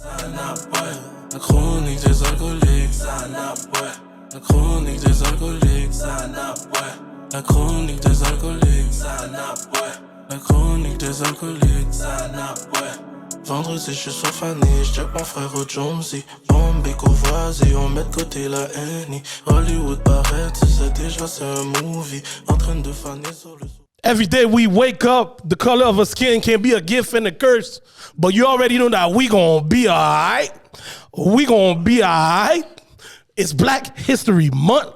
La chronique des alcooliques. La chronique des alcooliques. La chronique des alcooliques. La chronique des alcooliques. Vendredi, je suis sur Fanny, j'check mon frère au Jonesy. Bombé courvoisier, on met de côté la Annie. Hollywood paraît, tu sais déjà c'est un movie. En train de faner sur le... Every day we wake up, the color of our skin can be a gift and a curse. But you already know that we gonna be alright. We gonna be alright. It's Black History Month.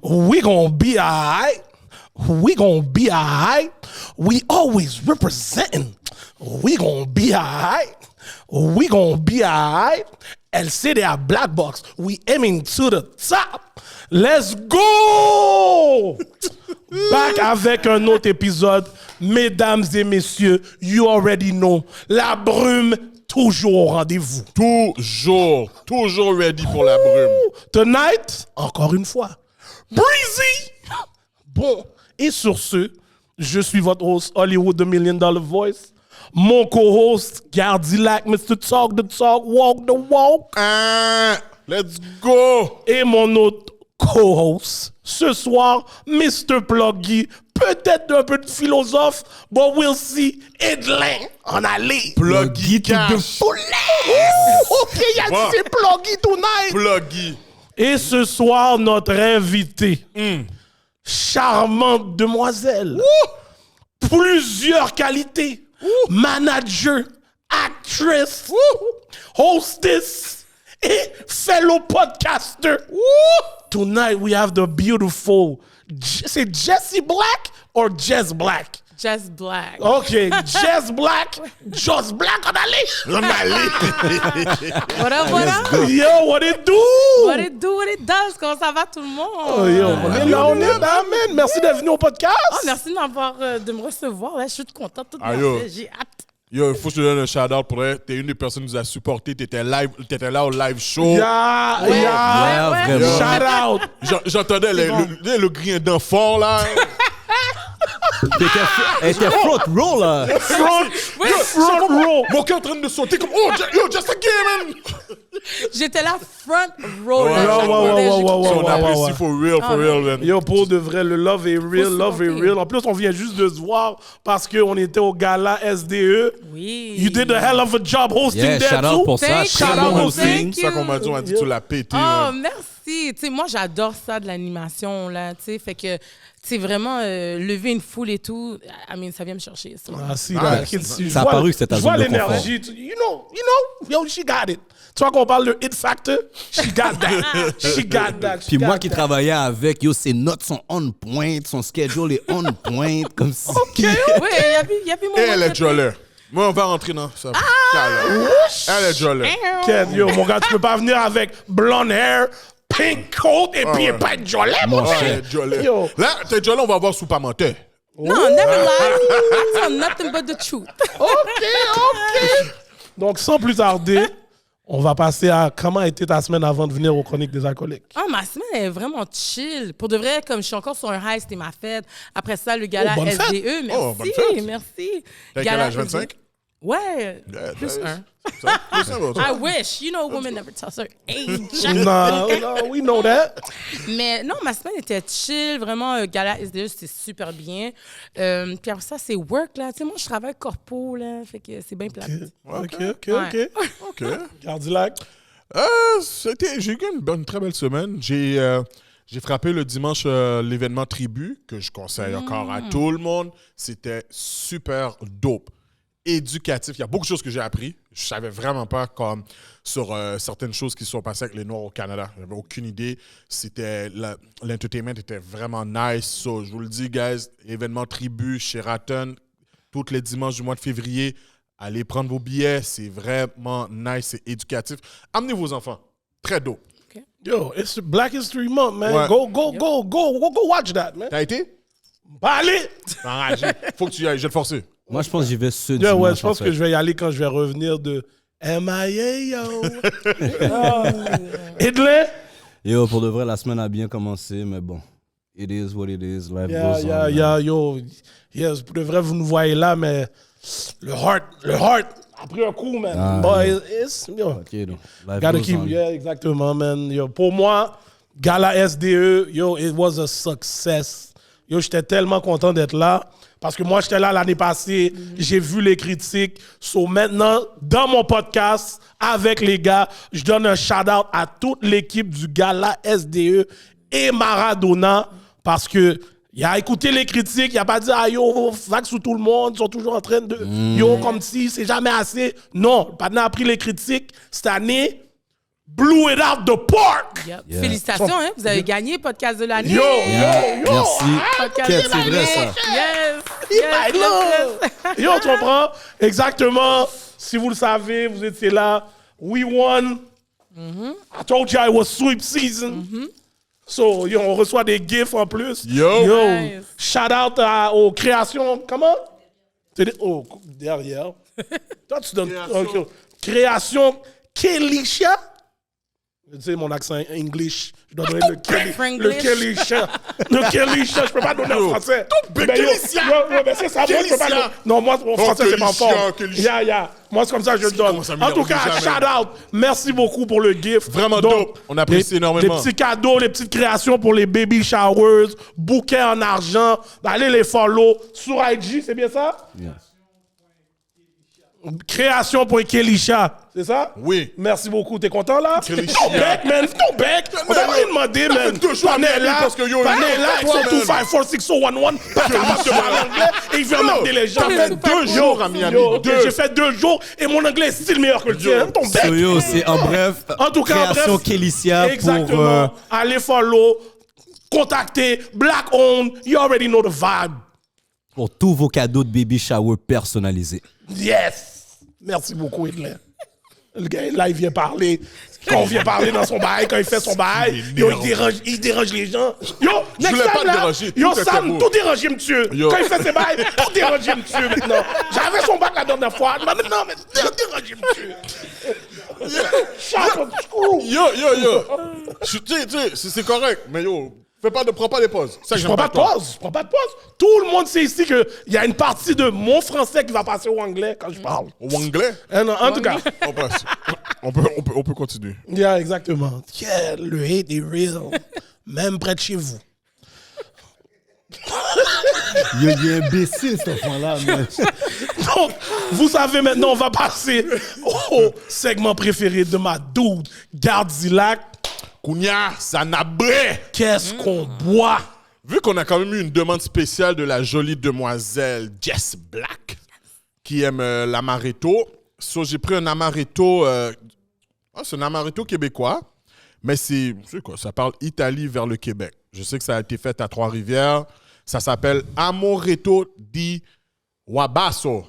We gonna be alright. We gonna be alright. We always representing. We gonna be alright. We gonna be alright. LCD à Black Box. We aiming to the top. Let's go! Back avec un autre épisode. Mesdames et messieurs, you already know. La brume, toujours au rendez-vous. Toujours ready pour la brume. Tonight, encore une fois, Breezy! Bon, et sur ce, je suis votre host, Hollywood, The $1 Million Voice. Mon co-host, Gardilac, Mr. Talk the Talk, Walk the Walk. Let's go! Et mon autre co-host, ce soir, Mr. Pluggy, peut-être un peu de philosophe, but we'll see. Edlin, en allée. Pluggy to the cash. fullest. OK, il a dit c'est Pluggy tonight. Pluggy. Et ce soir, notre invité, charmante demoiselle, plusieurs qualités, manager, actress, hostess et fellow podcaster. Tonight we have the beautiful, c'est Jessie Black or Jess Black? Jess Black. Okay, Jess Black, Joss Black, on allait. What up, what up? Yo, what it do? What it do, what it does? Comment ça va tout le monde? Oh, yo, on est là, man. Merci d'être venu au podcast. Oh, merci de me recevoir. Là, je suis contente. J'ai hâte. Yo, il faut que je te donne un shout-out pour elle. T'es une des personnes qui nous a supporté. T'étais là au live show. Yeah, vraiment. Shout out. J'entendais le grain d'enfant, là. Elle était front row, là. Front row. Mon cœur en train de sauter comme, oh, just again, man. J'étais là front row. Ouais, On apprécie for real, man. Yo, pour de vrai, le love est real. En plus, on vient juste de se voir parce qu'on était au gala SDE. Oui. You did a hell of a job hosting there shout out too. pour ça. Thank Très you. bon Thank hosting. you. C'est ça qu'on m'a dit, on a dit tu l'as pété. Oh, man. merci. Tu sais, moi, j'adore ça de l'animation, là. Tu sais, fait que, c'est vraiment lever une foule et tout. I mean, ça vient me chercher. Ça. Ah, si, Ah, là, ça a paru que c'était ta je vois zone de confort. l'énergie. You know, yo, she got it. Tu vois qu'on parle de hit factor? She got that. She got that. Puis moi qui travaillais avec, yo, ses notes sont on point, son schedule est on point, comme ça. Oui, il y a plus mon Et elle est jolie. Moi, on va rentrer dans ça. Elle est jolie. Ken, yo, mon gars, tu peux pas venir avec blonde hair, pink coat et puis pas être jolie, mon Ouais, cher. elle est jolie. Yo. Là, t'es jolie, on va voir sous Pamantais. No, never lie. I tell nothing but the truth. OK. Donc, sans plus tarder, on va passer à comment était ta semaine avant de venir aux Chroniques des alcooliques. Ah, ma semaine est vraiment chill. Pour de vrai, comme je suis encore sur un high, c'était ma fête. Après ça, le gala bonne fête. SDE. Merci, Oh, bonne fête. merci. T'as quel Gala âge, 25? SDE. Ouais, Yeah, plus nice. un. Ça, plus un, bon, ça. I wish. You know, women never tell her age. No, we know that. Mais non, ma semaine était chill. Vraiment, gala SDE, c'était super bien. Puis après ça, c'est work, là. Tu sais, moi, je travaille corpo, là. Fait que c'est bien plate. OK. Gardilac. J'ai eu une très belle semaine. J'ai frappé le dimanche l'événement Tribu, que je conseille encore à tout le monde. C'était super dope. Éducatif. Il y a beaucoup de choses que j'ai appris. Je savais vraiment pas comme sur certaines choses qui se sont passées avec les Noirs au Canada. J'avais aucune idée. L'entertainment était vraiment nice. So, je vous le dis, guys, événement Tribu, Sheraton, tous les dimanches du mois de février. Allez prendre vos billets. C'est vraiment nice. C'est éducatif. Amenez vos enfants. Très dope. Yo, it's Black History Month, man. Ouais. Go watch that, man. T'as été? Allez! Enragé. Faut que tu y ailles. Je vais le forcer. Moi, je pense que j'y vais ce Yo, dimanche. ouais, je pense en fait. que je vais y aller quand je vais revenir de MIA, yo. Edlin? Yo, pour de vrai, la semaine a bien commencé, mais bon. It is what it is. Life goes on. Yo. Yes, pour de vrai, vous nous voyez là, mais le heart a pris un coup, man. Ah, But it's, yo, Ok, donc. Life gotta goes keep, on. yeah, exactement, man. Yo, pour moi, Gala SDE, yo, it was a success. Yo, j'étais tellement content d'être là. Parce que moi, j'étais là l'année passée, j'ai vu les critiques. So maintenant, dans mon podcast, avec les gars, je donne un shout-out à toute l'équipe du Gala SDE et Maradona. Parce que il a écouté les critiques, il a pas dit ah yo, vague sous tout le monde, ils sont toujours en train de yo comme si c'est jamais assez. Non, le partenaire a pris les critiques cette année, blew it out the park. Yep. Yeah. Félicitations, hein, vous avez gagné podcast de l'année. Yo, Yeah. yo, yo. Merci. Podcast Quel, de c'est vrai, l'année. ça. Yes. My Yes. love. Yo, tu comprends? Exactement. Si vous le savez, vous étiez là. We won. I told you it was sweep season. So, yo, on reçoit des gifs en plus. Yo. Nice. Shout out aux créations. Comment? Oh, derrière. Toi, tu donnes. Création. Ok. Création Kelisha. Tu sais, mon accent English. Je dois donner le Kelisha. Le Kelisha, je peux pas donner en français. Ben, yo, Kelisha. yo, ben, c'est ça, moi, je peux pas Kelisha. donner. Non, moi, mon français, c'est pas Kelisha, fort. Kelisha. Yeah. Moi, c'est comme ça que je le donne. commence à En tout cas, m'énerver jamais. shout out. Merci beaucoup pour le gift. Vraiment Donc, dope. On apprécie énormément. Les petits cadeaux, les petites créations pour les baby showers, bouquets en argent. Allez les follow sur IG, c'est bien ça? Yes. Création pour Kelisha, c'est ça? Oui. Merci beaucoup. T'es content là? Kelisha. Ton bec, man. Ton bec. On t'a rien demandé, man. fait 2 jours T'en es avec lui là. parce que yo, T'en yo, es là avec toi, son man. 2546011. Pas capable de parler anglais et il veut emmerder les gens. T'as fait 2 jours à Miami. Yo, ok, 2. j'ai fait 2 jours et mon anglais est still meilleur que le tien. Ton bec. So, yo, c'est en bref, En tout cas, création bref, Kélicia exactement. pour... Allez follow, contactez, black owned. You already know the vibe. pour tous vos cadeaux de baby shower personnalisés. Yes. Merci beaucoup, Edlin. Le gars, là, il vient parler. Quand on vient parler dans son bail, quand il fait son bail, yo, il dérange les gens. Yo, next voulais time, pas te là, déranger, yo, tout était Sam, beau. tout déranger, monsieur. Yo. Quand il fait ses bails, tout déranger, monsieur, maintenant. J'avais son bac la dernière fois. Mais maintenant, mais déranger, monsieur. Shut up, screw. Yo. Tu sais, c'est correct, mais yo, prends pas des pauses. Ça, Je j'aime prends pas de toi. pause. Je prends pas de pause. Tout le monde sait ici qu'il y a une partie de mon français qui va passer au anglais quand je parle. Au anglais, En tout cas. on passe. On peut continuer. Yeah, exactement. Yeah, le hate est real. Même près de chez vous. Il est imbécile, cet enfant-là, man. Donc, vous savez maintenant, on va passer au segment préféré de ma dude, Gardilac. Kounia, ça n'a bré. Qu'est-ce qu'on boit? Vu qu'on a quand même eu une demande spéciale de la jolie demoiselle Jess Black, qui aime l'amaretto, j'ai pris un amaretto. C'est un amaretto québécois, mais c'est quoi? Ça parle Italie vers le Québec. Je sais que ça a été fait à Trois-Rivières. Ça s'appelle Amoretto di Wabasso.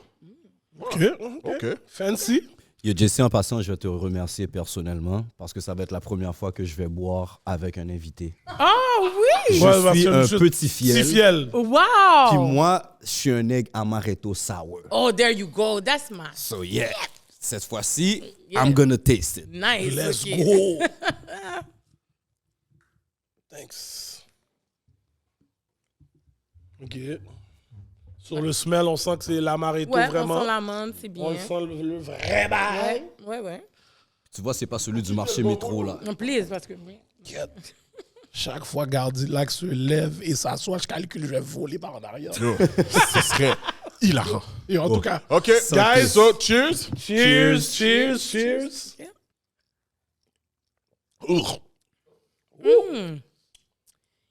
OK. Fancy. Yo, Jesse, en passant, je vais te remercier personnellement parce que ça va être la première fois que je vais boire avec un invité. Ah oui! Je suis un petit fiel. Si fiel. Wow! Puis moi, je suis un egg amaretto sour. Oh, there you go. That's my So yeah, cette fois-ci, Yeah. I'm gonna taste it. nice. Let's ok. go. Thanks. OK. Sur le smell, on sent que c'est l'amaretto Ouais, vraiment. on sent l'amande, c'est bien. On sent le vrai bail. Ouais. Tu vois, c'est pas celui du marché métro, là. Please, parce que... Chaque fois Gardilac se lève et s'assoit, je calcule, je vais voler par en arrière. Yo, ce serait hilarant. Et en tout cas, OK, Guys. so cheers. cheers.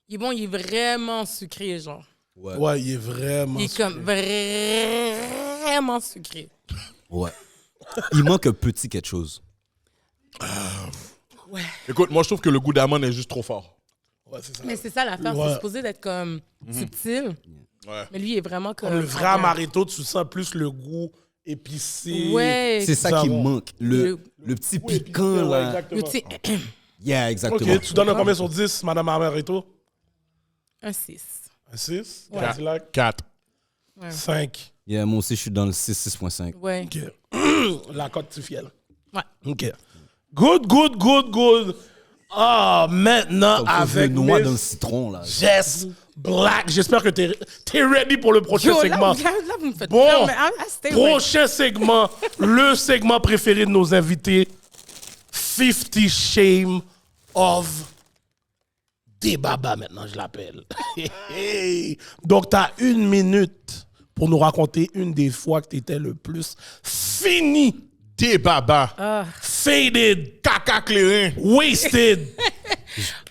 Il est bon, il est vraiment sucré, genre. Ouais, il est vraiment Il est comme vraiment sucré. Ouais. Il manque un petit quelque chose. Ouais. Écoute, moi, je trouve que le goût d'amande est juste trop fort. Ouais, c'est ça. Mais c'est ça l'affaire, Ouais. c'est supposé d'être comme subtil. Ouais. Mais lui, il est vraiment comme... Comme le vrai amaretto, tu sens plus le goût épicé. Ouais. C'est ça qui Savon. manque. Le petit Oui, piquant, épicé, ouais, là. exactement. Tu sais, Yeah, exactement. OK, tu donnes un combien sur 10, Madame Amaretto? un 6. Un 6? Ouais. Gardilac? 4. 5. Yeah, moi aussi, je suis dans le 6,5. Ouais. OK. La cote tu fiel. Ouais. OK. Good. Ah, maintenant, Avec avec le noix Miss dans le citron, là. Jess Black. J'espère que t'es ready pour le prochain Yo, segment. là, vous me faites Bon, peur, mais stay away. prochain segment, le segment préféré de nos invités, 50 Shame of Débaba, maintenant, je l'appelle. Donc, t'as 1 minute pour nous raconter une des fois que t'étais le plus fini, Débaba. faded, Caca clairin. wasted.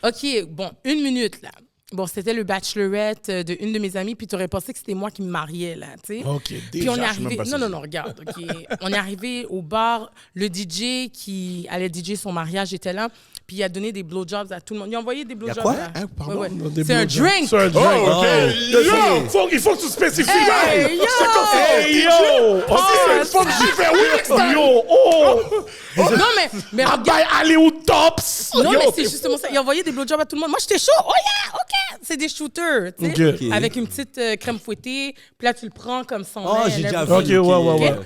OK, bon, 1 minute, là. Bon, c'était le bachelorette de une de mes amies, puis tu aurais pensé que c'était moi qui me mariais, là, tu sais. OK, Puis on est déjà, arrivé... Non, regarde, OK. On est arrivé au bar. Le DJ qui allait DJ son mariage était là, puis il a donné des blowjobs à tout le monde. Il a envoyé des blowjobs. quoi? Là. Hein, pardon? Ouais. Des C'est un blowjobs. drink. C'est un drink. Oh, OK. Il faut que tu spécifies. Hey, yo! Hey, yo! Faut que j'y fais, oui. Yo! Oh! Non, mais Ah, regarde... ben, allez au tops! Non, Yo! mais c'est justement ça. Il a envoyé des blowjobs à tout le monde. Moi, j'étais chaud. Oh yeah, OK. C'est des shooters, tu sais. OK. Avec une petite crème fouettée. Puis là, tu le prends comme son Oh, lait, j'ai là, déjà puis- vu. OK, ouais. OK?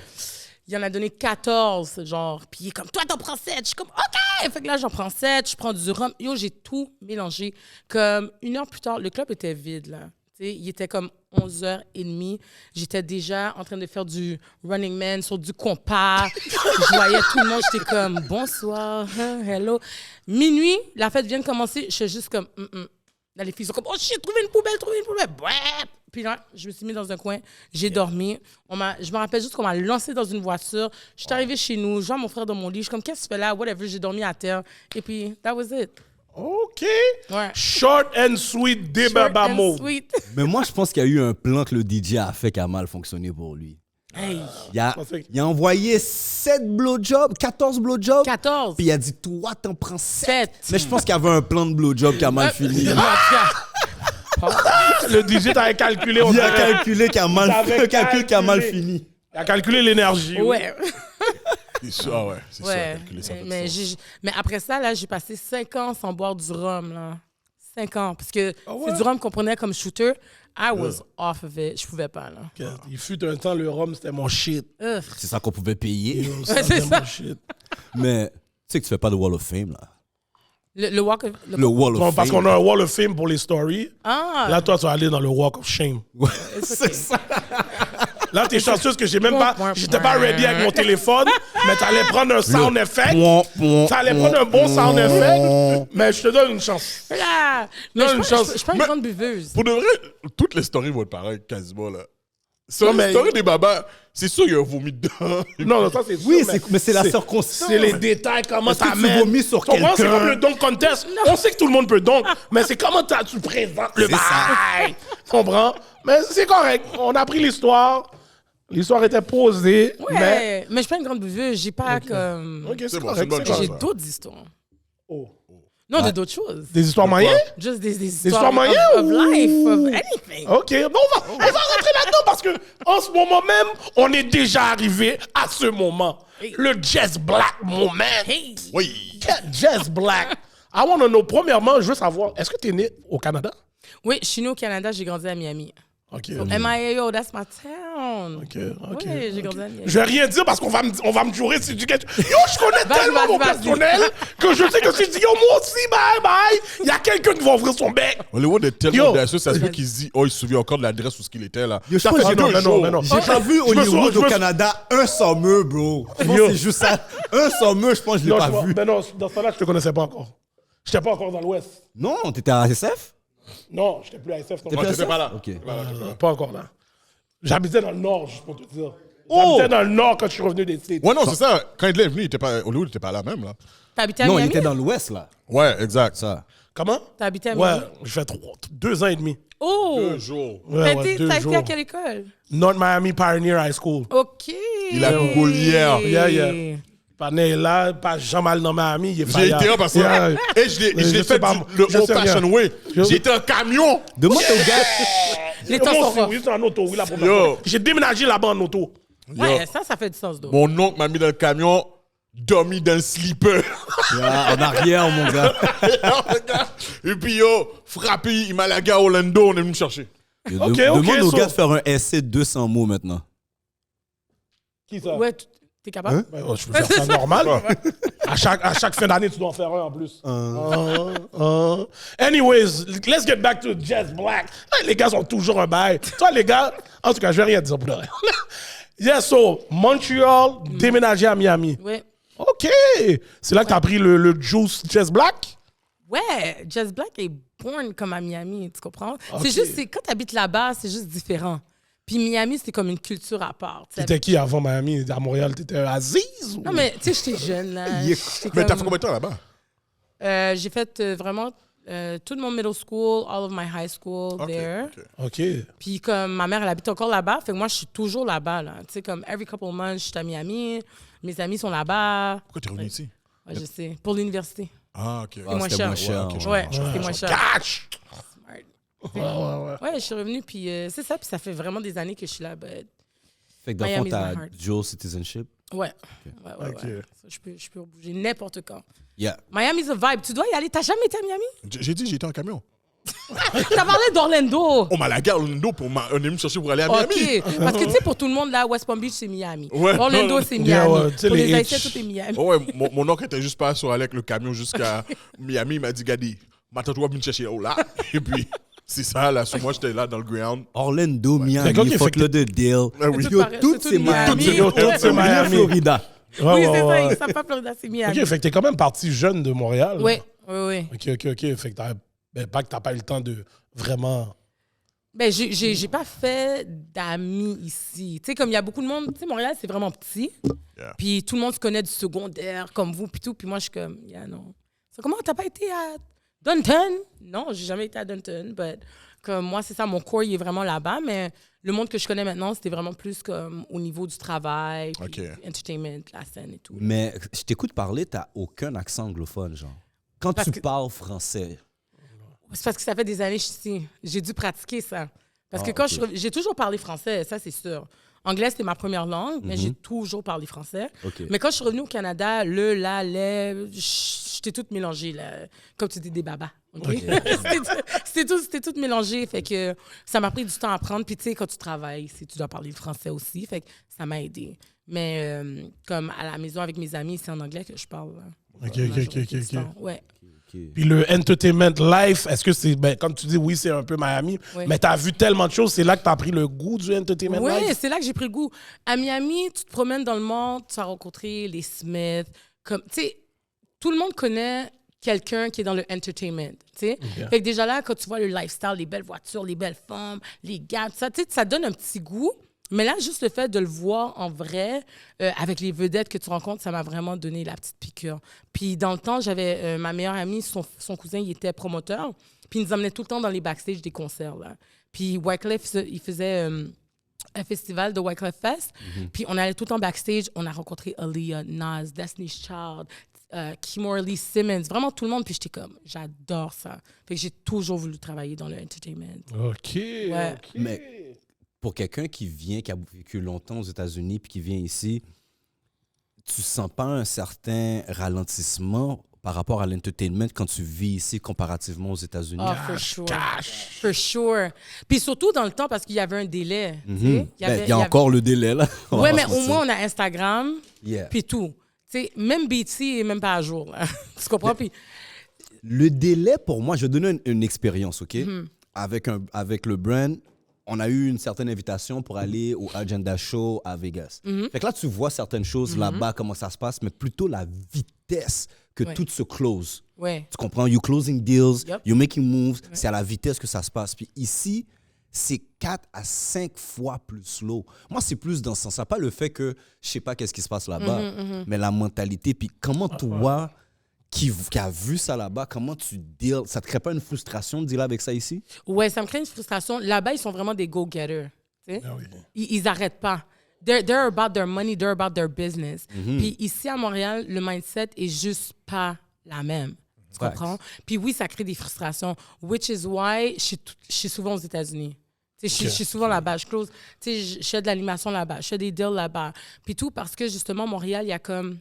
Il en a donné 14, genre. Puis il est comme, toi, t'en prends 7. Je suis comme, OK. Fait que là, j'en prends 7. Je prends du rhum. Yo, j'ai tout mélangé. Comme 1 heure plus tard, le club était vide, là. Tu sais, il était comme 11h30. J'étais déjà en train de faire du running man sur du compas. Je voyais tout le monde. J'étais comme, bonsoir, hello. Minuit, la fête vient de commencer. Je suis juste comme, Là, les filles sont comme, oh shit, trouvé une poubelle. Ouais. Puis là, je me suis mis dans un coin, j'ai dormi. Je me rappelle juste qu'on m'a lancé dans une voiture. Je suis arrivée chez nous, je vois mon frère dans mon lit. Je suis comme, qu'est-ce que tu fais là? Whatever, j'ai dormi à terre. Et puis, that was it. OK. Ouais. Short and sweet, Débaba Short and mode. sweet. Mais moi, je pense qu'il y a eu un plan que le DJ a fait qui a mal fonctionné pour lui. Hey, Il a, pensais que- il a envoyé 7 blowjobs, 14 blowjobs. 14. Puis il a dit, toi, t'en prends 7. 7. Mais je pense qu'il y avait un plan de blowjob qui a mal fini. Le DJ t'avait calculé. on Il a dirait. calculé qu'il a mal, T'avais un calcul qui a mal calculé. fini. Il a calculé l'énergie. Ouais. C'est ça, ouais. C'est ça. Ouais. calculer ça fait Mais, du sens. mais après ça, là, j'ai passé 5 ans sans boire du rhum, là. 5 ans. Parce que ouais? c'est du rhum qu'on prenait comme shooter. I was off of it. Je pouvais pas, là. Il fut un temps, le rhum, c'était mon shit. Ugh. C'est ça qu'on pouvait payer. c'est C'était ça. mon shit. Mais tu sais que tu fais pas de Wall of Fame, là. Le walk of... Le Wall of Bon, Fame. parce qu'on a un Wall of Fame pour les stories. Ah! Là, toi, tu vas aller dans le Walk of Shame. C'est ça. Là, t'es chanceuse que j'étais pas ready avec mon téléphone, mais t'allais prendre un sound effect. T'allais prendre un bon sound effect, mais je te donne une chance. Là! Mais Non, je une suis pas- chance. je suis pas une Mais- grande buveuse. Pour de vrai, toutes les stories vont être pareilles, quasiment, là. Sur Non, les mais- stories des babas, c'est sûr qu'il y a un vomi dedans. Non, ça, c'est Oui, sûr, mais c'est la circonstance. C'est les détails, comment Est-ce que tu t'amènes. vomis sur Tu comprends? C'est quelqu'un? comme le dunk contest. On sait que tout le monde peut dunk, mais c'est comment tu présentes le C'est ça. bail. Tu comprends? Mais c'est correct. On a pris l'histoire. L'histoire était posée, mais... Mais je suis pas une grande buveuse. J'ai pas comme... OK, c'est C'est bon, correct. c'est une bonne c'est chose. J'ai correct. d'autres histoires. Oh. Non, d'autres choses. Des histoires moyennes? Juste des histoires histoires moyennes of life, of anything. OK. Bon, on va rentrer là-dedans parce que en ce moment même, on est déjà arrivé à ce moment. Le Jazz Black moment. Hey! Oui. Jazz Black. I want to know, premièrement, je veux savoir, est-ce que tu es né au Canada? Oui, je suis née au Canada, j'ai grandi à Miami. OK. MIAO, that's my town. OK. Oui, j'ai grandi à Miami. Je vais rien dire parce qu'on va me jurer si tu gagnes. Yo, je connais Vas-y, tellement mon vas-y. personnel que je sais que si je dis yo, moi aussi, bye, il y a quelqu'un qui va ouvrir son bec. Hollywood est tellement Yo. audacieux, ça se peut qu'il se dit, oh, il se souvient encore de l'adresse où ce qu'il était, là. Yo, je Ça pense fait que deux non, jours. mais non. J'ai pas vu Je me Hollywood suis- au Canada un sommeux, bro. Je pense Yo. que c'est juste ça. Un sommeux, je pense que je l'ai Non, pas vu. mais non, dans ce temps-là, je te connaissais pas encore. J'étais pas encore dans l'Ouest. Non, t'étais à SF? Non, j'étais plus à SF. non. T'es Non, plus à t'étais pas là. Ok. Pas encore là. J'habitais dans le Nord, juste pour te dire. Oh! J'habitais dans le Nord quand je suis revenu des States. Ouais, non, c'est ça. Quand il est venu, Hollywood n'était pas là même, là. T'as habité à Non, il Miami? était dans l'Ouest, là. Ouais, exact. Ça. Comment? T'as habité à Ouais, Miami? je fais 2 ans et demi. Oh! 2 jours. Ouais, T'as ouais, été 2 t'as été à jours. quelle école? North Miami Pioneer High School. OK. Il a Google hier. Yeah. Pané là, pas jamais mal dans Miami. Il est J'ai été là parce que. Yeah. Et je l'ai Je sais fait pas, le je sais old fashioned rien. way. J'ai été en camion. Demande au gars. Les temps Moi sont aussi, rough. oui, c'est en auto, oui, la première Yo. fois. J'ai déménagé là-bas en auto. Ouais, ça fait du sens, donc. Mon oncle m'a mis dans le camion, dormi dans le slipper. En arrière, mon gars. Et puis, yo, frappé, il m'a lagué à Orlando, on est venu me chercher. Yo, Ok, demande au so- gars de faire un essai de 200 mots maintenant. Qui ça? Ouais, T'es capable? Ben, je peux faire ça normal. À chaque fin d'année, tu dois en faire un en plus. Anyways, let's get back to Jess Black. Là, les gars sont toujours un bail. Toi, les gars, en tout cas, je vais rien dire pour le reste. Yeah, so, Montreal, déménager à Miami. Oui. OK. C'est là que tu as pris le juice Jess Black? Ouais, Jess Black est born comme à Miami, tu comprends? Ok. C'est juste, quand tu habites là-bas, c'est juste différent. Puis Miami, c'est comme une culture à part. tu sais. T'étais qui avant Miami? À Montréal, t'étais Aziz? Ou... Non, mais tu sais, j'étais jeune, là. J'étais Mais t'as fait comme- combien de temps là-bas? J'ai fait vraiment tout mon middle school, all of my high school Ok, there. ok. OK. Puis comme ma mère, elle habite encore là-bas, fait que moi, je suis toujours là-bas, là. Tu sais, comme every couple of months, je suis à Miami, mes amis sont là-bas. Pourquoi t'es revenu ici? Ouais, je sais, pour l'université. Ah, ok. C'est moins c'était cher. moins cher, ok, je Ouais, comprends. c'est moins cher. Cash! Smart. Ouais. Ouais, je suis revenue, puis c'est ça, puis ça fait vraiment des années que je suis là. Fait que dans le fond, Miami's t'as my heart. dual citizenship. Ouais. Ouais. Ok. Ça, je peux bouger n'importe quand. Yeah. Miami's a vibe. Tu dois y aller. T'as jamais été à Miami? J'ai dit, j'étais en camion. T'as parlé d'Orlando. On m'a la gare Orlando pour on est venu me chercher pour aller à Miami. OK. Parce que, tu sais, pour tout le monde, là, West Palm Beach, c'est Miami. Ouais, Orlando, non, c'est yeah, Miami. ouais, tu sais, Pour les les Haïtiens, H. tout est Miami. Oh ouais, mon oncle était juste pas sur avec le camion jusqu'à Miami. Il m'a dit, Gadi, ma tante va venir me chercher là. Et puis, c'est ça, là. Sur moi, j'étais là dans le ground. Orlando, Miami, Fait que, ok, fuck fait que- le de deal. Ah oui. tout Yo, pareil, tout c'est c'est tout Miami. Miami. Tout c'est Miami. Florida. Ouais, Oui, ouais, c'est ouais. ça. Ils savent pas Florida, c'est Miami. OK, fait que t'es quand même parti jeune de Montréal. là. Oui, oui, oui. OK. Fait que pas que t'as pas eu le temps de vraiment... Ben, j'ai pas fait d'amis ici. Tu sais, comme il y a beaucoup de monde, tu sais, Montréal, c'est vraiment petit. Yeah. Puis tout le monde se connaît du secondaire, comme vous, puis tout. Puis moi, je suis comme, yeah, non. So, comment, t'as pas été à Dunton? Non, j'ai jamais été à Dunton. But, comme moi, c'est ça, mon corps, il est vraiment là-bas. Mais le monde que je connais maintenant, c'était vraiment plus comme au niveau du travail, puis Ok. entertainment, la scène et tout. Mais je t'écoute parler, t'as aucun accent anglophone, genre. Quand Parce tu que- parles français. C'est parce que ça fait des années que je suis ici. J'ai dû pratiquer ça. Parce que Ah, quand ok. j'ai toujours parlé français, ça c'est sûr. Anglais, c'était ma première langue, mais j'ai toujours parlé français. Ok. Mais quand je suis revenue au Canada, le, la, les, j'étais toute mélangée, là. Comme tu dis, des babas. ok? C'était tout mélangé. Fait que ça m'a pris du temps à apprendre. Puis tu sais, quand tu travailles, tu dois parler le français aussi. Fait que ça m'a aidé. Mais comme à la maison avec mes amis, c'est en anglais que je parle. Là. OK. La majorité du temps. Ouais. Puis le entertainment life, est-ce que c'est... Ben, comme tu dis, oui, c'est un peu Miami, Oui. mais t'as vu tellement de choses, c'est là que t'as pris le goût du entertainment Oui, life? c'est là que j'ai pris le goût. À Miami, tu te promènes dans le monde, tu vas rencontrer les Smith. Comme, tu sais, tout le monde connaît quelqu'un qui est dans le entertainment. Tu sais? Fait que déjà là, quand tu vois le lifestyle, les belles voitures, les belles femmes, les gars, ça, tu sais, ça donne un petit goût. Mais là, juste le fait de le voir en vrai, avec les vedettes que tu rencontres, ça m'a vraiment donné la petite piqûre. Puis dans le temps, j'avais ma meilleure amie, son cousin, il était promoteur. Puis il nous emmenait tout le temps dans les backstage des concerts. Là. Puis Wyclef, il faisait un festival de Wyclef Fest. Puis on allait tout le temps backstage. On a rencontré Aaliyah, Nas, Destiny's Child, Kimora Lee Simmons, vraiment tout le monde. Puis j'étais comme, j'adore ça. Fait que j'ai toujours voulu travailler dans le entertainment. OK. Ouais. OK. Mais pour quelqu'un qui vient, qui a vécu longtemps aux États-Unis puis qui vient ici, tu sens pas un certain ralentissement par rapport à l'entertainment quand tu vis ici comparativement aux États-Unis? Ah, for sure. For sure. Puis surtout dans le temps, parce qu'il y avait un délai. tu sais. Ben, il y a avait- encore le délai, là. On va Ouais, pas mais se au mentir. moins, on a Instagram, Yeah. puis tout. Tu sais, même BT est même pas à jour. Là. Tu comprends? Puis, Le délai, pour moi, je vais donner une expérience, OK? Mhm. Avec le brand, on a eu une certaine invitation pour aller au Agenda Show à Vegas. Mhm. Fait que là, tu vois certaines choses là-bas, comment ça se passe, mais plutôt la vitesse que Ouais. tout se close. ouais. Tu comprends? You closing deals, Yep. you making moves, c'est à la vitesse que ça se passe. Puis ici, c'est 4 à 5 fois plus slow. Moi, c'est plus dans ce sens-là. Pas le fait que je sais pas qu'est-ce qui se passe là-bas, mais la mentalité. Puis comment toi, qui a vu ça là-bas, comment tu deals? Ça te crée pas une frustration de dealer avec ça ici? Ouais, ça me crée une frustration. Là-bas, ils sont vraiment des go-getters. tu sais. Ah oui. Ils arrêtent pas. They're about their money, they're about their business. Puis ici, à Montréal, le mindset est juste pas la même. Tu Facts. comprends? Puis oui, ça crée des frustrations. Which is why je suis souvent aux États-Unis. Tu sais, je suis souvent là-bas. Je close. Tu sais, je fais de l'animation là-bas. Je fais des deals là-bas. Puis tout parce que justement, Montréal, il y a comme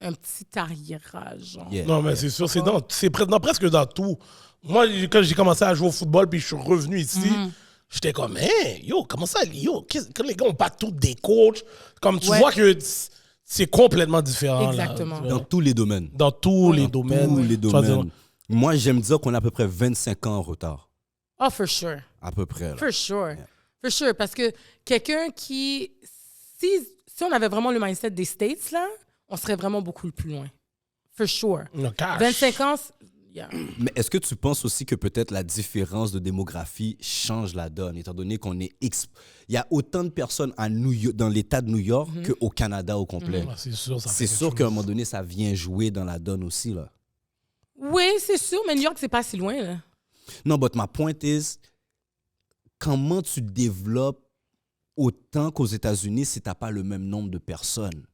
un petit arriérage. genre. Yeah. Non, mais c'est sûr, c'est presque dans tout. Moi, quand j'ai commencé à jouer au football puis je suis revenu ici, j'étais comme, hey, yo, comment ça, yo, que les gars ont pas tous des coachs. Comme tu Ouais. vois que c'est complètement différent. là. Exactement. Dans tous les domaines. Dans tous les domaines. Tous les Tu vas dire- domaines. Moi, j'aime dire qu'on a à peu près 25 ans en retard. Oh, for sure. À peu près. Là. For sure. For sure. Parce que quelqu'un qui. Si on avait vraiment le mindset des States, là, on serait vraiment beaucoup plus loin. For sure. Non, cash. 25 ans, yeah. Mais est-ce que tu penses aussi que peut-être la différence de démographie change la donne, étant donné qu'on est... Il y a autant de personnes à New York, dans l'État de New York qu'au Canada au complet. Ah, c'est sûr, ça fait C'est quelque sûr chose. qu'à un moment donné, ça vient jouer dans la donne aussi. Là. Oui, c'est sûr, mais New York, c'est pas si loin, là. Non, but my point is, comment tu développes autant qu'aux États-Unis si tu n'as pas le même nombre de personnes?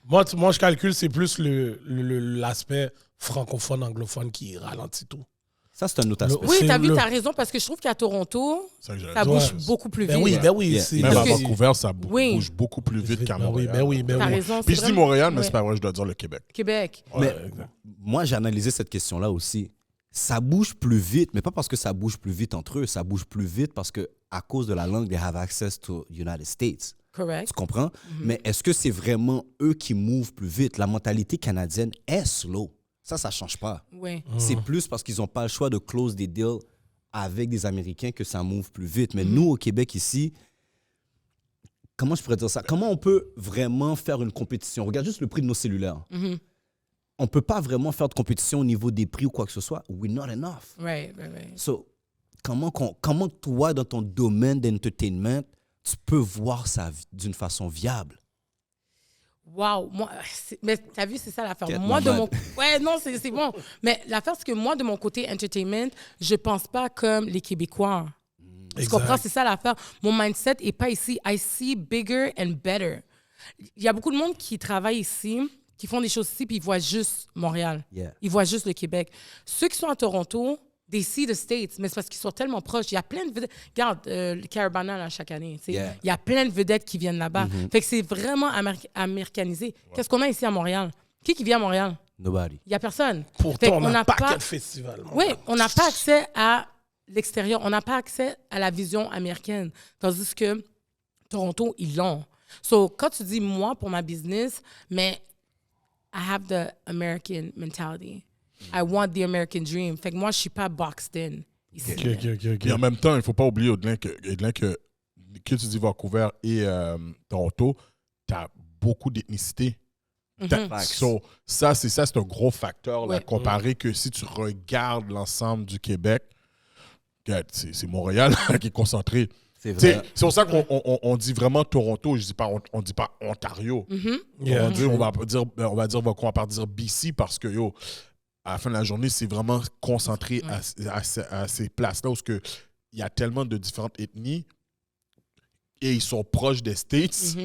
Moi, je calcule, c'est plus l'aspect francophone, anglophone qui ralentit tout. Ça, c'est un autre aspect. Oui, C'est t'as vu, le- t'as raison, parce que je trouve qu'à Toronto, C'est ça que j'allais ça dire. bouge Ouais. beaucoup plus Ben vite. oui, ben oui. Yeah. c'est- Même Parce à que- Vancouver, ça Oui. bouge beaucoup plus vite qu'à Ben oui, Montréal. ben oui, ben T'as oui. raison. Puis c'est je dis vraiment- Montréal, mais Ouais. c'est pas vrai, je dois dire le Québec. Québec. Mais Ouais, exact. moi, j'ai analysé cette question-là aussi. Ça bouge plus vite, mais pas parce que ça bouge plus vite entre eux. Ça bouge plus vite parce que à cause de la langue, they have access to United States. Correct. Tu comprends? Mais est-ce que c'est vraiment eux qui mouvent plus vite? La mentalité canadienne est slow. Ça change pas. Oui. C'est plus parce qu'ils n'ont pas le choix de close des deals avec des Américains que ça move plus vite. Mais nous, au Québec, ici, comment je pourrais dire ça? Comment on peut vraiment faire une compétition? Regarde juste le prix de nos cellulaires. On ne peut pas vraiment faire de compétition au niveau des prix ou quoi que ce soit. We're not enough. Right, right, right. So, comment toi, dans ton domaine d'entertainment, tu peux voir ça d'une façon viable? Wow, moi, mais t'as vu, c'est ça l'affaire. Get Moi, my de man. mon... Ouais, non, c'est bon. Mais l'affaire, c'est que moi, de mon côté entertainment, je pense pas comme les Québécois. Tu Exact. comprends? C'est ça l'affaire. Mon mindset est pas ici. I see bigger and better. Il y a beaucoup de monde qui travaille ici, qui font des choses ici, puis ils voient juste Montréal. Yeah. Ils voient juste le Québec. Ceux qui sont à Toronto, they see the States, mais c'est parce qu'ils sont tellement proches. Il y a plein de vedettes. Regarde, le Carabana, là, chaque année. Tu sais. Yeah. Il y a plein de vedettes qui viennent là-bas. Fait que c'est vraiment américanisé. Qu'est-ce qu'on a ici à Montréal? Qui vient à Montréal? Nobody. Il n'y a personne. Fait Pourtant, on qu'on n'a n'a pas de festival. mon Oui, gars. on n'a pas accès à l'extérieur. On n'a pas accès à la vision américaine. Tandis que Toronto, ils l'ont. So, quand tu dis moi pour ma business, mais I have the American mentality. I want the American dream. Fait que moi, je suis pas boxed in ici. Et en même temps, il ne faut pas oublier, Audelain, que tu dis Vancouver et Toronto, tu as beaucoup d'ethnicité. So, c'est un gros facteur là, Ouais. comparé que si tu regardes l'ensemble du Québec, regarde, c'est Montréal qui est concentré. C'est T'sais, vrai. c'est pour ça qu'on dit vraiment Toronto, on dit pas Ontario. Yeah. On va pas dire BC parce que à la fin de la journée, c'est vraiment concentré à ces places-là où il y a tellement de différentes ethnies et ils sont proches des States.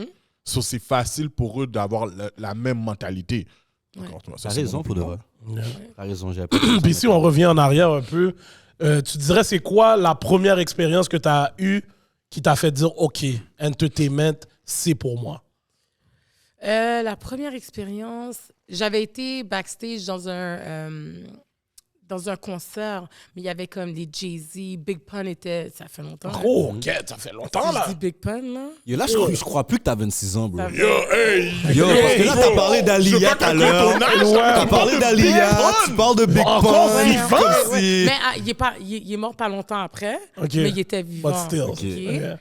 So, c'est facile pour eux d'avoir la même mentalité. Encore, ça, T'as c'est raison, mon pour de opinion. vrai. T'as raison, j'ai pas Puis si on revient en arrière un peu, tu dirais c'est quoi la première expérience que tu as eue qui t'a fait dire OK, entertainment, c'est pour moi? La première expérience, j'avais été backstage dans un concert, mais il y avait comme des Jay-Z, Big Pun était... Ça fait longtemps. hein? Oh, OK, ça fait longtemps, Si là. je dis Big Pun, là... Yo, là, je crois plus que t'as 26 ans, bro. Ça fait- Yo, hey! Yo, parce que là, t'as parlé d'Aliyah tout à l'heure. T'as parlé d'Aliyah, tu parles de Big Encore Pun. vivant? comme si- Mais il est mort pas longtemps après, OK. mais il était vivant. But still. OK?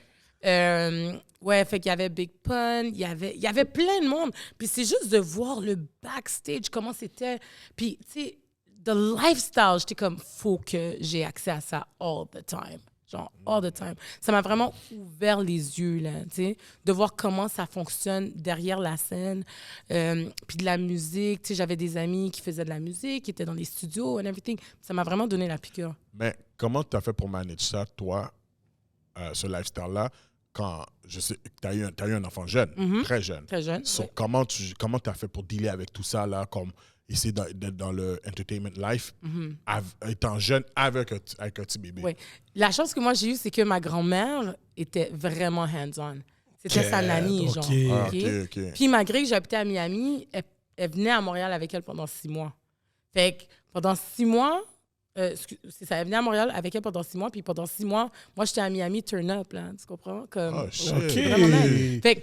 Ouais, fait qu'il y avait Big Pun, il y avait plein de monde. Puis c'est juste de voir le backstage, comment c'était. Puis, tu sais, the lifestyle, j'étais comme, faut que j'ai accès à ça all the time. Genre, all the time. Ça m'a vraiment ouvert les yeux, là, tu sais, de voir comment ça fonctionne derrière la scène. Puis de la musique, tu sais, j'avais des amis qui faisaient de la musique, qui étaient dans les studios and everything. Ça m'a vraiment donné la piqûre. Mais comment tu as fait pour manager ça, toi, ce lifestyle-là, quand je sais que tu as eu un enfant jeune, très jeune? Très jeune. So, ouais. comment tu as fait pour dealer avec tout ça, là, comme essayer d'être dans le entertainment life, étant jeune avec un petit bébé? Oui. La chance que moi j'ai eue, c'est que ma grand-mère était vraiment hands-on. C'était sa nanny, OK. genre. Ah, OK? OK. Puis malgré que j'habitais à Miami, elle venait à Montréal avec elle pendant 6 mois. Fait que pendant 6 mois, c'est ça, elle venait à Montréal avec elle pendant 6 mois, puis pendant 6 mois, moi j'étais à Miami, turn up, là, tu comprends? Comme, Oh, shit. OK. c'est vraiment nice. Fait que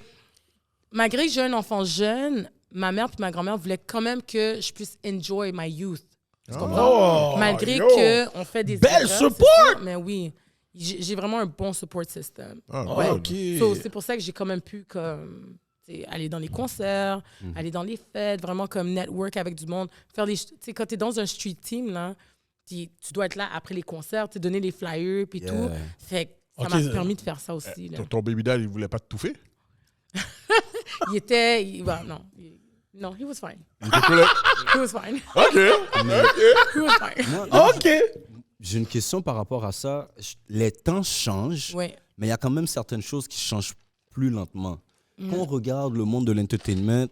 malgré que j'ai un enfant jeune, ma mère et ma grand-mère voulaient quand même que je puisse enjoy my youth. Tu comprends? Oh, Malgré yo. qu'on fait des Belle erreurs, support! c'est ça, mais oui, j'ai vraiment un bon support system. Ah, OK. So, c'est pour ça que j'ai quand même pu comme, aller dans les concerts, aller dans les fêtes, vraiment comme network avec du monde. Faire des, quand tu es dans un street team, là, tu dois être là après les concerts, donner les flyers puis tout. Fait que ça m'a permis de faire ça aussi. Là. Ton baby dad, il voulait pas te touffer? Non, he was fine. Il était cool, hein? He was fine. OK. He was fine. OK. J'ai une question par rapport à ça. Les temps changent, Oui. mais il y a quand même certaines choses qui changent plus lentement. Quand on regarde le monde de l'entertainment,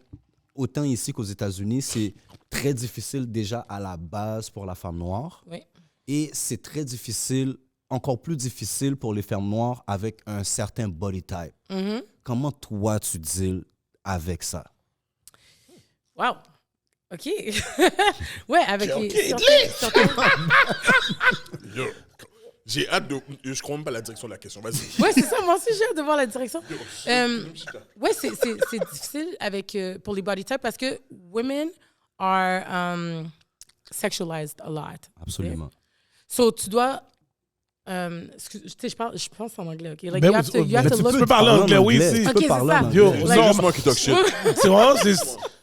autant ici qu'aux États-Unis, c'est très difficile déjà à la base pour la femme noire. Oui. Et c'est très difficile, encore plus difficile pour les femmes noires avec un certain body type. Comment toi, tu deals avec ça? Wow. OK. Ouais, avec OK, certains... Yo, j'ai hâte de... Je crois même pas la direction de la question. Vas-y. Ouais, c'est ça. Moi aussi, j'ai hâte de voir la direction. Ouais, c'est difficile avec, pour les body types parce que women are sexualized a lot. Absolument. So, tu dois... je pense en anglais, OK? Like, Ben, you have to tu look... peux parler anglais, oui, Tu si. peux Ok, parler c'est en ça. anglais. Yo, C'est non, juste moi qui talk shit. tu vois,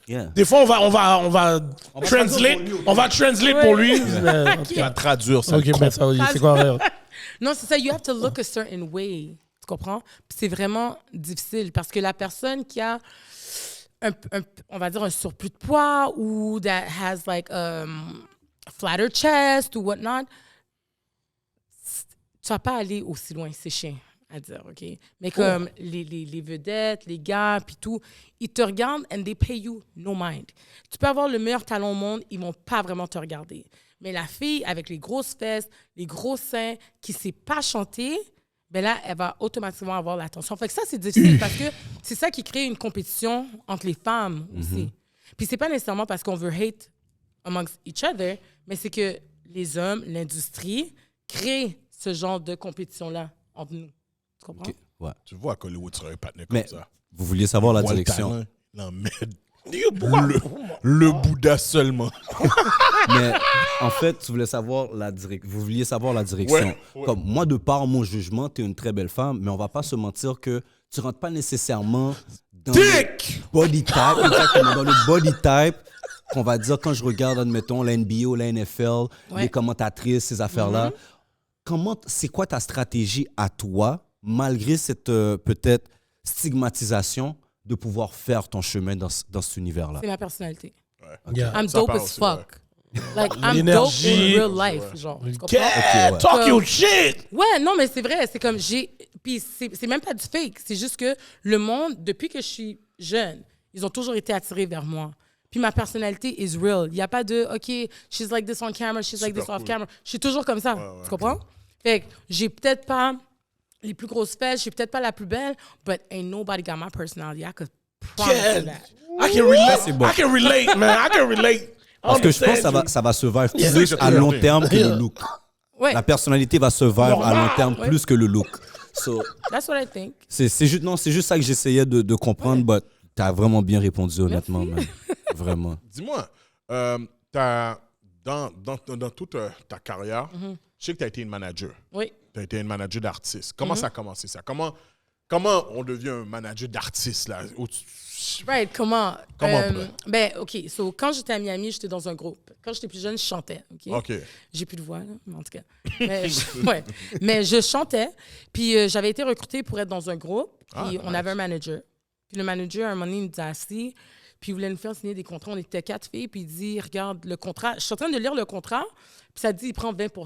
Yeah. des fois, on va translate pour lui. Tu vas traduire ça. OK, mais ça, c'est quoi? Non, c'est ça. You have to look a certain way. Tu comprends? Puis c'est vraiment difficile parce que la personne qui a on va dire un surplus de poids ou that has like flatter chest ou whatnot, tu vas pas aller aussi loin, c'est chiant à dire, OK? Mais comme les vedettes, les gars, puis tout, ils te regardent and they pay you no mind. Tu peux avoir le meilleur talent au monde, ils vont pas vraiment te regarder. Mais la fille avec les grosses fesses, les gros seins, qui sait pas chanter, ben là, elle va automatiquement avoir l'attention. Fait que ça, c'est difficile parce que c'est ça qui crée une compétition entre les femmes aussi. Puis c'est pas nécessairement parce qu'on veut hate amongst each other, mais c'est que les hommes, l'industrie, créent ce genre de compétition-là entre nous. Tu comprends? OK. Ouais. Tu vois qu'Hollywood serait un partenaire comme Mais ça. vous vouliez savoir la Moi, le direction. talent, il en m'aide. Le Bouddha seulement. Mais en fait, tu voulais savoir vous vouliez savoir la direction. Ouais. Comme moi, de par mon jugement, tu es une très belle femme, mais on va pas se mentir que tu rentres pas nécessairement dans le body type, exactement, dans le body type qu'on va dire quand je regarde, admettons, la NBA ou la NFL, les commentatrices, ces affaires-là. C'est quoi ta stratégie à toi, malgré cette peut-être stigmatisation, de pouvoir faire ton chemin dans cet univers-là? C'est ma personnalité. Yeah. I'm Ça dope part as aussi, fuck. Like, I'm dope L'énergie. in real life, genre. Tu comprends? Yeah, talk your shit! Ouais, non, mais c'est vrai. C'est comme Puis c'est même pas du fake. C'est juste que le monde, depuis que je suis jeune, ils ont toujours été attirés vers moi. Puis ma personnalité is real. Il n'y a pas de, OK, she's like this on camera, she's like this off camera. Je suis toujours comme ça. Tu comprends? Fait que j'ai peut-être pas les plus grosses fesses, je suis peut-être pas la plus belle, but ain't nobody got my personality. I could promise you that. I can relate. C'est bon. I can relate, man. I can relate. Parce que je pense que ça va se vivre Yeah. plus à long terme que le look. Ouais, La personnalité va se vivre à long terme Ouais. plus que le look. So, that's what I think. c'est juste ça que j'essayais de comprendre, mais tu as vraiment bien répondu, honnêtement. Man. Vraiment. Dis-moi, dans toute ta carrière, je sais que tu as été une manager. Oui. Tu as été une manager d'artiste. Comment ça a commencé, ça? Comment on devient un manager d'artiste, là? Right, comment? Comment, Ben, OK. So, quand j'étais à Miami, j'étais dans un groupe. Quand j'étais plus jeune, je chantais. OK? OK. J'ai plus de voix, là, mais en tout cas. Mais je chantais. Puis j'avais été recrutée pour être dans un groupe. Puis on avait un manager. Puis le manager, à un moment donné, il nous a assis. Puis il voulait nous faire signer des contrats. On était 4 filles. Puis il dit, regarde, le contrat. Je suis en train de lire le contrat. Puis ça dit, il prend 20 Puis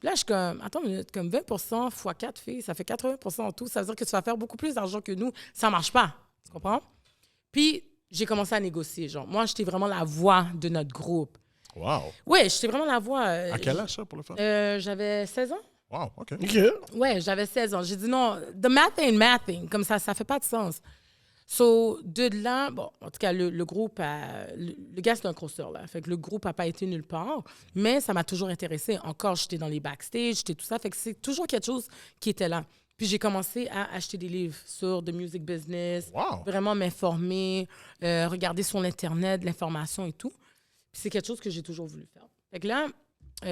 là, je suis comme, attends une minute, comme 20 fois 4 filles, ça fait 80 en tout. Ça veut dire que tu vas faire beaucoup plus d'argent que nous. Ça marche pas. Tu comprends? Puis j'ai commencé à négocier. Genre, moi, j'étais vraiment la voix de notre groupe. Wow. Oui, j'étais vraiment la voix. À quel âge, ça, pour le faire? J'avais 16 ans. Wow, OK. OK. Ouais, j'avais 16 ans. J'ai dit non, the math ain't mathing. Comme ça fait pas de sens. So, de là, bon, en tout cas, le groupe, le gars, c'est un crosseur, là. Fait que le groupe n'a pas été nulle part, mais ça m'a toujours intéressée. Encore, j'étais dans les backstage, j'étais tout ça. Fait que c'est toujours quelque chose qui était là. Puis j'ai commencé à acheter des livres sur the music business, Wow. vraiment m'informer, regarder sur l'Internet, l'information et tout. Puis c'est quelque chose que j'ai toujours voulu faire. Fait que là, tu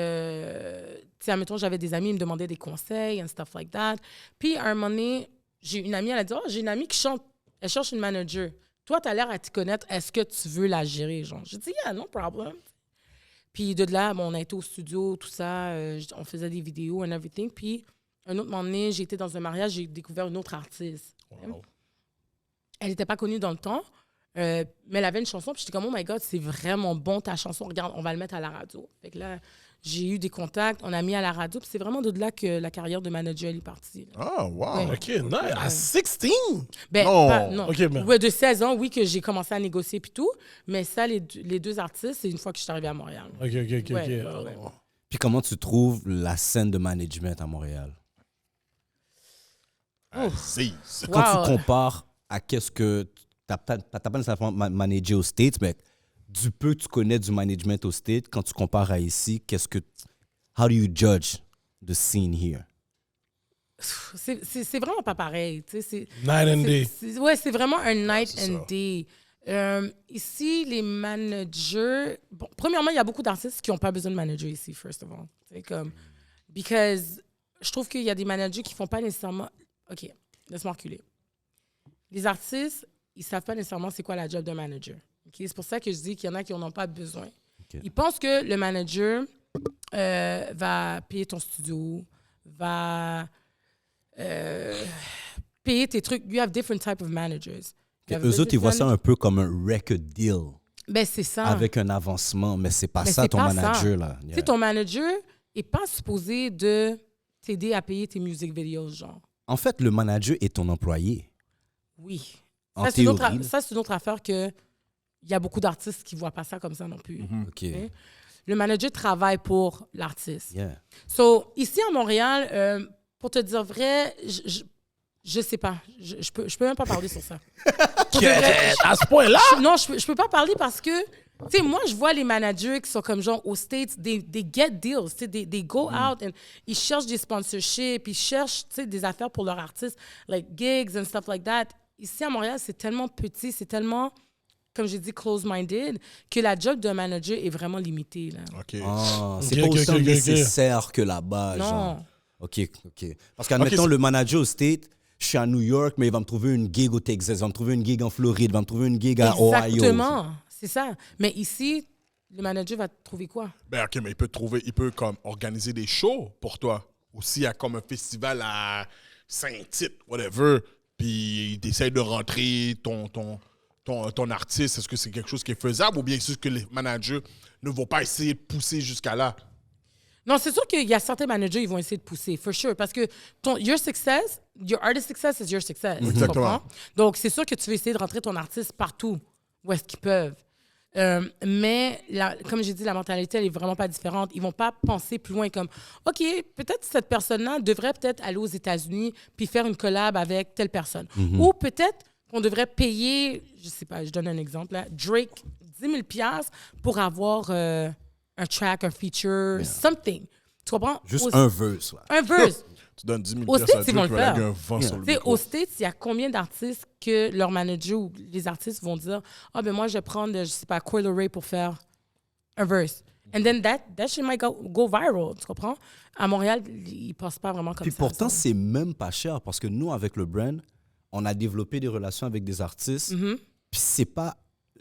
sais, admettons, j'avais des amis, ils me demandaient des conseils and stuff like that. Puis à un moment donné, j'ai une amie, elle a dit, j'ai une amie qui chante, elle cherche une manager. Toi, tu as l'air à t'y connaître, est-ce que tu veux la gérer? Genre, j'ai dit, yeah, no problem. Puis de là, bon, on a été au studio, tout ça, on faisait des vidéos and everything. Puis un autre moment donné, j'ai été dans un mariage, j'ai découvert une autre artiste. Wow. Elle n'était pas connue dans le temps, mais elle avait une chanson. Puis j'étais comme, oh my God, c'est vraiment bon ta chanson. Regarde, on va le mettre à la radio. Fait que là, j'ai eu des contacts, on a mis à la radio. Puis c'est vraiment de là que la carrière de manager elle est partie. Là. Ah, wow. Ouais. OK, nice. À 16? Ben, Non. non. OK, mais- Ouais, de 16 ans, oui, que j'ai commencé à négocier puis tout. Mais ça, les deux artistes, c'est une fois que je suis arrivée à Montréal. OK. Ouais. Puis comment tu trouves la scène de management à Montréal? Aziz. Quand Wow. tu compares à qu'est-ce que... T'as pas nécessairement managé aux States, mais du peu que tu connais du management aux States, quand tu compares à ici, qu'est-ce que... How do you judge the scene here? C'est vraiment pas pareil. Tu sais, Night and day. Ouais, c'est vraiment un night c'est and ça. day. Ici, les managers... Bon, premièrement, il y a beaucoup d'artistes qui n'ont pas besoin de manager ici, first of all. C'est comme... Because je trouve qu'il y a des managers qui font pas nécessairement... OK, laisse-moi reculer. Les artistes, ils savent pas nécessairement c'est quoi la job d'un manager. OK? C'est pour ça que je dis qu'il y en a qui n'en ont pas besoin. OK. Ils pensent que le manager va payer ton studio, va payer tes trucs. You have different type of managers. You have Eux autres, ils voient ça business un peu comme un record deal Ben, c'est ça. avec un avancement, mais c'est pas Mais ça c'est ton pas manager, ça. là. Tu sais, ton manager est pas supposé de t'aider à payer tes music videos, genre. En fait, le manager est ton employé. Oui. En Ça, c'est une autre théorie. ça, c'est une autre affaire que il y a beaucoup d'artistes qui voient pas ça comme ça non plus. OK. Ok. Le manager travaille pour l'artiste. Yeah. So, ici à Montréal, pour te dire vrai, je sais pas. Je peux même pas parler sur ça. À ce point-là? Non, je peux pas parler parce que, tu sais, moi, je vois les managers qui sont comme genre aux States, they get deals, tu sais, they go out and ils cherchent des sponsorships, ils cherchent, tu sais, des affaires pour leurs artistes, like gigs and stuff like that. Ici à Montréal, c'est tellement petit, c'est tellement, comme j'ai dit, close-minded, que la job d'un manager est vraiment limitée, là. OK. Ah, c'est Ok, pas ok, autant ok, ok. nécessaire que là-bas, Non. genre. OK. Parce qu'admettons, Ok, le manager au State, je suis à New York, mais il va me trouver une gig au Texas, il va me trouver une gig en Floride, il va me trouver une gig à Ohio. Exactement, c'est ça. Mais ici, le manager va te trouver quoi? Ben, OK, mais il peut comme organiser des shows pour toi. Aussi, il y a comme un festival à Saint-Tite, whatever, puis il essaie de rentrer ton artiste. Est-ce que c'est quelque chose qui est faisable ou bien c'est juste que les managers ne vont pas essayer de pousser jusqu'à là? Non, c'est sûr qu'il y a certains managers, ils vont essayer de pousser, for sure. Parce que your artist success is your success. tu Exactement. comprends? Donc, c'est sûr que tu veux essayer de rentrer ton artiste partout où est-ce qu'ils peuvent. Mais, comme j'ai dit, la mentalité, elle est vraiment pas différente. Ils vont pas penser plus loin comme, OK, peut-être cette personne-là devrait peut-être aller aux États-Unis puis faire une collab avec telle personne. Ou peut-être qu'on devrait payer, je sais pas, je donne un exemple, là, Drake 10 000 $ pour avoir un track, un feature, something. Tu comprends? Juste un verse, là. Un verse. Tu donnes 10 000 Au piastres States, à ils Drake, vont tu le vas faire. laguer un vent sur le Tu sais, micro. aux States, il y a combien d'artistes que leur manager ou les artistes vont dire « Ah, ben moi, je vais prendre, je sais pas, Coil Ray pour faire un verse. » And then that shit might go viral, tu comprends? À Montréal, ils ne passent pas vraiment comme Puis ça. pourtant, ça. c'est même pas cher parce que nous, avec le brand, on a développé des relations avec des artistes. Mm-hmm. Puis c'est pas...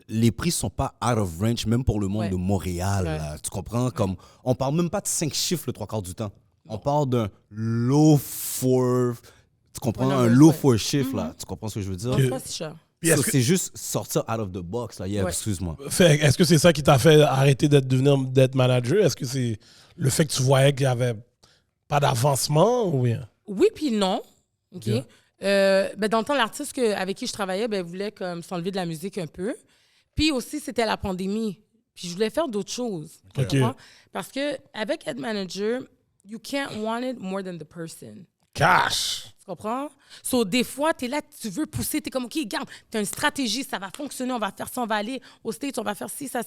Les prix sont pas out of range, même pour le monde Ouais. de Montréal. Ouais. Là. Tu comprends? Comme, on parle même pas de 5 chiffres le 3/4 du temps. On parle d'un low four... Tu comprends? Ouais, un numbers, low ouais. four chiffre, là. Tu comprends ce que je veux dire? Non, c'est pas si cher. Puis So, est-ce que- c'est juste sortir out of the box. Là. Yeah, Ouais. excuse-moi. Fait, est-ce que c'est ça qui t'a fait arrêter d'être manager? Est-ce que c'est le fait que tu voyais qu'il n'y avait pas d'avancement ou bien? Oui, puis non. OK. Ok. Ben, dans le temps, l'artiste avec qui je travaillais ben, voulait comme s'enlever de la musique un peu. Puis aussi, c'était la pandémie. Puis je voulais faire d'autres choses. Tu Ok. comprends? Parce que avec Head Manager, you can't want it more than the person. Cash! Tu comprends? So, des fois, tu es là, tu veux pousser, tu es comme, OK, regarde, tu as une stratégie, ça va fonctionner, on va faire ça, on va aller aux States, on va faire ci, ça.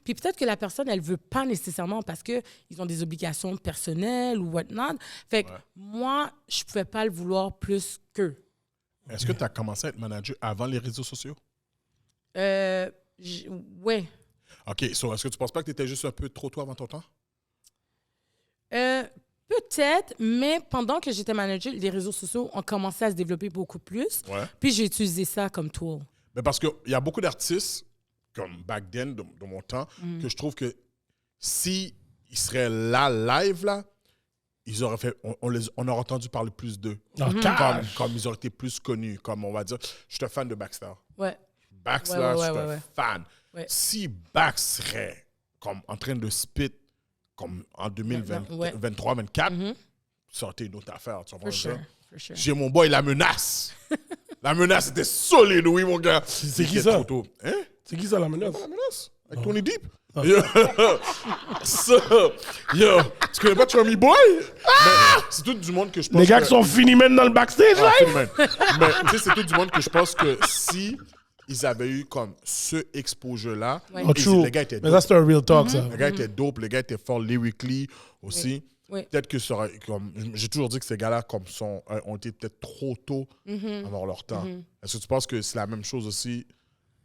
Puis peut-être que la personne, elle veut pas nécessairement parce qu'ils ont des obligations personnelles ou whatnot. Fait que moi, je pouvais pas le vouloir plus qu'eux. Est-ce que tu as commencé à être manager avant les réseaux sociaux? Ouais. OK, so, est-ce que tu penses pas que tu étais juste un peu trop tôt avant ton temps? Peut-être, mais pendant que j'étais manager, les réseaux sociaux ont commencé à se développer beaucoup plus. Ouais. Puis j'ai utilisé ça comme tool. Mais parce qu'il y a beaucoup d'artistes, comme back then, de mon temps, que je trouve que si ils seraient là, live, là, ils auraient fait, on aurait entendu parler plus d'eux. Comme ils auraient été plus connus. Comme on va dire, je suis un fan de Baxter. Ouais. Bax, Ouais, là, ouais, je suis ouais, un ouais. fan. Ouais. Si Bax serait comme en train de spit comme en 2023-2024, ça aurait été une autre affaire. Tu comprends For ça? sure. For sure. J'ai mon boy, La Menace. La Menace était solide, oui, mon gars. C'est qui Il était ça? trop tôt. Hein? C'est qui ça, la menace? La Menace? Avec Tony Deep? Yo, yo, tu connais pas Charmy Boy? Mais c'est tout du monde que je pense Les gars que... qui sont finis même dans le backstage, Ah, là? tout de même. Mais tu sais, c'est tout du monde que je pense que si ils avaient eu comme ce exposure-là, Ouais. Oh, true. les gars étaient Mais dope. ça, c'est un real talk, ça. Les gars étaient dope, les gars étaient forts lyrically aussi. Oui. Peut-être que ça aurait, comme, j'ai toujours dit que ces gars-là comme ont été peut-être trop tôt avant leur temps. Est-ce que tu penses que c'est la même chose aussi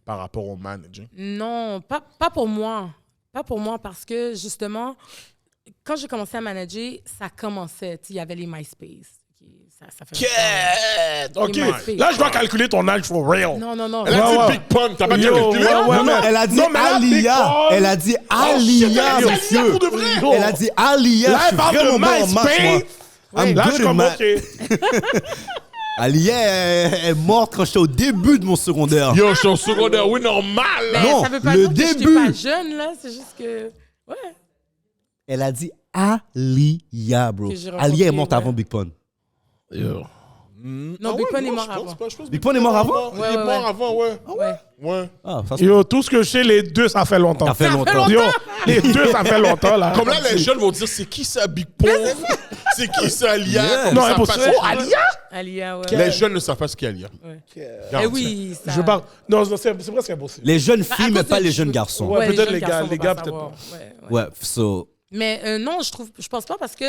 par rapport au manager? Non, pas pour moi. Pas pour moi parce que, justement, quand j'ai commencé à manager, ça commençait. Il y avait les MySpace. Ça fait OK. Les MySpace. Là, je dois calculer ton âge for real. Non. Elle a Ouais, dit ouais. Big Pun, t'as pas Yo, calculé? ouais, ouais. Non, non, elle a dit Non, mais là, Big Alia. Pun. Elle a dit Oh, Alia, shit, monsieur. pour de vrai. Elle a dit Alia. Là, Je elle suis parle de vraiment bon en maths, moi. MySpace. I'm Là, good je suis in comme, maths. OK. Alia elle est morte quand j'étais au début de mon secondaire. Yo, je suis au secondaire, oui, normal. Mais Non, ça veut pas le dire que début. j'étais pas jeune, là. C'est juste que... Ouais. Elle a dit Alia, bro. Que j'ai rencontré, Alia est morte ouais. avant Big Pun. Yo. Non, Big Pun est mort avant. Big Pun est mort avant? Il est mort avant, ouais. Ouais. Ouais. Ah, ça se Yo, tout ce que je sais, les deux, ça fait longtemps. Ça fait longtemps. Yo, les deux, ça fait longtemps, là. Comme là, les jeunes vont dire, c'est qui ça, Big Pun? C'est qui ça, Alia? Yeah. Comme Non, ça, impossible. pas- Oh, Alia? Alia, ouais. Les jeunes ne savent pas ce qu'est Alia. Eh oui, ça... Je veux pas. Non, c'est presque impossible. Les jeunes À filles, mais cause pas de- les jeunes garçons. Ouais, peut-être jeunes les gars, garçons les vont gars, pas peut-être savoir. pas. Ouais. Ouais, so. Mais non, je pense pas parce que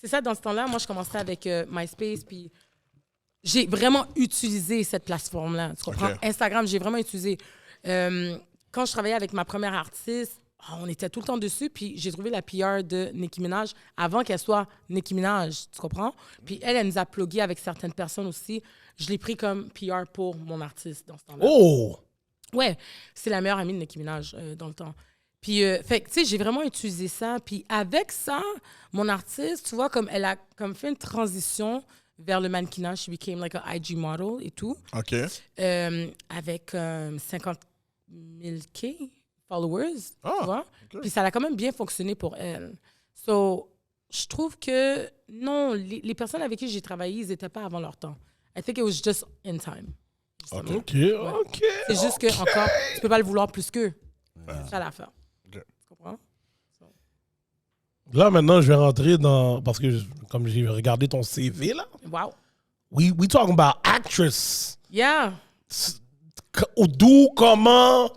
c'est ça, dans ce temps-là, moi, je commençais avec MySpace, puis j'ai vraiment utilisé cette plateforme-là. Tu comprends? Ok. Instagram, j'ai vraiment utilisé. Quand je travaillais avec ma première artiste, on était tout le temps dessus, puis j'ai trouvé la PR de Nicki Minaj avant qu'elle soit Nicki Minaj, tu comprends? Puis elle nous a plugué avec certaines personnes aussi. Je l'ai pris comme PR pour mon artiste dans ce temps-là. Oh! Ouais, c'est la meilleure amie de Nicki Minaj dans le temps. Puis, fait que, tu sais, j'ai vraiment utilisé ça. Puis, avec ça, mon artiste, tu vois, comme elle a comme fait une transition vers le mannequinage. She became like a IG model et tout. OK. Avec 50 000 K followers, Ah, tu vois. ok. Puis, ça a quand même bien fonctionné pour elle. So, je trouve que, non, les personnes avec qui j'ai travaillé, ils n'étaient pas avant leur temps. I think it was just in time. justement. OK, OK. C'est juste que, encore, tu peux pas le vouloir plus qu'eux. C'est ça l'affaire. Ok. Tu comprends? Là, maintenant, je vais rentrer dans... Parce que, comme j'ai regardé ton CV, là, Wow. we talking about actress. Yeah. D'où, comment...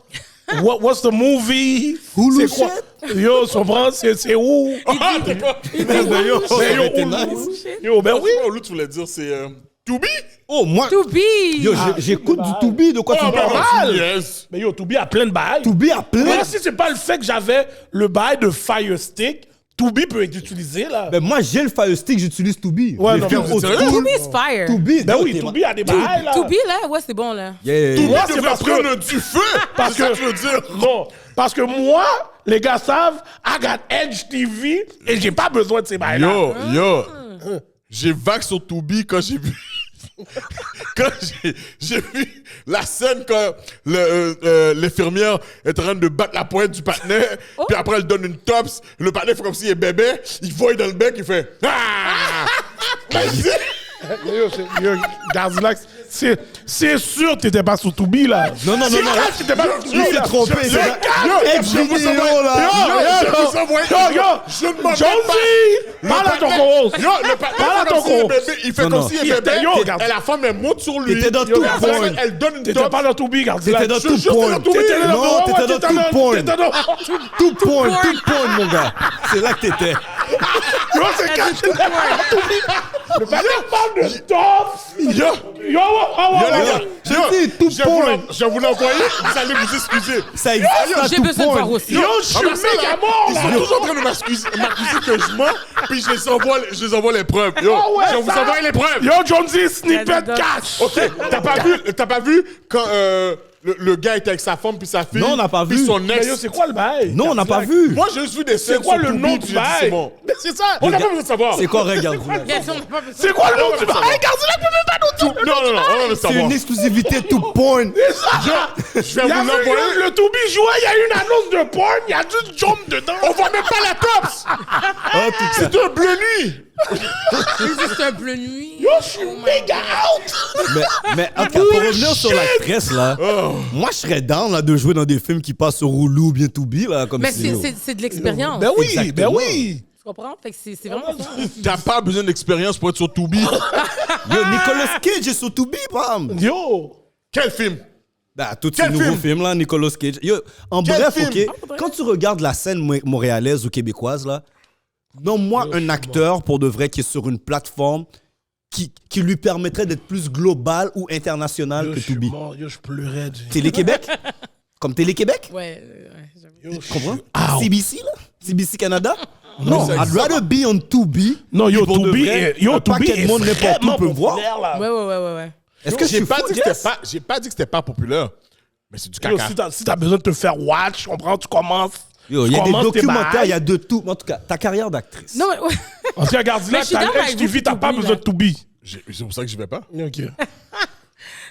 What's the movie? Hulu C'est quoi? Yo, tu comprends? C'est où? Ah, d'accord. Ben, yo, c'était Hulu. nice. Yo, ben oui. Au lieu, tu voulais dire, c'est To Be? Oh, moi. To be. Yo, j'écoute du To Be. De quoi tu Ah, parles? mal. Yes. Mais yo, Toubi a plein de bails. To Be a plein. Moi, si c'est pas le fait que j'avais le bail de Fire Stick, Toubi peut être utilisé, là. Ben, moi, j'ai le Fire Stick, j'utilise To Be. Ouais, Les non, films mais old sérieux? school. To be is fire. To Be. Ben oui, Toubi a des bails, là. To be, là, ouais, c'est bon, là. Yeah. To Be Moi, c'est devrait parce que- prendre du feu. Parce C'est ça que, que je veux dire. non, parce que moi, les gars savent, I got Edge TV et j'ai pas besoin de ces bails-là. Yo, j'ai vague sur To Be quand j'ai vu... Quand j'ai vu la scène quand l'infirmière est en train de battre la pointe du partenaire, puis après elle donne une tops, le partenaire fait comme s'il est bébé, il voit dans le bec, il fait Ah! Yo, Gardilac, c'est sûr que t'étais pas sur Tubi, là. Non. T'étais pas sur Il Tubi, s'est là. trompé. C'est Edge vidéo, là. Je ne m'en Jonesy, parle à ton co-host. Parle à ton co-host. Il fait Non, comme non. si il est bébé. Yo, regarde. Et la femme, elle monte sur lui. T'étais dans Yo, tout la point. femme, elle donne une T'étais top. pas dans Tubi, regarde. T'étais dans tout juste point. dans Tubi. T'étais dans Non, t'étais dans tout point. T'étais dans Tout point, mon gars. C'est là que t'étais. Yo, c'est caché. Le palais parle de top. Yo, Yo, les gars, J'ai dit tout point. je vous l'envoyer, vous allez vous excuser. Ça existe à J'ai tout besoin de voir point. aussi. Yo, je suis méga mort, Ils là. sont toujours en train de m'accuser que je mens, puis je les envoie les preuves. Yo, Ah ouais, je vais vous ça. envoyer les preuves. Yo, Jonesy, snippet cash. Ok, t'as pas vu quand le gars était avec sa femme puis sa fille? Non, on n'a pas puis vu. son Mais ex. yo, c'est quoi le bail? Non, on n'a pas vu. Moi, j'ai juste vu des scènes C'est quoi sur le Tubi, nom puis du j'ai dit, c'est bail? bon. Mais c'est ça, on n'a pas besoin de savoir. C'est quoi, regarde. Yes, on n'a pas besoin. C'est quoi le nom du ça va. bail? Regarde, c'est là que tu peux pas nous dire. Non, on veut C'est savoir. une exclusivité tout point. Je vais Il y vous a l'envoyer. le Tubi jouait, il y a une annonce de porn, il y a juste Jump dedans. On voit même pas la tops. En tout cas. C'est un bleu nuit. C'est juste un bleu nuit. Yo, je suis méga out. Mais en tout cas, pour revenir sur l'actrice, là, moi, je serais down là, de jouer dans des films qui passent sur Hulu ou bien Tubi, là, comme Mais si- c'est de l'expérience. Ben oui, ben Exactement. oui. Tu comprends? Fait que c'est vraiment ça. T'as pas besoin d'expérience pour être sur Tubi. Yo, Nicolas Cage est sur Tubi, bam! Yo. Quel film? Bah, tous ces Quel nouveaux film? films, là, Nicolas Cage. Yo, en Quel bref, film? OK, quand tu regardes la scène montréalaise ou québécoise, là, nomme-moi un acteur, pour de vrai, qui est sur une plateforme qui lui permettrait d'être plus global ou international Yo, que je suis Tubi. mort, yo, je pleurais. Télé-Québec? Comme Télé-Québec? Ouais, j'avoue. Tu comprends? CBC, là? CBC Canada? Non, ça I'd existe rather be on Tubi. Non, yo, Pour de Tubi, vrai, yo, un Tubi paquet de est monde n'importe où vraiment peut voir. populaire, là. Ouais. Est-ce que J'ai je pas suis dit que fou, c'était pas, j'ai pas dit que c'était pas populaire. Mais c'est du Yo, caca. si t'as besoin de te faire watch, tu comprends, tu commences. Yo, il y a des documentaires, il y a de tout. En tout cas, ta carrière d'actrice. Non, mais ouais. En tout cas, regarde, Mais là, je suis t'as d'accord avec vous HTV, t'as sur pas Tubi, besoin là. de Tubi. C'est pour ça que j'y vais pas. OK.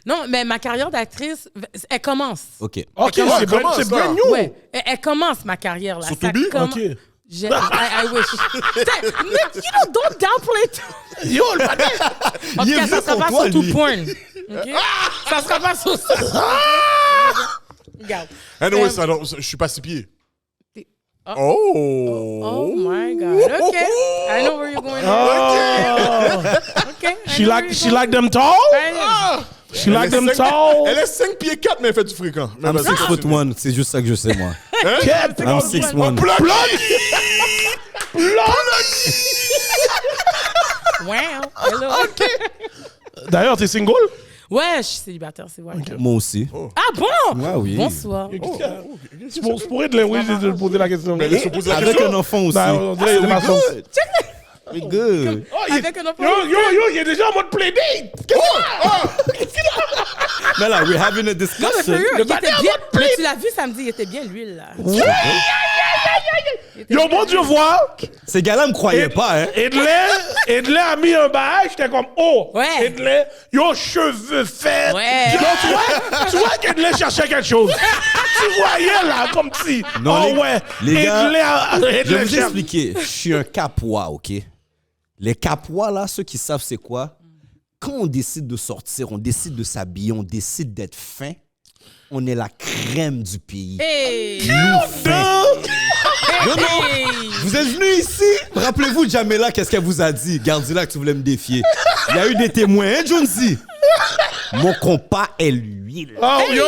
Non, mais ma carrière d'actrice, elle commence. OK. OK, comment c'est ça? brand new. Ouais, elle commence ma carrière là. Sur Ça Tubi? comm- OK. I wish. Nick, you know, don't downplay it. Yo, le panel. En Il tout est cas, ça venu sera pour pas toi, sur tout lui. porn. OK? Ça sera pas sur ça. Regarde. Anyway, je suis pas 6 pieds. Oh my God. OK. I know where you're going. Oh. OK. She like them tall? She like them tall? Elle est 5 pieds 4, mais elle fait du fréquent. Mais I'm vas-y, continue. 6'1", c'est juste ça que je sais, moi. Cat. I'm 6'1". Wow. Hello. D'ailleurs, t'es single? Ouais, je suis célibataire, c'est vrai. Moi aussi. Ah bon? Ah oui. Bonsoir. C'est pour être oui, de poser la question. Mais laisse-moi poser la Avec question. un enfant aussi. Ben, on dirait que c'est ma sauce. We good. Avec un enfant. Yo, il est déjà en mode playdate. Mais là, we're having a Non, mais discussion. sérieux, il était matin, bien. on va Mais tu l'as vu samedi, il était bien l'huile, là. Yo, mon Dieu, vois. Ces gars-là me croyaient pas, hein. Edley a mis un bail, j'étais comme, oh, Ouais. Edley, yo, cheveux faits. Ouais. Yo, tu vois qu'Edley cherchait quelque chose. Tu voyais là, comme si, Non, oh ouais, les gars, je vais Edley vous cherche. expliquer. Je suis un capois, OK? Les capois, là, ceux qui savent c'est quoi, quand on décide de sortir, on décide de s'habiller, on décide d'être fin, on est la crème du pays. Hey! Hey! Vous êtes venus ici? Rappelez-vous de Jamela, qu'est-ce qu'elle vous a dit? Gardez-la que tu voulais me défier. Il y a eu des témoins, hein, Jonesy? Mon compas est l'huile. Oh, yo,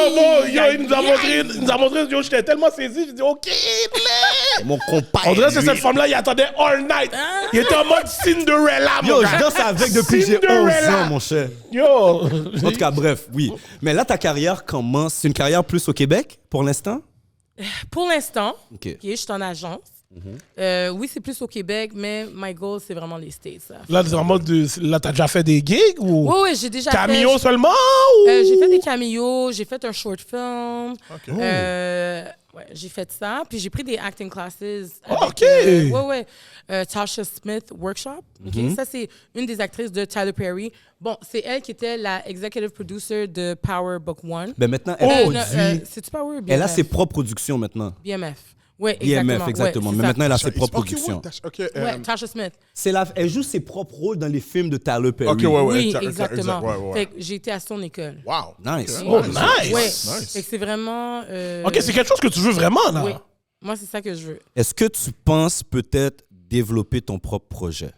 il nous a montré, yo, j'étais tellement saisi, j'ai dit, OK, Edley. Mon compas On est dirait que c'est l'huile. cette femme-là, il attendait all night. Il était en mode Cinderella, mon Yo, gars. je danse avec depuis que j'ai 11 Cinderella. ans, mon cher. Yo. En tout cas, bref, oui. Mais là, ta carrière commence. C'est une carrière plus au Québec, pour l'instant? Pour l'instant, OK. OK, je suis en agence. Oui, c'est plus au Québec, mais my goal, c'est vraiment les States. Là, Là, t'es en mode là, t'as déjà fait des gigs ou oui, j'ai déjà cameo fait... seulement ou... J'ai fait des cameos, j'ai fait un short film. Ok. Ouais, j'ai fait ça. Puis j'ai pris des acting classes. OK. Ouais. Tasha Smith Workshop. OK? Ça, c'est une des actrices de Tyler Perry. Bon, c'est elle qui était la executive producer de Power Book One. Ben maintenant, elle produit. C'est-tu Power ou BMF? Elle a ses propres productions maintenant. BMF. Ouais, BMF, exactement. exactement. Ouais, c'est Mais ça. maintenant, elle a ses Ok, propres ouais, productions. Ouais, Tasha Smith. Elle joue ses propres rôles dans les films de Tyler Perry. Ok, ouais, Oui, exact, exactement. ouais, ouais. Fait que j'ai été à son école. Wow. Nice. Oh, nice. Ouais. Nice. Fait que c'est vraiment. OK, c'est quelque chose que tu veux vraiment, là. Oui. Moi, c'est ça que je veux. Est-ce que tu penses peut-être développer ton propre projet?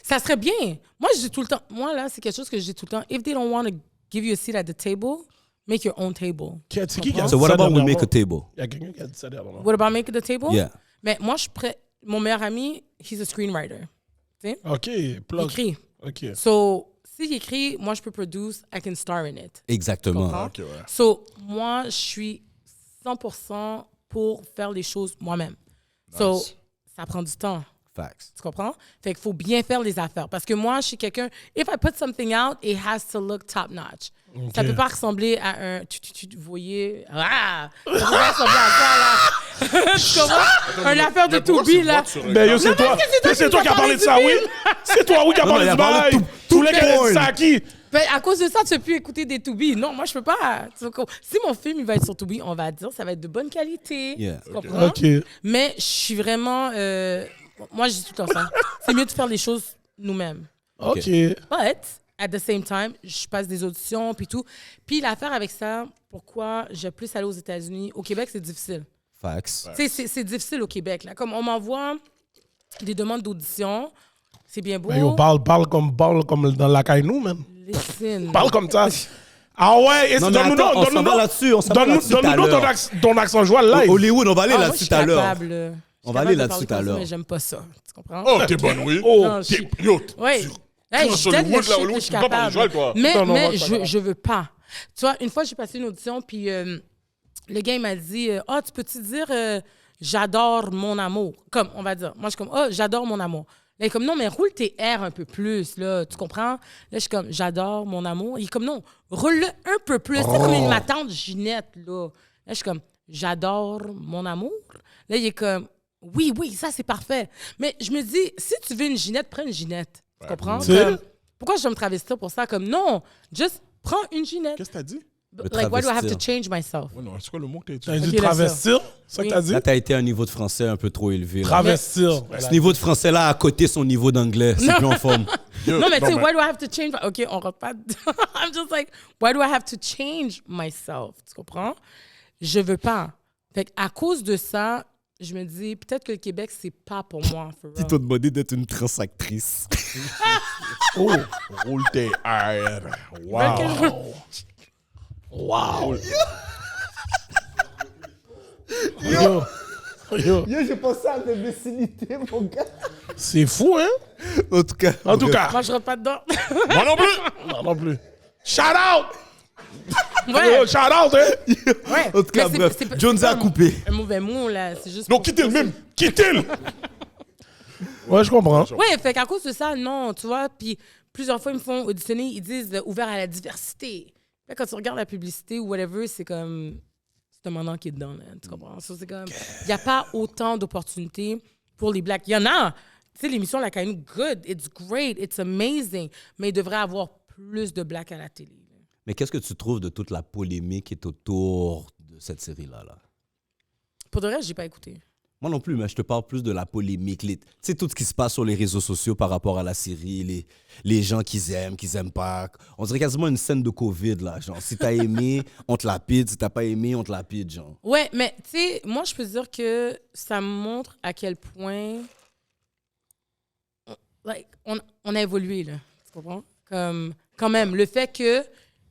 Ça serait bien. Moi, je dis tout le temps. Moi, là, c'est quelque chose que je dis tout le temps. If they don't want to give you a seat at the table, make your own table. C'est qui qui a dit So what ça about we dernièrement? make a table? Il y a quelqu'un qui a dit ça dernièrement. What about making the table? Yeah. Mais moi, je suis prêt. Mon meilleur ami, he's a screenwriter. OK, Il plug. écrit. OK. So, s'il écrit, moi, je peux produce, I can star in it. Exactement. Comprends? Ok, ouais. So, moi, je suis 100% pour faire les choses moi-même. So, ça prend du temps. Facts. Tu comprends? Fait qu'il faut bien faire les affaires. Parce que moi, je suis quelqu'un, if I put something out, it has to look top notch. Ça peut pas ressembler à un. Vous voyez. Ah! Ça peut pas ressembler à ça, là. Tu comprends? Une affaire de Toby, là. Ben yo, c'est toi. C'est toi qui as parlé de ça, oui. C'est toi, oui, qui a parlé il de a parlé bail. de Tous les tout gars porn. disent ça à qui? Ben, à cause de ça, tu ne peux plus écouter des Toby. Non, moi, je peux pas. Si mon film il va être sur Toby, on va dire ça va être de bonne qualité. Yeah. Tu comprends? OK. Mais je suis vraiment. Moi, je dis tout le temps ça. C'est mieux de faire les choses nous-mêmes. OK. But, at the same time, je passe des auditions puis tout. Puis l'affaire avec ça, pourquoi j'ai plus allé aux États-Unis? Au Québec, c'est difficile. Facts. Tu sais, c'est difficile au Québec. Là. Comme on m'envoie des demandes d'audition, c'est bien beau. Ben yo, parle comme dans la Kainou, man. Listen. Parle comme ça. Ah ouais, et Non, mais donne-nous attends, on s'en va là-dessus, on s'en va là-dessus tout à donne-nous l'heure. ton accent joie live. Hollywood, on va aller Ah, moi, je là-dessus suis tout à l'heure. capable, là. Je suis On va capable aller de là-dessus parler tout à comme ça, l'heure. Mais j'aime pas ça. Tu comprends? Oh, t'es bonne, oui. Non, je suis- Yo, Ouais. Hey, Sur je le donne wood, le là, shit, Hollywood, je suis tu peux pas parler capable. joie, quoi. Mais, Non, mais moi, je veux pas. Tu vois, une fois, j'ai passé une audition, puis le gars, il m'a dit « Ah, tu peux-tu dire j'adore mon amour? » Comme, on va dire. Moi, je suis comme « Ah, j'adore mon amour. » Là, il est comme « Non, mais roule tes R un peu plus, là. Tu comprends? » Là, je suis comme « J'adore mon amour. » Il est comme « Non, roule-le un peu plus. C'est comme une ma tante Ginette, là. Là, je suis comme « J'adore mon amour. » Là, il est comme « Oui, oui, ça, c'est parfait. » Mais je me dis, si tu veux une Ginette, prends une Ginette. Tu comprends? Tu sais? Comme, pourquoi je dois me travestir pour ça? Comme, non, just prends une Ginette. Qu'est-ce que t'as dit? Like, why do I have to travestir. change myself? Ouais, non, c'est quoi le mot que t'as T'as dit? dit Ok, là, travestir? C'est ça que Oui. t'as dit? Là, t'as été à un niveau de français un peu trop élevé. là. Travestir. Ce niveau de français-là, à côté son niveau d'anglais, c'est plus en forme. Non, mais tu sais, why do I have to change? OK, on rentre pas dedans. I'm just like, why do I have to change myself? Tu comprends? Je veux pas. Fait à cause de ça, je me dis, peut-être que le Québec, c'est pas pour moi. For real. Ils t'ont demandé d'être une transactrice. Oh, roule tes R. Wow. Wow. Yo. Yo. j'ai pensé à l'imbécilité, mon gars. C'est fou, hein? En tout cas. En tout cas, Moi, je rentre pas dedans. Moi non plus. non, non plus. Shout out! Ouais. Yo, shout out, hein? Ouais. En tout cas, Mais c'est- bref, c'est- Jones c'est a pas coupé. Un mauvais mot, là. C'est juste. Non, pour- quittez le même. Quittez-le! Ouais, je comprends. Ouais, fait qu'à cause de ça, non, tu vois. Puis plusieurs fois, ils me font auditionner, ils disent ouvert à la diversité. Là, quand tu regardes la publicité ou whatever, c'est comme. C'est un mandant qui est dedans, là. Tu comprends? So, c'est comme. Il n'y a pas autant d'opportunités pour les Blacks. Il y en a. Tu sais, l'émission La Caïnou, good, it's great, it's amazing. Mais il devrait y avoir plus de Blacks à la télé. Là. Mais qu'est-ce que tu trouves de toute la polémique qui est autour de cette série-là? Là? Pour de vrai, je n'ai pas écouté. Moi non plus, mais je te parle plus de la polémique. Tu sais, tout ce qui se passe sur les réseaux sociaux par rapport à la série, les gens qui aiment pas. On dirait quasiment une scène de COVID, là. Genre, si t'as aimé, on te lapide. Si t'as pas aimé, on te lapide, genre. Ouais, mais tu sais, moi, je peux dire que ça me montre à quel point on a évolué, là. Tu comprends? Comme, quand même, le fait que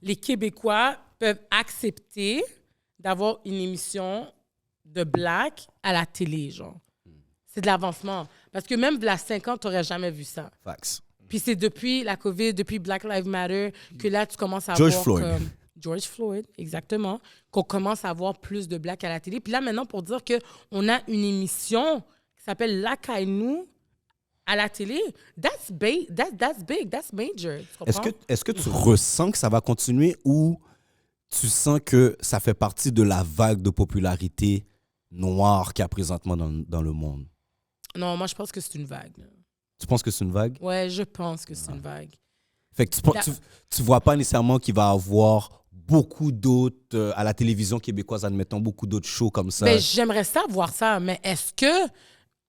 les Québécois peuvent accepter d'avoir une émission de Black à la télé, genre. C'est de l'avancement. Parce que même il y a 5 ans, tu n'aurais jamais vu ça. Facts. Puis c'est depuis la COVID, depuis Black Lives Matter, que là, tu commences à George voir Floyd. comme... George Floyd, exactement. Qu'on commence à voir plus de Blacks à la télé. Puis là, maintenant, pour dire qu'on a une émission qui s'appelle La Caïnou à la télé, that's big, that's major. Tu comprends? Est-ce que tu ressens que ça va continuer ou tu sens que ça fait partie de la vague de popularité noire qu'il y a présentement dans le monde? Non, moi, je pense que c'est une vague. là. Tu penses que c'est une vague? Ouais, je pense que c'est une vague. Fait que tu vois pas nécessairement qu'il va y avoir beaucoup d'autres, à la télévision québécoise, admettons, beaucoup d'autres shows comme ça. Ben, j'aimerais ça voir ça, mais est-ce que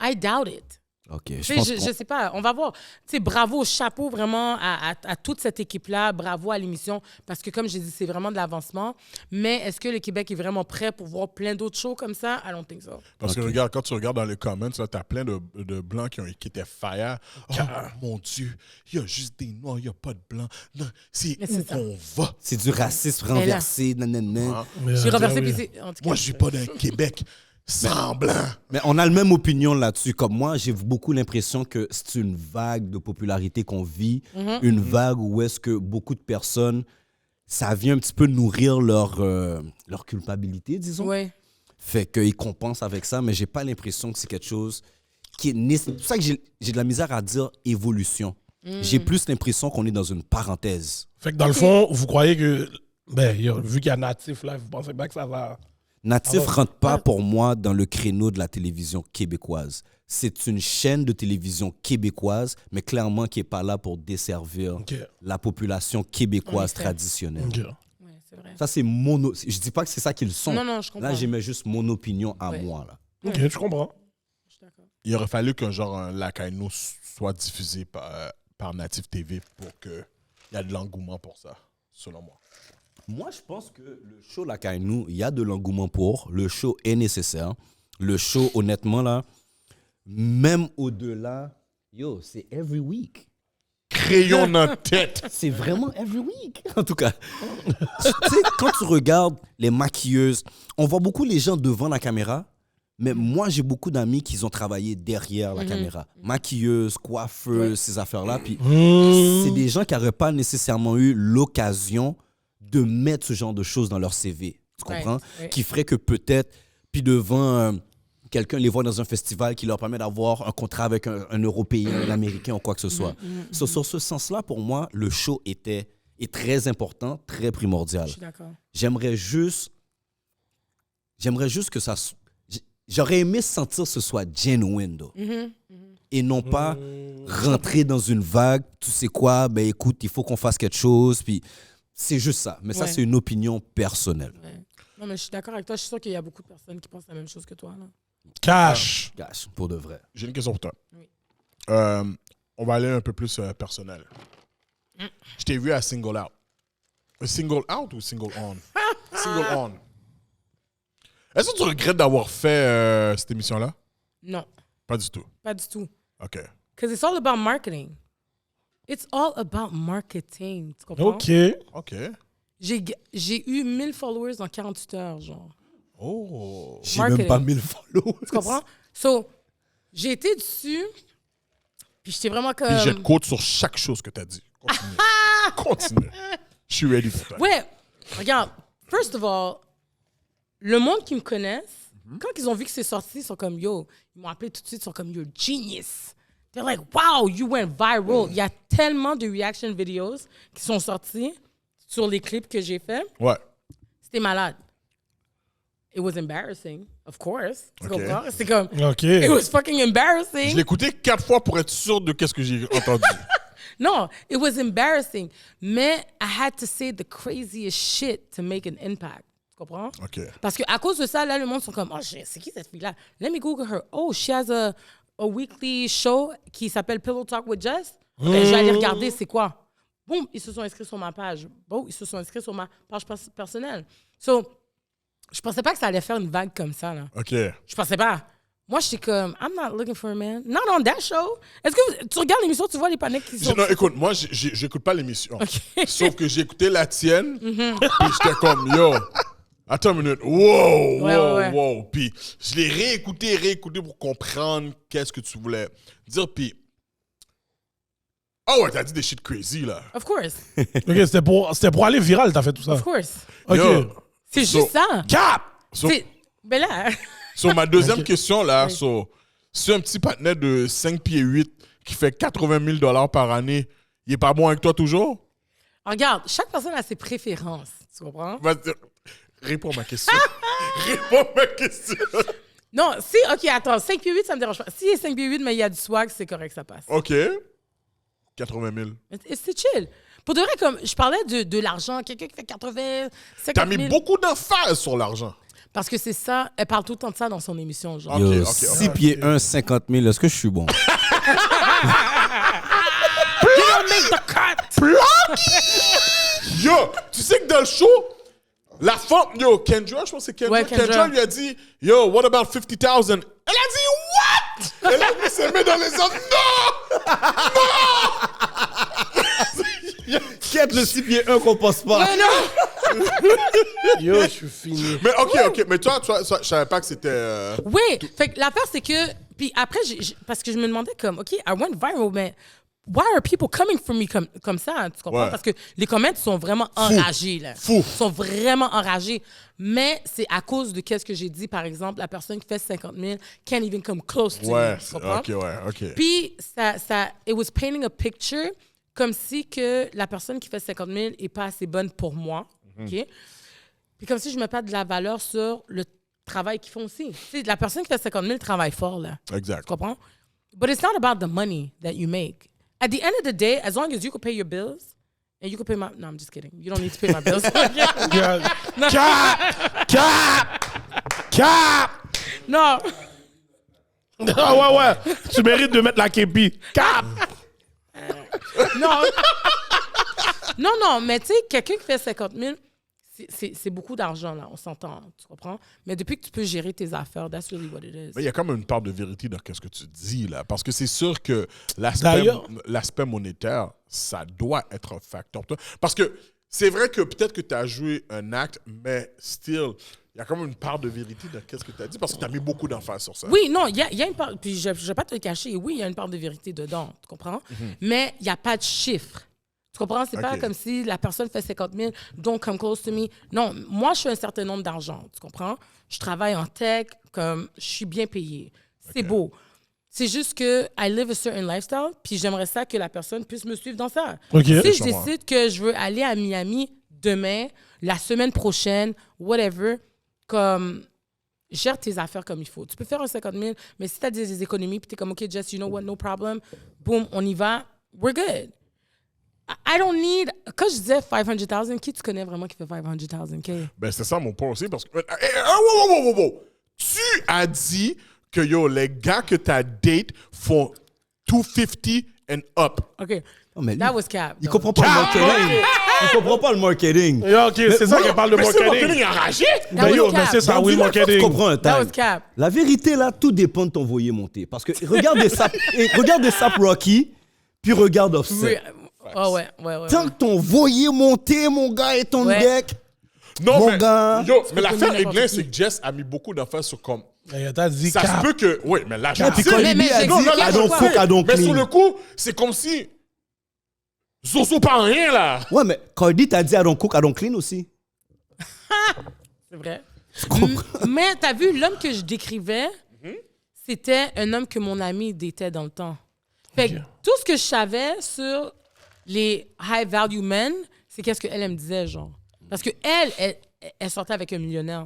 I doubt it? OK, Tu je sais, pense je sais pas, on va voir. Tu sais, bravo, chapeau vraiment à toute cette équipe-là, bravo à l'émission, parce que comme j'ai dit, c'est vraiment de l'avancement. Mais est-ce que le Québec est vraiment prêt pour voir plein d'autres shows comme ça? I don't think so. Parce que regarde, quand tu regardes dans les comments, tu as plein de blancs qui étaient fire. Oh mon Dieu, il y a juste des noirs, il n'y a pas de blancs. Non, c'est Mais où c'est ça. qu'on va? c'est du racisme renversé, nanana. Je suis renversée, oui. puis c'est... en tout cas, Moi, je suis pas d'un Québec sans blanc. Mais on a la même opinion là-dessus. Comme moi, j'ai beaucoup l'impression que c'est une vague de popularité qu'on vit, une vague où est-ce que beaucoup de personnes, ça vient un petit peu nourrir leur culpabilité, disons. Ouais. Fait qu'ils compensent avec ça, mais j'ai pas l'impression que c'est quelque chose qui est nécessaire. C'est pour ça que j'ai de la misère à dire évolution. J'ai plus l'impression qu'on est dans une parenthèse. Fait que dans le fond, vous croyez que, ben, vu qu'il y a Natif là, vous pensez pas que ça va. Natif rentre pas pour moi dans le créneau de la télévision québécoise. C'est une chaîne de télévision québécoise, mais clairement qui n'est pas là pour desservir OK. la population québécoise effet. traditionnelle. OK. Ouais, c'est vrai. Ça, c'est je dis pas que c'est ça qu'ils sont. Non, je comprends. Là, j'émets juste mon opinion à Ouais. moi. Là. OK, je comprends. Je suis d'accord. Il aurait fallu qu'un genre un Lacaino soit diffusé par Native TV pour qu'il y ait de l'engouement pour ça, selon moi. Moi, je pense que le show La Caille-nous, il y a de l'engouement pour. Le show est nécessaire. Le show, honnêtement, là, même au-delà, yo, c'est every week. Crayon en tête. C'est vraiment every week. En tout cas, tu sais, quand tu regardes les maquilleuses, on voit beaucoup les gens devant la caméra, mais moi, j'ai beaucoup d'amis qui ont travaillé derrière la caméra. Maquilleuses, coiffeuses, ces affaires-là. Puis c'est des gens qui n'auraient pas nécessairement eu l'occasion de mettre ce genre de choses dans leur CV. Tu comprends? Ouais. Qui ferait que peut-être, puis devant quelqu'un les voit dans un festival qui leur permet d'avoir un contrat avec un Européen, un Américain ou quoi que ce soit. So, sur ce sens-là, pour moi, le show est très important, très primordial. Je suis d'accord. J'aimerais juste que ça... J'aurais aimé sentir que ce soit genuine, though. Et non pas rentrer dans une vague, tu sais quoi, ben écoute, il faut qu'on fasse quelque chose, puis c'est juste ça. Mais ça, Ouais. c'est une opinion personnelle. Ouais. Non, mais je suis d'accord avec toi. Je suis sûre qu'il y a beaucoup de personnes qui pensent la même chose que toi. Là. Cash. Gosh, pour de vrai. J'ai une question pour toi. Oui. On va aller un peu plus personnel. Je t'ai vu à Single Out. Single Out ou Single On? Single On. Est-ce que tu regrettes d'avoir fait cette émission-là? Non, Pas du tout. pas du tout. OK. Because it's all about marketing. It's all about marketing. Tu comprends? OK. OK. J'ai eu 1000 followers en 48 heures, genre. Oh. J'ai Marketing. même pas 1000 followers. Tu comprends? So, j'ai été dessus, puis j'étais vraiment comme... Puis je te quote sur chaque chose que tu as dit. Continue. Continue. Je suis ready pour toi. Ouais, regarde, first of all, le monde qui me connaisse, quand ils ont vu que c'est sorti, ils sont comme, yo, ils m'ont appelé tout de suite, ils sont comme, you're genius. They're like, wow, you went viral. Il y a tellement de reaction videos qui sont sortis sur les clips que j'ai faits. Ouais. C'était malade. It was embarrassing, of course. Tu Ok. comprends? C'est comme, OK. it was fucking Je embarrassing. l'ai écouté 4 fois pour être sûr de qu'est-ce que j'ai entendu. No, it was embarrassing. Mais I had to say the craziest shit to make an impact. Tu comprends? OK. Parce qu'à cause de ça, là, le monde sont comme, oh, c'est qui cette fille-là? Let me Google her. Oh, she has a weekly show qui s'appelle Pillow Talk with Jess. Ben, je vais aller regarder c'est quoi. Boum, ils se sont inscrits sur ma page. Boum, ils se sont inscrits sur ma page personnelle. So, je pensais pas que ça allait faire une vague comme ça, là. OK. Je pensais pas. Moi, j'étais comme, I'm not looking for a man. Not on that show. Est-ce que tu regardes l'émission, tu vois les paniques qui sont... Non, écoute, moi, j'écoute pas l'émission. OK. Sauf que j'ai écouté la tienne, puis j'étais comme, yo, attends une minute, wow, Ouais. wow. Puis je l'ai réécouté pour comprendre qu'est-ce que tu voulais dire. Puis, oh ouais, t'as dit des shit crazy, là. Of course. OK, c'était pour aller viral, t'as fait tout ça. Of course. OK. Yo, C'est So- juste ça. Cap! C'est... Ben là... Sur ma deuxième Ok. question, là, Oui. c'est un petit partenaire de 5 pieds 8 qui fait 80 000 par année. Il est pas bon avec toi toujours? Regarde, chaque personne a ses préférences. Tu comprends? Vas-y, réponds à ma question. Réponds à ma question. Non, si... OK, attends. 5 pieds 8, ça me dérange pas. S'il est 5 pieds 8, mais il y a du swag, c'est correct, ça passe. OK. 80 000. C'est chill. Pour de vrai, comme je parlais de l'argent, quelqu'un qui fait 80, 50 T'as 000. mis beaucoup d'emphase sur l'argent. Parce que c'est ça, elle parle tout le temps de ça dans son émission. Genre. Ok, Yo, ok, 6 pieds 1, 50 000, est-ce que je suis bon? Yo, tu sais que dans le show, la femme, yo, Kendra, je pense que c'est Kendra. Ouais, Kendra. Kendra lui a dit, yo, what about 50,000? Elle a dit, what? Elle a mis ses mains dans les hommes. Non! Quête le 6 pieds 1 qu'on passe pas. Ouais, non! Yo, je suis fini. Mais ok, mais toi, je savais pas que c'était. Oui, fait que l'affaire, c'est que. Puis après, parce que je me demandais comme, OK, I went viral, mais why are people coming for me comme ça? Tu comprends? Ouais. Parce que les comments sont vraiment enragés, là. Fou. Ils sont vraiment enragés. Mais c'est à cause de qu'est-ce que j'ai dit, par exemple, la personne qui fait 50 000 can't even come close to Ouais, me. Tu comprends? ok. Puis, it was painting a picture comme si que la personne qui fait 50 000 n'est pas assez bonne pour moi. OK? Puis comme si je ne mets pas de la valeur sur le travail qu'ils font aussi. Tu sais, la personne qui fait 50 000 travaille fort, là. Exact. Tu comprends? But it's not about the money that you make. At the end of the day, as long as you can pay your bills, and you can pay my... No, I'm just kidding. You don't need to pay my bills. Cap! Non. Ah ouais. Tu mérites de mettre la képi. Cap! Non. non, mais tu sais, quelqu'un qui fait 50 000, c'est beaucoup d'argent, là, on s'entend, tu comprends? Mais depuis que tu peux gérer tes affaires, that's really what it is. Mais il y a quand même une part de vérité dans ce que tu dis, là. Parce que c'est sûr que D'ailleurs- l'aspect monétaire, ça doit être un facteur. Parce que c'est vrai que peut-être que tu as joué un acte, mais still, il y a quand même une part de vérité dans ce que tu as dit parce que tu as mis beaucoup d'emphase sur ça. Oui, non, il y a une part, puis je ne vais pas te le cacher, oui, il y a une part de vérité dedans, tu comprends? Mais il n'y a pas de chiffre. Tu comprends? C'est pas Ok. comme si la personne fait 50 000, don't come close to me. Non, moi, je fais un certain nombre d'argent, tu comprends? Je travaille en tech, comme je suis bien payée. C'est beau. C'est juste que I live a certain lifestyle, puis j'aimerais ça que la personne puisse me suivre dans ça. Ok. Si je Je comprends. décide que je veux aller à Miami demain, la semaine prochaine, whatever, comme gère tes affaires comme il faut. Tu peux faire un 50 000, mais si tu as des économies, puis tu es comme, OK, Jess, you know what, no problem, boom, on y va, we're good. I don't need... Quand je disais 500,000, qui tu connais vraiment qui fait 500,000? Ben, c'est ça mon point aussi. Parce que. Wow. Tu as dit que yo, les gars que tu as date font 250 and up. OK. Oh, mais lui, That was cap. il comprend pas le marketing. Il comprend pas le marketing. Yo, OK, c'est ça qu'elle parle de Mais c'est le marketing. marketing enragé. Ben yo, was mais cap. c'est ça, Donc, oui, le dis-moi, faut que tu marketing. comprends un That was time. cap. La vérité, là, tout dépend de ton voyer monté. Parce que regarde des sapes Rocky, puis regarde Offset. Oui. Oh, ouais. Tant que ton voyer monté, mon gars, et ton Ouais. deck, Non, Mon mais, gars. yo, mais peux l'affaire donner est n'importe bien, qui. c'est que Jess a mis beaucoup d'affaires sur comme. T'as dit Ça se cap. peut que. Oui, mais là, je puis sais. quand Mais- Libby a mais dit, j'explique I don't pourquoi. cook, I don't Mais sur clean. le coup, c'est comme si. Zozo pas rien, là. Ouais, mais Cardi t'a dit I don't cook, I don't clean aussi. C'est vrai. Tu comprends? Mais t'as vu, l'homme que je décrivais, c'était un homme que mon ami datait dans le temps. Fait que tout ce que je savais sur les high value men, c'est qu'est-ce qu'elle me disait, genre. Parce que elle sortait avec un millionnaire.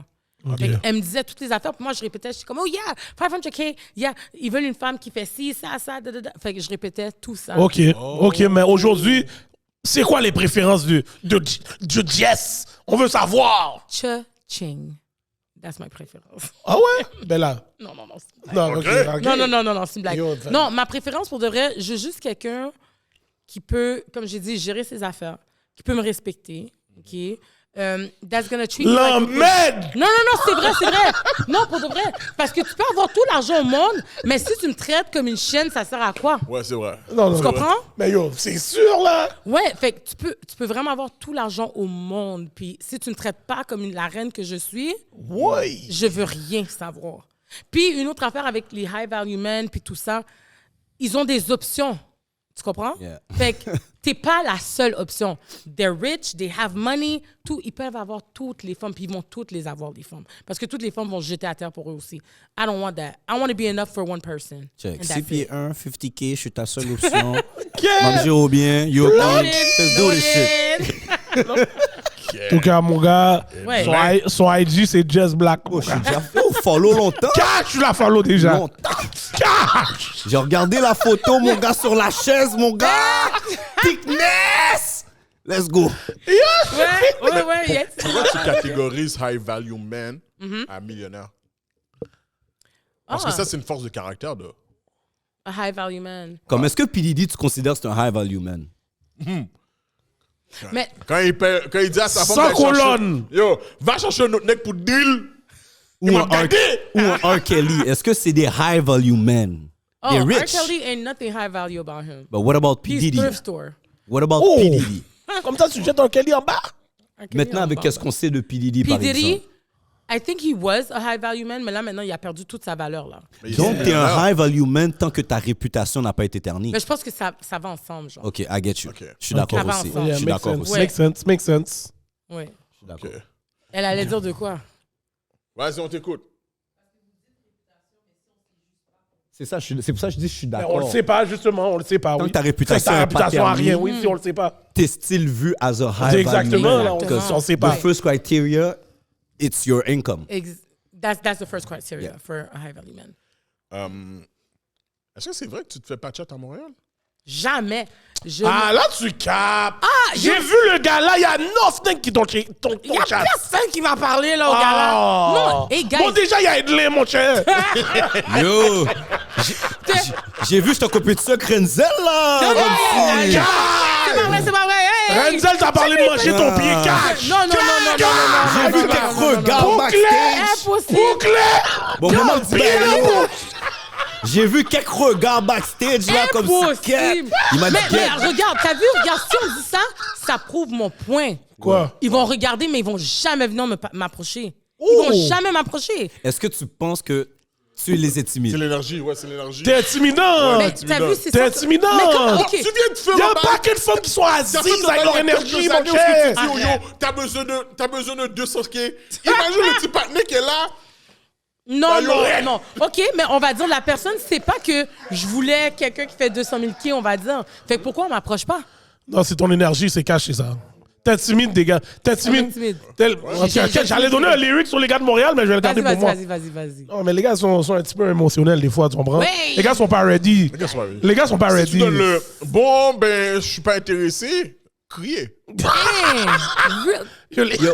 Fait elle me disait toutes les affaires, puis moi je répétais, je suis comme, oh yeah, 500K, yeah, ils veulent une femme qui fait ci, ça, da. Fait que je répétais tout ça. OK, OK, mais aujourd'hui, c'est quoi les préférences de Jess? On veut savoir. Cha-ching. That's my préférence. Ah ouais? Ben là. Non, c'est une blague. Non, OK. Ok. Non, c'est une blague. Yo, Non, ma préférence pour de vrai, je veux juste quelqu'un qui peut, comme j'ai dit, gérer ses affaires, qui peut me respecter, OK? That's gonna treat me like a- L'emmède! Non, c'est vrai. Non, pour de vrai. Parce que tu peux avoir tout l'argent au monde, mais si tu me traites comme une chienne, ça sert à quoi? Ouais, c'est vrai. Non, Tu comprends? Mais yo, c'est sûr, là. Ouais, fait que tu peux vraiment avoir tout l'argent au monde, puis si tu me traites pas comme la reine que je suis, Oui. je veux rien savoir. Puis une autre affaire avec les high value men puis tout ça, ils ont des options. Tu comprends? Yeah. Fait que t'es pas la seule option. They're rich, they have money, tout. Ils peuvent avoir toutes les femmes, puis ils vont toutes les avoir, les femmes. Parce que toutes les femmes vont se jeter à terre pour eux aussi. I don't want that. I want to be enough for one person. Check. And 6 that's pieds it. 1, 50K, je suis ta seule option. Manger au bien, you Loaded, let's do this shit. loaded. En tout cas, mon gars, Ouais. son IG, c'est Jess Black. Oh, je suis déjà follow longtemps. Cash, tu l'as follow déjà. Longtemps. Cash! J'ai regardé la photo, mon gars, sur la chaise, mon gars. Thickness. Let's go. Ouais. Pourquoi tu catégorises high value man à millionnaire? Parce que ça, c'est une force de caractère, là. A high value man. Comme est-ce que P. Diddy, tu considères que c'est un high value man? Mais Quand il dit à sa femme... Sans d'aller chercher- colonne. Yo, va chercher un autre nec pour deal. Ou un R. Kelly, est-ce que c'est des high value men? oh, They're R. rich. Kelly ain't nothing high value about him. But what about P. He's Diddy? thrift store. What about Oh. P. Diddy? Comme ça, tu jettes un Kelly en bas. R. Kelly, Maintenant, on avec parle qu'est-ce pas. qu'on sait de P. Diddy, P. par Diddy, exemple? I think he was a high value man, mais là, maintenant, il a perdu toute sa valeur, là. Donc, t'es un high value man tant que ta réputation n'a pas été ternie. Mais je pense que ça va ensemble, genre. OK, I get you. OK. Je suis d'accord Ça va aussi. ensemble. Je suis makes d'accord sense. aussi. Ouais. Makes sense. Oui. Je suis d'accord. OK. Elle allait dire de quoi? Vas-y, on t'écoute. C'est ça, c'est pour ça que je dis que je suis Mais d'accord. on le sait pas, justement, on le sait pas. Tant oui. que ta réputation Ta est pas réputation a rien, ternie. oui, si on le sait pas. T'es still vu as a high value Exactement, man. là, on le sait The pas. first criteria, it's your income. That's the first criteria for a high value man. Est-ce que c'est vrai que tu te fais pas chat à Montréal? Jamais. Ah, là, tu capes. J'ai yo- vu le gars là, il y a 9 dingues qui t'ont Il y a chat. personne qui va parler, là, au gars là. Ah. Non, hey, guys. Bon, déjà, il y a Edley, mon cher. Yo! J'ai vu, je t'ai copié de ça, Renzel, là! Non, non, Ramsey. c'est pas vrai. Hey, Renzel t'a parlé de manger ton pied cash. Non. J'ai vu quelques regards backstage. Impossible. Bon, moment de yo. J'ai vu quelques regards backstage, là, comme ça. Impossible. Il m'a dit, Mais regarde, t'as vu, regarde, si on dit ça, ça prouve mon point. Quoi? Ils vont regarder, mais ils vont jamais venir m'approcher. Ils Oh. vont jamais m'approcher. est-ce que tu penses que tu les C'est intimides? l'énergie, ouais, c'est l'énergie. T'es intimidant. Mais t'as vu, c'est T'es ça. intimidant. Mais comme, OK. Tu viens de faire Il y a un un bac. paquet de femmes qui sont assises avec leur énergie, mon cher. T'as besoin de 200K. Imagine le petit partenaire qui est là. Non. Bah, OK, mais on va dire, la personne sait pas que je voulais quelqu'un qui fait 200 000 K, on va dire. Fait que pourquoi on m'approche pas? Non, c'est ton énergie, c'est caché, ça. T'intimides des gars. T'intimides. T'intimides. J'allais donner un lyric sur les gars de Montréal, mais je vais le garder pour moi. Vas-y. Non, mais les gars sont un petit peu émotionnels des fois, tu comprends? Oui. Les gars sont pas ready. Les gars sont pas Si tu ready. donnes le bon, ben, je suis pas intéressé, criez. Yo, les- Yo,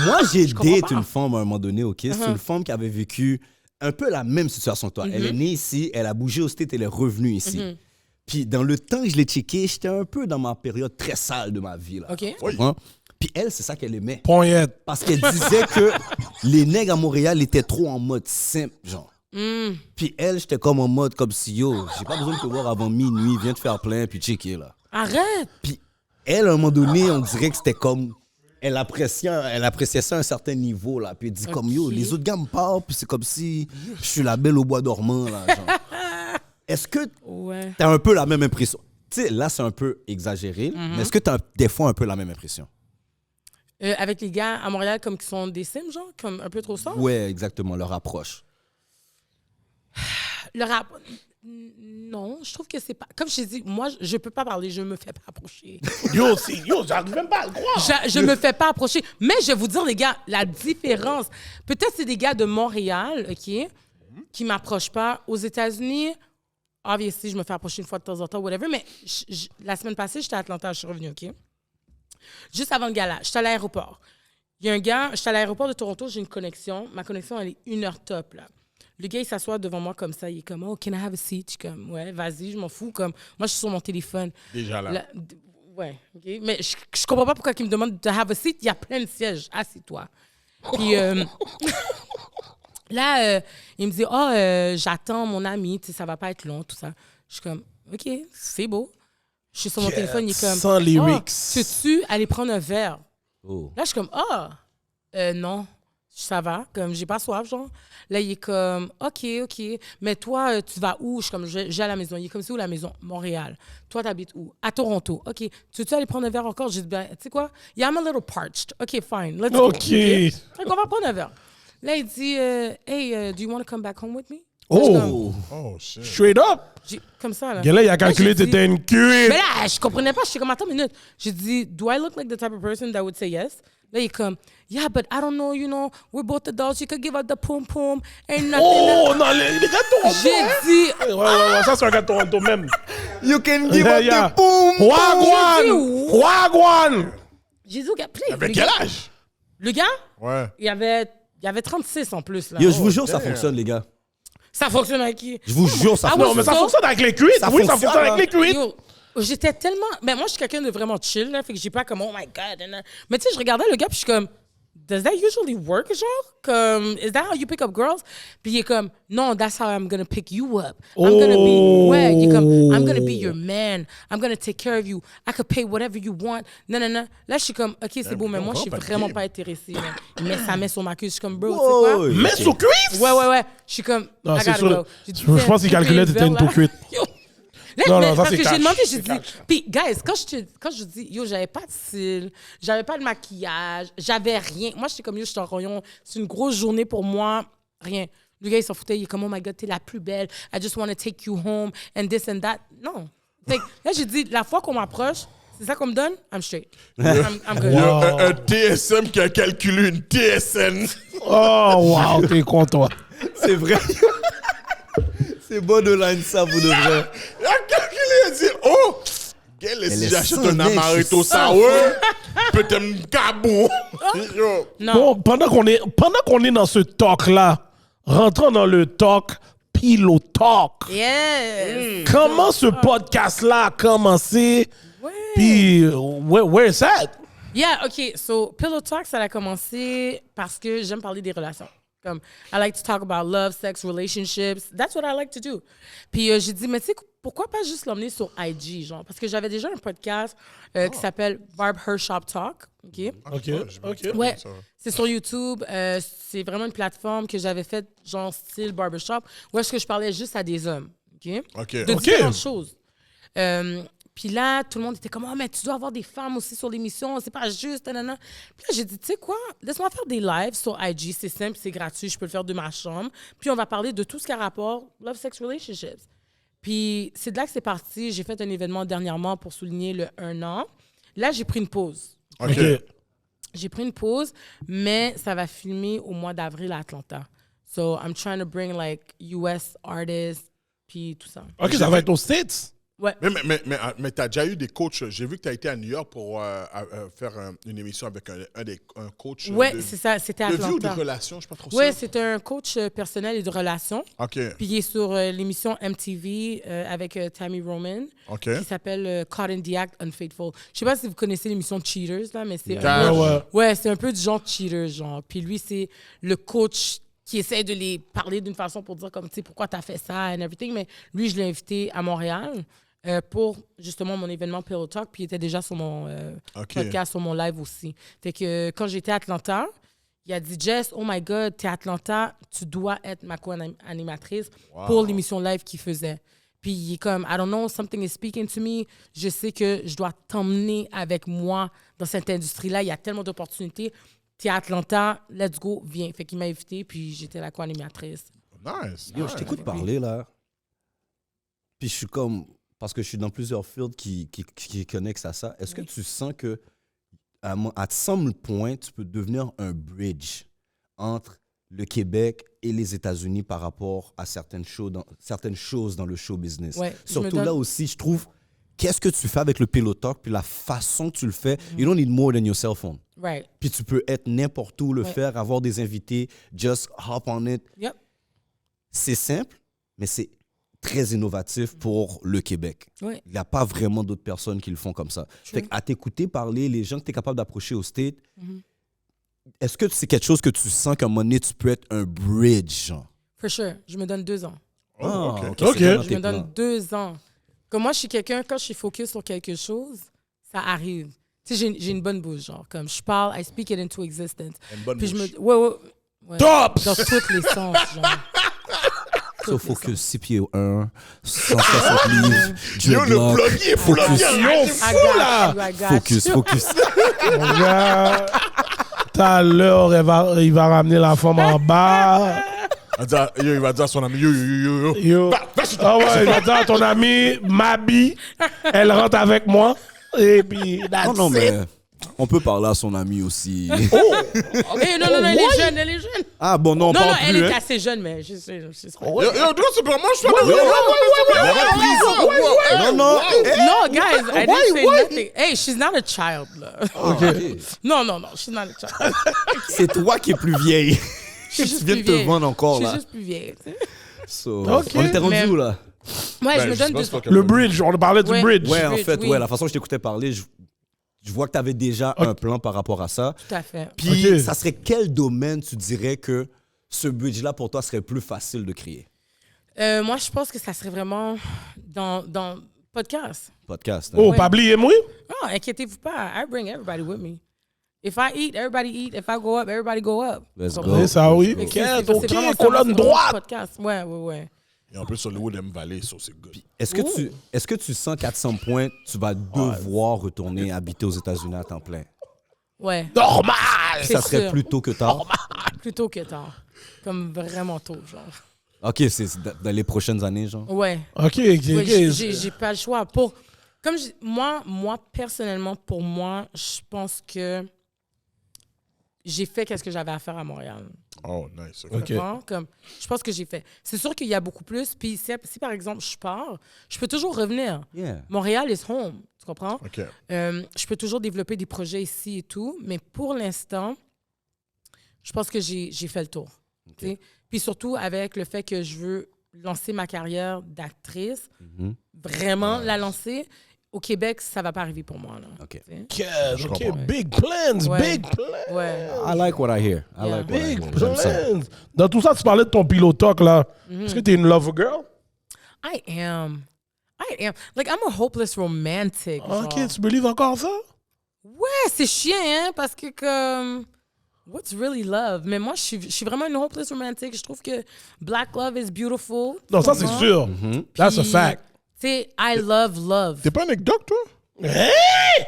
moi, j'ai comprends date pas. une femme à un moment donné, OK? C'est une femme qui avait vécu un peu la même situation que toi. Elle est née ici, elle a bougé au States, elle est revenue ici. Puis dans le temps que je l'ai checké, j'étais un peu dans ma période très sale de ma vie. Là. OK. Tu comprends? Puis elle, c'est ça qu'elle aimait. Poignette. Parce qu'elle disait que les nègres à Montréal étaient trop en mode simple, genre. Puis elle, j'étais comme en mode comme si, yo, j'ai pas besoin de te voir avant minuit, viens te faire plein, puis checker, là. Arrête. Puis elle, à un moment donné, on dirait que c'était comme... Elle appréciait ça à un certain niveau, là. Puis elle dit comme, yo, les autres gars me parlent, puis c'est comme si je suis la belle au bois dormant, là, genre. Est-ce que Ouais. t'as un peu la même impression? Tu sais, là, c'est un peu exagéré, mais est-ce que t'as des fois un peu la même impression? Avec les gars à Montréal, comme qui sont des sims, genre, comme un peu trop ça? Ouais, exactement, leur approche. Non, je trouve que c'est pas... Comme je t'ai dit, moi, je peux pas parler, je me fais pas approcher. Yo, j'arrive même pas à le croire. Je me fais pas approcher. Mais je vais vous dire, les gars, la différence. Peut-être c'est des gars de Montréal, OK, qui m'approchent pas. Aux États-Unis, obviously, je me fais approcher une fois de temps en temps, whatever. Mais la semaine passée, j'étais à Atlanta, je suis revenue, OK? Juste avant le gala, j'étais à l'aéroport. Il y a un gars, j'étais à l'aéroport de Toronto, j'ai une connexion. Ma connexion, elle est 1 heure top, là. Le gars, il s'assoit devant moi comme ça. Il est comme, oh, can I have a seat? Je suis comme, ouais, vas-y, je m'en fous. Comme, moi, je suis sur mon téléphone. Déjà là. Ouais, OK. Mais je comprends pas pourquoi il me demande de have a seat. Il y a plein de sièges. Assieds-toi. Puis là, il me dit, oh, j'attends mon ami, tu sais, ça va pas être long, tout ça. Je suis comme, OK, c'est beau. Je suis sur mon téléphone, il est comme, sans lyrics. peux-tu aller prendre un verre? Oh. Là, je suis comme, non, ça va, comme, j'ai pas soif, genre. Là, il est comme, OK, mais toi, tu vas où? Je suis comme, j'ai à la maison. Il est comme, c'est où la maison? Montréal. Toi, t'habites où? À Toronto. OK. Tu veux-tu aller prendre un verre encore? J'ai dit, ben, tu sais quoi? Yeah, I'm a little parched. OK, fine. Let's go. OK. Donc, on va prendre un verre. Là, il dit, hey, do you want to come back home with me? Oh, Oh, shit. straight up. Comme ça, là. Gars, là, il a calculé Là, j'ai t'étais une Mais cuite. là, je comprenais pas. J'étais comme, attends une minute. J'ai dit, do I look like the type of person that would say yes? Là, il est comme, yeah, but I don't know, you know, we're both adults. You could give up the pum pum. Ain't nothing. Oh, non, les gars de Toronto. J'ai dit, Ouais, ça, c'est un gars de Toronto même. You can give Yeah, up yeah. the boom. Wagwan! Wagwan! j'ai dit au gars, please. Avec Le quel gars- âge? Le gars, Ouais. il avait 36 en plus, là. Yo, je vous jure, ça damn. fonctionne, les gars. Ça fonctionne avec qui? Je vous jure, ça Ah, fonctionne. Non, mais ça Ça- fonctionne avec les cuites. Ça Oui, ça fonctionne, fonctionne avec les cuites. Yo, j'étais tellement. Mais moi, je suis quelqu'un de vraiment chill, là. Fait que j'ai pas comme, oh my God. Mais tu sais, je regardais le gars, puis je suis comme, does that usually work, genre? Comme, is that how you pick up girls? Puis il est comme, no, that's how I'm gonna pick you up. I'm gonna be, ouais, il est comme, I'm gonna be your man. I'm gonna take care of you. I could pay whatever you want. Non, non, non. Là, je suis comme, OK, c'est beau, mais moi, je suis vraiment pas intéressée. Là. Il met sa main sur ma queue. Je suis comme, bro, tu sais quoi? Wow. Mais sous cuite? Ouais. Je suis comme, Non, I c'est gotta sûr. go. J'ai dit, Je pense qu'il tiens, calculait tu t'étais une payes le tout cuite. verre, là. Là, Non, mais non, ça, parce c'est que j'ai cash. demandé, j'ai C'est dit, cash. puis guys, quand je dis, yo, j'avais pas de cils, j'avais pas de maquillage, j'avais rien. Moi, j'étais comme, yo, je suis en rayon, c'est une grosse journée pour moi, rien. Le gars, il s'en foutait, il est comme, oh my God, t'es la plus belle, I just want to take you home, and this and that. Non. Fait que là, j'ai dit, la fois qu'on m'approche, c'est ça qu'on me donne, I'm straight. I'm good. Il y a un TSM qui a calculé une TSN. Oh, wow, t'es content. C'est vrai. C'est borderline, ça, vous de vrai. Il a calculé, il a dit, oh, quel est si est j'achète sans un neige, amaretto c'est ça. sour, peut-être un cabot. Yo. Non. Bon, pendant qu'on est dans ce talk-là, rentrons dans le talk Pillow Talk. Yes. Comment ce podcast-là a commencé? Ouais. Puis, where is that? Yeah, OK. So, Pillow Talk, ça a commencé parce que j'aime parler des relations. Comme, I like to talk about love, sex, relationships. That's what I like to do. Puis, j'ai dit, mais tu sais, pourquoi pas juste l'emmener sur IG, genre? Parce que j'avais déjà un podcast qui s'appelle Barb Her Shop Talk. OK? OK. Ouais, c'est sur YouTube. C'est vraiment une plateforme que j'avais faite, genre style barbershop, où est-ce que je parlais juste à des hommes. OK? OK. De OK. différentes choses. Puis là, tout le monde était comme, oh, mais tu dois avoir des femmes aussi sur l'émission, c'est pas juste, nanana. Puis là, j'ai dit, tu sais quoi, laisse-moi faire des lives sur IG, c'est simple, c'est gratuit, je peux le faire de ma chambre. Puis on va parler de tout ce qui a rapport love, sex, relationships. Puis c'est de là que c'est parti. J'ai fait un événement dernièrement pour souligner le 1 an. Là, j'ai pris une pause. OK. J'ai pris une pause, mais ça va filmer au mois d'avril à Atlanta. So, I'm trying to bring, like, US artists, puis tout ça. OK, ça va être aux States. Ouais. Mais tu as déjà eu des coachs. J'ai vu que tu as été à New York pour faire une émission avec un coach. Ouais, de, c'est ça, c'était à de vie ou de Atlanta. relation, je sais pas trop Ouais, ça. c'est un coach personnel et de relations. OK. Puis il est sur l'émission MTV avec Tammy Roman, OK. qui s'appelle Caught in the Act Unfaithful. Je sais pas si vous connaissez l'émission Cheaters, là, mais c'est Cash. ouais, c'est un peu du genre Cheaters, genre. Puis lui, c'est le coach qui essaie de les parler d'une façon pour dire comme, tu sais, pourquoi t'as fait ça and everything. Mais lui, je l'ai invité à Montréal pour justement mon événement Pillow Talk, puis il était déjà sur mon OK. podcast, sur mon live aussi. Fait que quand j'étais à Atlanta, il a dit, Jess, oh my God, t'es à Atlanta, tu dois être ma co-animatrice pour l'émission live qu'il faisait. Puis il est comme, I don't know, something is speaking to me. Je sais que je dois t'emmener avec moi dans cette industrie-là. Il y a tellement d'opportunités. T'es à Atlanta, let's go, viens. Fait qu'il m'a invité, puis j'étais la co-animatrice. Nice. Yo, je t'écoute parler, là. Puis je suis comme... Parce que je suis dans plusieurs fields qui connectent à ça. Est-ce que tu sens que à some point, tu peux devenir un bridge entre le Québec et les États-Unis par rapport à certaines choses dans le show business? Ouais, Surtout là aussi, je trouve, qu'est-ce que tu fais avec le Pillow Talk, puis la façon que tu le fais, you don't need more than your cell phone. Right. Puis tu peux être n'importe où, le faire, avoir des invités, just hop on it. Yep. C'est simple, mais c'est très innovatif pour le Québec. Ouais. Il n'y a pas vraiment d'autres personnes qui le font comme ça. Fait qu'à t'écouter parler, les gens que tu es capable d'approcher au State, est-ce que c'est quelque chose que tu sens qu'à un moment donné, tu peux être un bridge, genre? For sure. Je me donne 2 ans. Oh, OK. OK. c'est dans Je tes me donne plans. 2 ans. Comme moi, je suis quelqu'un, quand je suis focus sur quelque chose, ça arrive. Tu sais, j'ai une bonne bouche, genre. Comme je parle, I speak it into existence. Une bonne Puis bouche. ouais. Top! Dans tous les sens, genre. So focus, 6 pieds 1, 160 livres, Yo, le dreadlock, plug, il est focus, Yo, fou, là! focus. Regarde, tout à l'heure, il va ramener la femme en bas. Il va dire à son ami, yo. Yo. Ah ouais, il va dire à ton ami, Mabi, elle rentre avec moi. Et puis, that's Non, it. mais on peut parler à son ami aussi. Non, elle est jeune. Ah bon, non, on Non, parle elle plus. est hein. assez jeune, mais je sais. Yo, c'est pas moi, je fais Non. No, guys, I didn't say nothing. Hey, she's not a child, là. Ok. No, she's not a child. C'est toi qui es plus vieille. Je suis Tu juste viens de plus te vieille. vendre encore, Je là. suis juste plus vieille, tu sais. So, Ok. on était rendu Mais- où, là? Ouais, je Ben, me donne deux. Le bridge, on parlait du Ouais. bridge. Ouais, en bridge, fait, oui. ouais, la façon que je t'écoutais parler, je vois que tu avais déjà un plan par rapport à ça. Tout à fait. Puis, Ok. ça serait quel domaine tu dirais que ce bridge-là, pour toi, serait plus facile de créer? Moi, je pense que ça serait vraiment dans podcast. Podcast. hein? Oh, Ouais. Pabli et moi? Non, inquiétez-vous pas. I bring everybody with me. If I eat, everybody eat. If I go up, everybody go up. Let's Comprends? go. C'est ça, oui. Fait que Ok, c'est vraiment ça, colonne c'est vraiment droite. podcast. Ouais. Et en plus, Hollywood aime Valley, ça, c'est good. Est-ce que tu sens qu'à some point, tu vas devoir retourner habiter aux États-Unis à temps plein? Ouais. Normal! C'est Ça serait sûr. plus tôt que tard? Plutôt que tard. Comme vraiment tôt, genre. OK, c'est dans les prochaines années, genre? Ouais. Ok, Ouais, ok. j'ai pas le choix. Moi, personnellement, pour moi, je pense que j'ai fait qu'est-ce que j'avais à faire à Montréal. Oh, nice. Ok. Comprends? Comme, je pense que j'ai fait. C'est sûr qu'il y a beaucoup plus. Puis si par exemple, je pars, je peux toujours revenir. Yeah. Montréal is home. Tu comprends? OK. Je peux toujours développer des projets ici et tout. Mais pour l'instant, je pense que j'ai fait le tour. tu sais. Puis surtout avec le fait que je veux lancer ma carrière d'actrice, vraiment la lancer. Au Québec, ça va pas arriver pour moi. Là, OK. tu sais. Ok, ok, comprends. big plans, Ouais. big plans. Ouais. I like what I hear. I Yeah. like what I Big hear. J'aime ça. plans. Dans tout ça, tu parlais de ton pilot talk, là. Est-ce que t'es une lover girl? I am. Like, I'm a hopeless romantic. Ok, genre. tu belives encore ça? Ouais, c'est chiant, hein, parce que comme... What's really love? Mais moi, je suis vraiment une hopeless romantic. Je trouve que black love is beautiful. Non, ça, c'est Comprends? sûr. That's a Puis, fact. Tu sais, I love. T'es pas un anecdote, toi? Hey!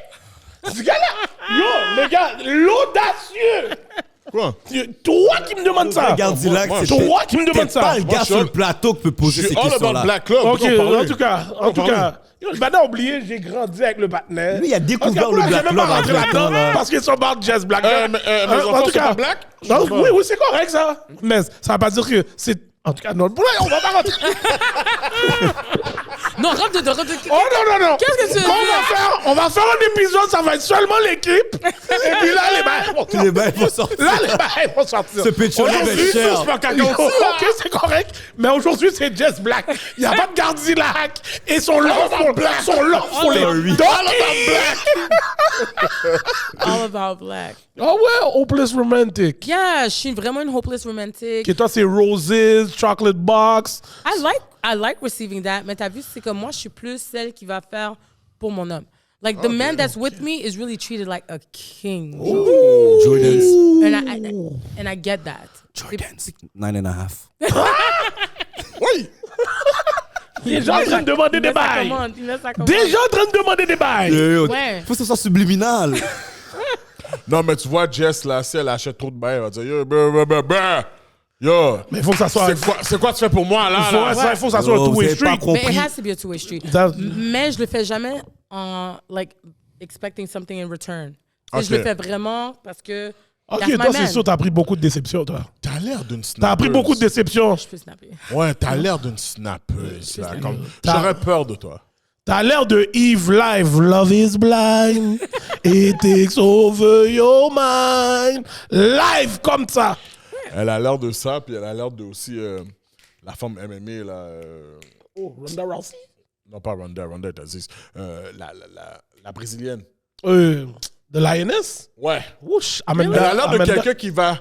Ce gars-là! Yo, le gars, l'audacieux! Quoi? Toi qui me demandes ça! Regarde, dis-là que moi, c'est toi qui me demandes t'es ça! pas le Moi, gars je sur suis- le plateau qui peut poser Je ces suis all about questions-là. Black Club. Ok, on parle. en tout cas, yo, le Bada a oublié, j'ai grandi avec le partenaire. Lui, il a découvert Parce que le moi, Black j'ai même pas Club rentré avec là-dedans toi, là. parce qu'ils sont about jazz black. mes enfants sont pas black? Non, oui, c'est correct ça. Mais ça veut pas dire que c'est. En tout cas, non, on va pas rentrer. Non, rentre dedans. Oh non. Qu'est-ce que tu veux dire? On va faire un épisode, ça va être seulement l'équipe. Et puis là, les bails vont Tous les bains vont sortir. Là, les bails vont sortir. Ce pitch-là va être Aujourd'hui, cher. c'est pas caca. Ok, c'est correct. Mais aujourd'hui, c'est Jess Black. Il n'y a pas de Gardilac. Et son love pour les Sorry. All about black. Ah ouais, hopeless romantic. Yeah, je suis vraiment une hopeless romantic. Et toi, c'est Roses, Chocolate Box. I like receiving that, mais t'as vu, c'est comme moi, je suis plus celle qui va faire pour mon homme. Like, the man that's with me is really treated like a king. Jordans. And I get that. Jordans. 9.5. Oui! Déjà en train de demander des bails. Déjà en train de demander des bails. Ouais. Faut que ce soit subliminal. Non, mais tu vois, Jess, là, si elle achète trop de bails, elle va dire yo, yo. Mais il faut que ça soit. C'est quoi tu fais pour moi, là? Il faut que ça soit un Oh, vous two-way avez pas street. compris. Mais it has to be a two-way street. That- Mais je le fais jamais en, like, expecting something in return. Tu sais, Je Ok. le fais vraiment parce que Ok, that's my toi, c'est man. sûr, t'as pris beaucoup de déceptions, toi. T'as l'air d'une snappeuse. T'as appris beaucoup de déceptions. Je peux snapper. Ouais, t'as l'air d'une snappeuse, là. Comme... J'aurais peur de toi. T'as l'air de Eve Live. Love is blind. It takes over your mind. Live comme ça. Elle a l'air de ça, puis elle a l'air de aussi la femme MMA, là. Oh, Ronda Rousey. Non, pas Ronda est Aziz. La brésilienne. The Lioness. Ouais. Whoosh. Elle a l'air de Amanda. quelqu'un qui va,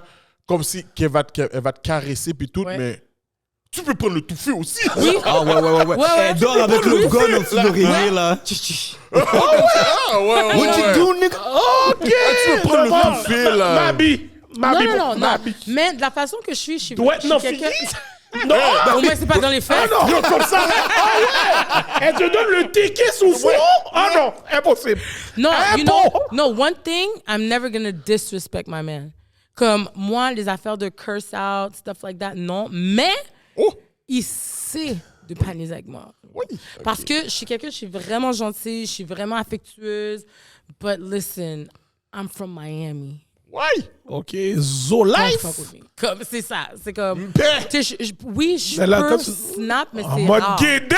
comme si, elle va te caresser, puis tout, Ouais. mais tu peux prendre le touffé aussi. Oui. Ah ouais. Ouais. Elle dort avec le gun au-dessus de l'oreiller, là. Ah, ouais. What you do, nigga? Ok. tu peux prendre le touffé, là. Mabi. Non. Mabi. Mais de la façon que je suis Ouais, non, quelqu'un... Non. Au moins, c'est pas dans les fesses. Ah non, comme ça. Ah ouais. Elle te donne le ticket sous front. Ah non, impossible. No, Eh, you bon. know, no, one thing, I'm never gonna disrespect my man. Comme moi, les affaires de curse out, stuff like that, non. Mais il sait de pas niaiser avec moi. Oui. Parce que je suis quelqu'un, je suis vraiment gentille, je suis vraiment affectueuse. But listen, I'm from Miami. Ouais. OK. Zo Don't Life. fuck with me. Comme, c'est ça. C'est comme. Ben. Tu sais, oui, je Mais là, peux quand tu- snap, mais En c'est mode rare. guédé.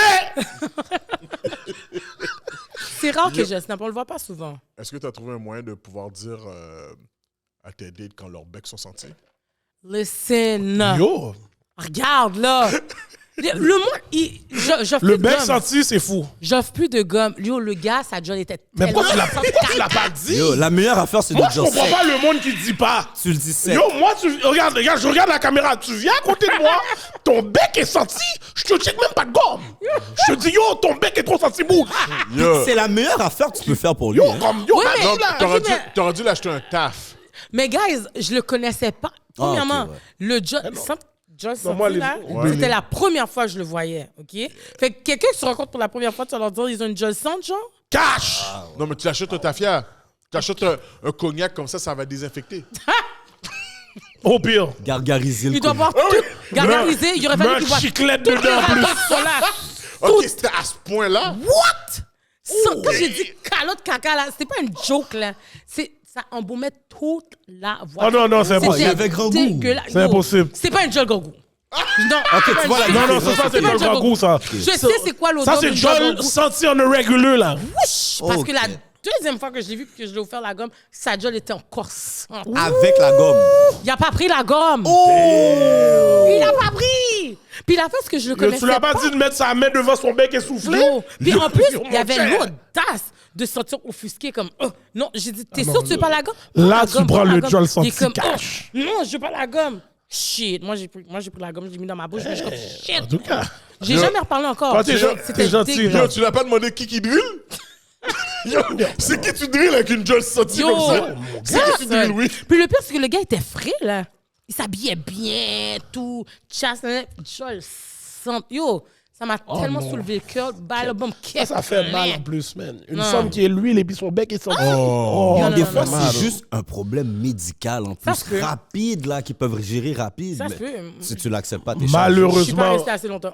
C'est rare que je snap. On le voit pas souvent. Est-ce que tu as trouvé un moyen de pouvoir dire à tes dates quand leurs becs sont sentis? Listen. Yo. Regarde, là. Le monde, j'offre Le plus de bec gomme. senti, c'est fou. J'offre plus de gomme. Yo, le gars, sa jolle était Mais pourquoi tellement... tu l'as pas dit? Yo, la meilleure affaire, c'est de Moi, je dire comprends sec. pas le monde qui dit pas. Tu le dis sec. Yo, moi, regarde, je regarde la caméra. Tu viens à côté de moi, ton bec est senti. Je te check même pas de gomme. Je te dis, yo, ton bec est trop senti, bouge. Yo, C'est la meilleure affaire que tu peux faire pour lui. Yo, hein. comme, yo, Ouais, man, mais- non, là, t'aurais ok, dû, mais- t'aurais dû l'acheter un taf. Mais guys, je le connaissais pas. Premièrement, ok, ouais. le John moi, les- là, ouais. c'était la première fois que je le voyais, OK? Fait que quelqu'un qui se rencontre pour la première fois, tu vas leur dire ils ont une John Sante, genre? cash. Non, mais tu achètes un tafia. Tu achètes un cognac comme ça va désinfecter. Au pire. Gargariser le Il doit cognac. boire tout gargarisé. Il aurait fallu Mets qu'il un boive chiclette toutes dedans, les en plus. racontes qui sont là. OK, c'était à ce point-là? What? Quand j'ai dit calotte caca, là, c'était pas une joke, là. Ça embaumait toute la voix. Oh non, non, c'est impossible. Il y avait grand goût. C'est impossible. C'est pas une jolle goût. Non, Ok, tu vois la Non, non, différence. ça, c'est pas le un grand goût. goût, ça. Je sais c'est quoi l'odeur Ça, c'est d'une Jol Joel goût. senti en un réguleux, là. Wouch! Parce que la Ok. deuxième fois que je l'ai vu et que je l'ai offert la gomme, sa Jol était encore sente. Avec la gomme. Il a pas pris la gomme. Oh! Il a pas pris. Puis la fois, ce que je le Yo, connaissais tu l'as pas dit de mettre sa main devant son bec essoufflé? Yo. Puis en plus, Yo, il y avait mon cher. l'audace de sortir offusqué comme non, j'ai dit t'es Ah, sûr non, que tu veux pas la gomme? là, La tu gomme, prends la le gomme. Jol Il est senti comme, cash. non, je veux pas la gomme. Shit, moi j'ai pris la gomme, j'ai mis dans ma bouche, mais je suis comme shit. En tout cas. J'ai Yo. jamais reparlé encore. Toi, t'es C'était gentil, dégueulasse. Yo, tu l'as pas demandé qui drill? Yo, c'est qui tu drill avec une Joel sentie Yo, comme ça? C'est qui tu drill, oui? Puis le pire, c'est que le gars était frais, là. Il s'habillait bien, tout. Chasse, Joel sent. Yo, ça m'a tellement non. soulevé le cœur. Balle, bon, Ça fait mal en plus, man. Une Non. femme qui est l'huile et puis son bec est senti. Oh. Non, Des non, fois, non, c'est juste un problème médical en Ça se plus. peut. Rapide, là, qu'ils peuvent gérer rapide. Ça se mais peut. Si tu l'acceptes pas, t'es Je suis pas Malheureusement, resté assez longtemps.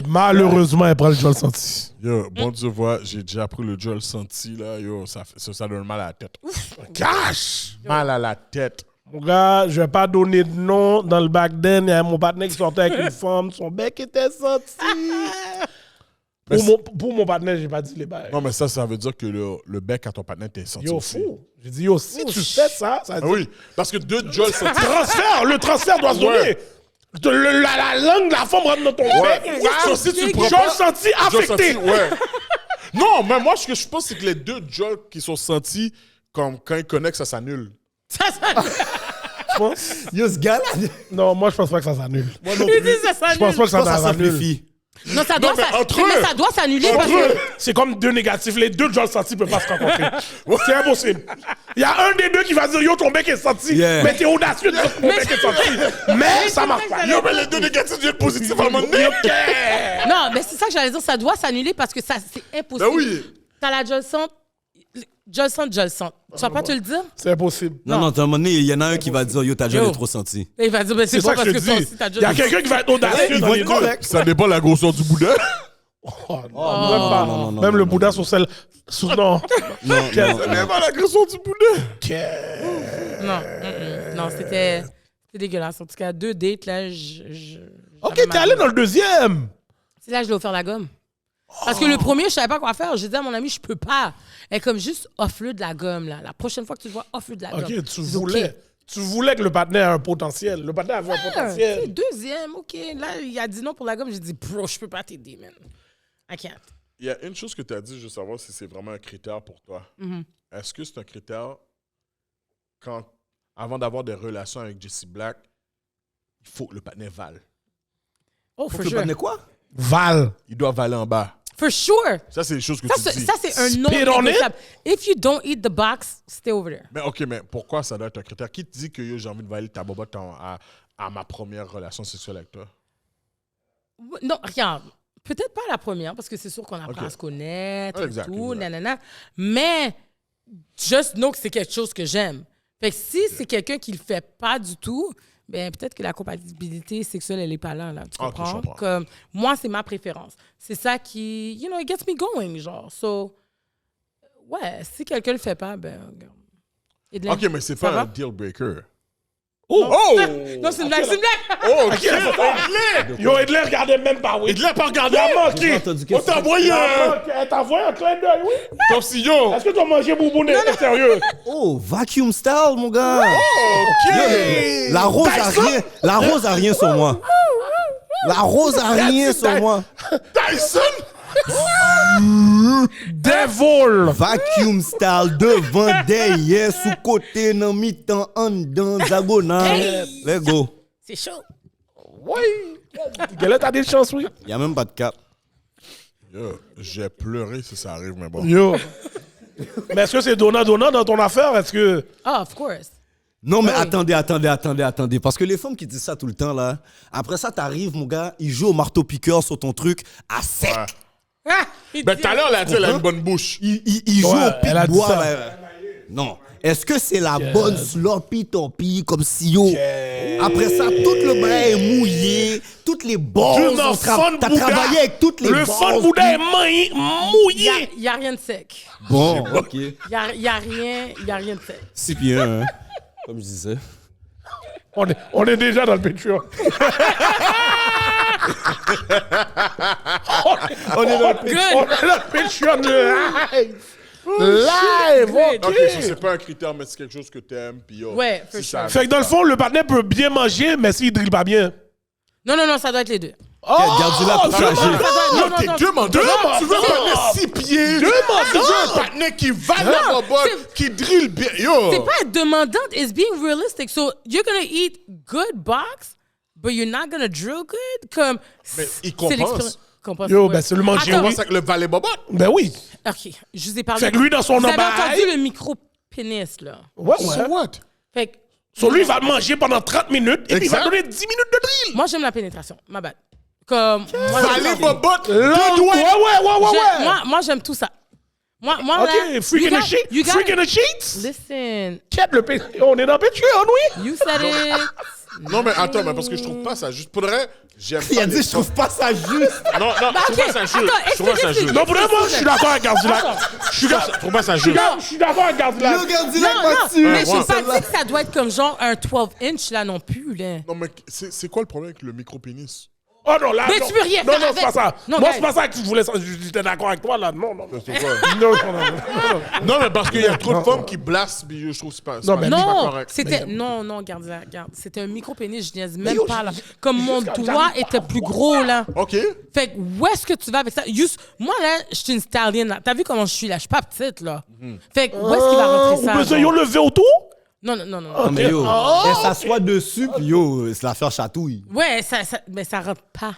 malheureusement, elle prend le Joel senti. Yo, bon Dieu voit, j'ai déjà pris le Joel senti, là. Yo, ça donne mal à la tête. Cash! Mal à la tête. Mon gars, je vais pas donner de nom. Dans le back then, il y a mon partenaire qui sortait avec une femme. Son bec était senti. Pour mon partenaire, j'ai pas dit les bails. Non, mais ça veut dire que le bec à ton partenaire t'es senti Yo, aussi. fou. J'ai dit, yo, si tu fais ça, ça Ah veut dire oui, parce que deux Joel sentis. le transfert doit se donner. Ouais. La langue de la femme rentre dans ton bec. Ouais. mon gars. Ça, si tu le prends Joel pas, senti Joel affecté. senti, ouais. Non, mais moi, ce que je pense, c'est que les deux Joel qui sont sentis, comme quand ils connectent, ça s'annule. Je pense. Yo, ce gars-là, Non, moi, je pense pas que ça s'annule. moi non Il plus. dit ça Je pense s'annule. pas que ça Ça s'annule. s'amplifie. Non, ça doit mais ça- entre mais eux. ça doit s'annuler parce Entre eux, que. c'est comme deux négatifs. Les deux Joel sentis peuvent pas se rencontrer. C'est impossible. Il y a un des deux qui va dire yo, ton bec est senti. Yeah. Mais t'es audacieux de dire que mon bec est senti. Mais ça marche pas. Yo, mais les deux négatifs deviennent positifs à un moment donné. Non, mais c'est ça que j'allais dire, ça doit s'annuler parce que ça, c'est impossible. Ben oui. T'as la Jolson. Jolson. Tu vas pas te le dire? C'est impossible. Non, à un moment donné, il y en a un qui va dire Yo, ta gueule Yo. est trop sentie. Et il va dire, ben, c'est C'est ça pas que parce je que te toi dis. aussi, t'as Il y a Jolson. quelqu'un qui va être audacieux Ils dans vont les être deux. corrects. Ça dépend de la grosseur du boudin. Même pas. non, Même le non, Bouddha sur celle. Non. Non, Quel- non, Ça dépend de la grosseur du boudin. Non, c'était dégueulasse. En tout cas, 2 dates, là, Ok, t'es allé dans le deuxième. C'est là que je l'ai offert la gomme. Parce que le premier, je savais pas quoi faire. J'ai dit à mon ami, je peux pas. Elle est comme juste offre-le de la gomme, là. La prochaine fois que tu le vois, offre-le de la gomme. Ok, tu Je dis, voulais. Tu voulais que le partenaire ait un potentiel. Le partenaire avait un C'est potentiel. deuxième, OK. Là, il a dit non pour la gomme. J'ai dit, bro, je peux pas t'aider, man. I can't. Il y a une chose que tu as dit, je veux savoir si c'est vraiment un critère pour toi. Est-ce que c'est un critère quand, avant d'avoir des relations avec Jessie Black, il faut que le partenaire vale? Oh, for Tu sure. connais quoi? Val. Il doit valer en bas. For sure. Ça, c'est les choses que Ça, tu dis. c'est un non Spit on it? négociable. If you don't eat the box, stay over there. Mais OK, mais pourquoi ça doit être un critère? Qui te dit que yo, j'ai envie de valer ta bobotte à ma première relation sexuelle avec toi? Non, regarde. Peut-être pas la première, parce que c'est sûr qu'on apprend Ok. à se connaître Ouais, et exact, tout, exact. nanana. Mais, just know que c'est quelque chose que j'aime. Fait que si c'est quelqu'un qui le fait pas du tout, ben peut-être que la compatibilité sexuelle, elle est pas là. Tu Ok, je comprends? comprends. Comme, moi, c'est ma préférence. C'est ça qui, it gets me going, genre. So, ouais, si quelqu'un le fait pas, ben, regarde. Edlin, OK, mais c'est ça pas va? un deal breaker. Oh! Non, c'est une blague, c'est une blague! Oh, OK, Edlin! Yo, Edler regardait même pas, oui. Edlin pas regardé. Il a J'ai manqué. entendu On qu'est-ce t'a que- envoyé un... Elle t'a envoyé un clin d'œil, oui. Comme si, yo... Est-ce que tu as mangé boubounet? Sérieux? Oh, vacuum style, mon gars. OK! La rose a rien. La rose a rien sur moi. La rose a rien sur moi. Tyson! Devil! Vacuum style, devant, derrière, sous côté, dans mi-temps, en dedans, diagonale. Let's go. C'est chaud. Oui! Quelle t'as des chances, oui? Il n'y a même pas de cap. Yo, j'ai pleuré si ça arrive, mais bon. Yo! Mais est-ce que c'est donnant dans ton affaire? Est-ce que. Ah, of course. Non, mais Ah oui. attendez. Parce que les femmes qui disent ça tout le temps, là, après ça, t'arrives, mon gars, ils jouent au marteau-piqueur sur ton truc à sec. Ouais. Ah, il Ben, dit- tout à l'heure, elle a dit qu'elle a une bonne bouche. Ils jouent Ouais, au elle a dit pic-bois. ça. là. Non. Est-ce que c'est la bonne sloppy toppy comme si yo? Après ça, tout le bras est mouillé, toutes les balles. Juste fun T'as Bouddha. travaillé avec toutes les Le balles. fun Bouddha est mouillé! Il n'y a rien de sec. Bon, ok. Il n'y a rien de sec. 6 pieds 1, hein, comme je disais. On est déjà dans le Patreon. On est dans le Good. On est dans le Patreon live! Live! Good. OK, ça, c'est pas un critère, mais c'est quelque chose que t'aimes, puis yo... Ouais, for si ça sure. Fait que dans le fond, le partenaire peut bien manger, mais s'il drille pas bien. Non, ça doit être les deux. Oh! Garde-la pour Deux changer. mandats! Yo, non, t'es non. demandeur. Demandeur. Tu veux un partenaire 6 pieds. Tu veux un partenaire qui va la robote, qui drille bien. Yo! C'est pas être demandante, it's being realistic. So, you're gonna eat good box, but you're not gonna drill good? Comme, Mais il c'est compense. l'expérience. Compense, Yo, ouais. ben c'est le manger, Attends, oui. C'est avec le valet bobotte. Ben oui. OK, je vous ai parlé. Fait que lui, dans son Vous avez emballe- entendu le micro-pénis, là? Ouais, So ouais. what? Fait que, So lui, il va manger pendant 30 minutes et puis il va Exact. donner 10 minutes de drill. moi, j'aime la pénétration. Ma bad. Comme, moi, Valet j'aime- bobotte. Ouais, Deux doigts. ouais. moi, j'aime tout ça. Moi, OK, là, freak in the sheet. you got Freak in the sheets. Listen, Quête le On est dans Patreon, oui. you said it. Non, mais attends, mais parce que je trouve pas ça juste. Pour de vrai, j'aime Il pas a dit, les je trouve pas ça juste. Non, je trouve pas ça juste. Je trouve pas ça juste. Non, pour moi, je suis d'accord avec Garzila. Je trouve pas ça juste. Je suis d'accord avec Garzila. Yo, garde Non, pas dessus. mais je ouais. n'ai pas dit que ça doit être comme genre un 12 inch là non plus, là. Non, mais c'est quoi le problème avec le micro-pénis? Oh non, là. Mais non. tu peux rien Non, faire non, c'est avec. pas ça. Non, Moi, guys. c'est pas ça que tu voulais. J'étais d'accord avec toi, là. Non. C'est quoi? Non. Non, mais parce qu'il y a trop de femmes qui blasent, puis je trouve que c'est pas, Non, mais- c'est pas Non, correct. c'était. Non, regarde. C'était un micro-pénis, je niaise même yo, pas, là. j'ai- Comme mon jusqu'à- doigt j'arrive était plus gros, là. OK. Fait que où est-ce que tu vas avec ça? Juste, moi, là, je suis une stallion, là. T'as vu comment je suis, là? Je suis pas petite, là. Fait que où est-ce qu'il va rentrer ça? Vous genre? ont levé autour? Non. Non, mais yo, elle s'assoit dessus, puis yo, c'est l'affaire chatouille. Ouais, mais ça rentre pas.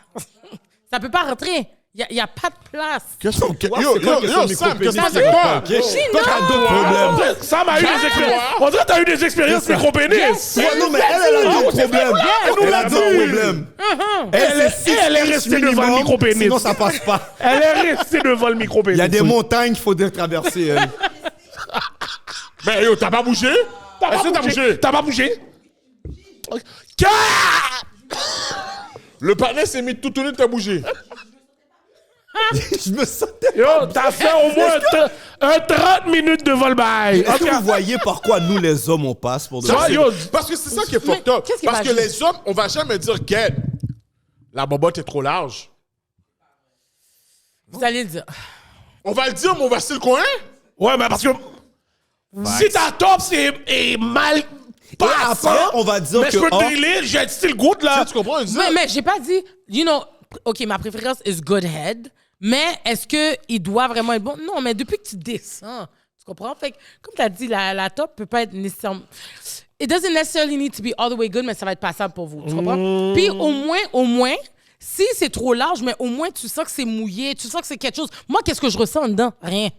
Ça peut pas rentrer. Il y a pas de place. Qu'est-ce que... Toi, Yo, c'est quoi la question Sam, micro-pénis? qu'est-ce que T'as c'est vu? quoi? Ok? Toi, t'as d'autres problèmes. Sam a eu des expériences. On dirait que t'as eu des expériences micro-pénis. Ouais, non, mais elle a d'autres problèmes. Elle a d'autres problèmes. Elle est restée devant le micro-pénis. Sinon, ça passe pas. Elle est restée devant le micro-pénis. Il y a des montagnes qu'il faudrait traverser. elle. Mais yo, t'as pas bougé? Est-ce que t'as bougé? T'as pas bougé? Le panneau s'est mis tout au nez, t'as bougé. Je me sentais. Yo, t'as fait au moins un 30 minutes devant le bail. Est-ce que vous voyez par quoi nous, les hommes, on passe pour de Ça, yo, Parce que c'est ça qui est fucked up. qu'est-ce qui Parce va que juste? les hommes, on va jamais dire qu'elle, la bobotte est trop large. Vous allez le dire. On va le dire, mais on va se le coin. Ouais, mais parce que si ta top est mal passant, après, on va dire mais je que, peux te oh, driller, j'ai un style good là. Tu comprends? Mais j'ai pas dit, OK, ma préférence is good head, mais est-ce qu'il doit vraiment être bon? Non, mais depuis que tu descends, tu comprends? Fait que, comme tu as dit, la top peut pas être nécessairement... It doesn't necessarily need to be all the way good, mais ça va être passable pour vous, tu comprends? Puis au moins, si c'est trop large, mais au moins tu sens que c'est mouillé, tu sens que c'est quelque chose. Moi, qu'est-ce que je ressens dedans? Rien.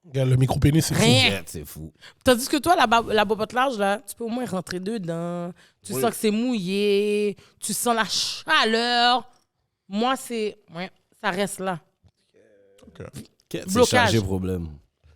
Regarde, le micro-pénis, c'est fou. Rien. C'est fou. Tandis que toi, la bobotte large, là, tu peux au moins rentrer dedans. Tu sens que c'est mouillé. Tu sens la chaleur. Moi, c'est... Ouais, ça reste là. C'est Blocage. chargé problème.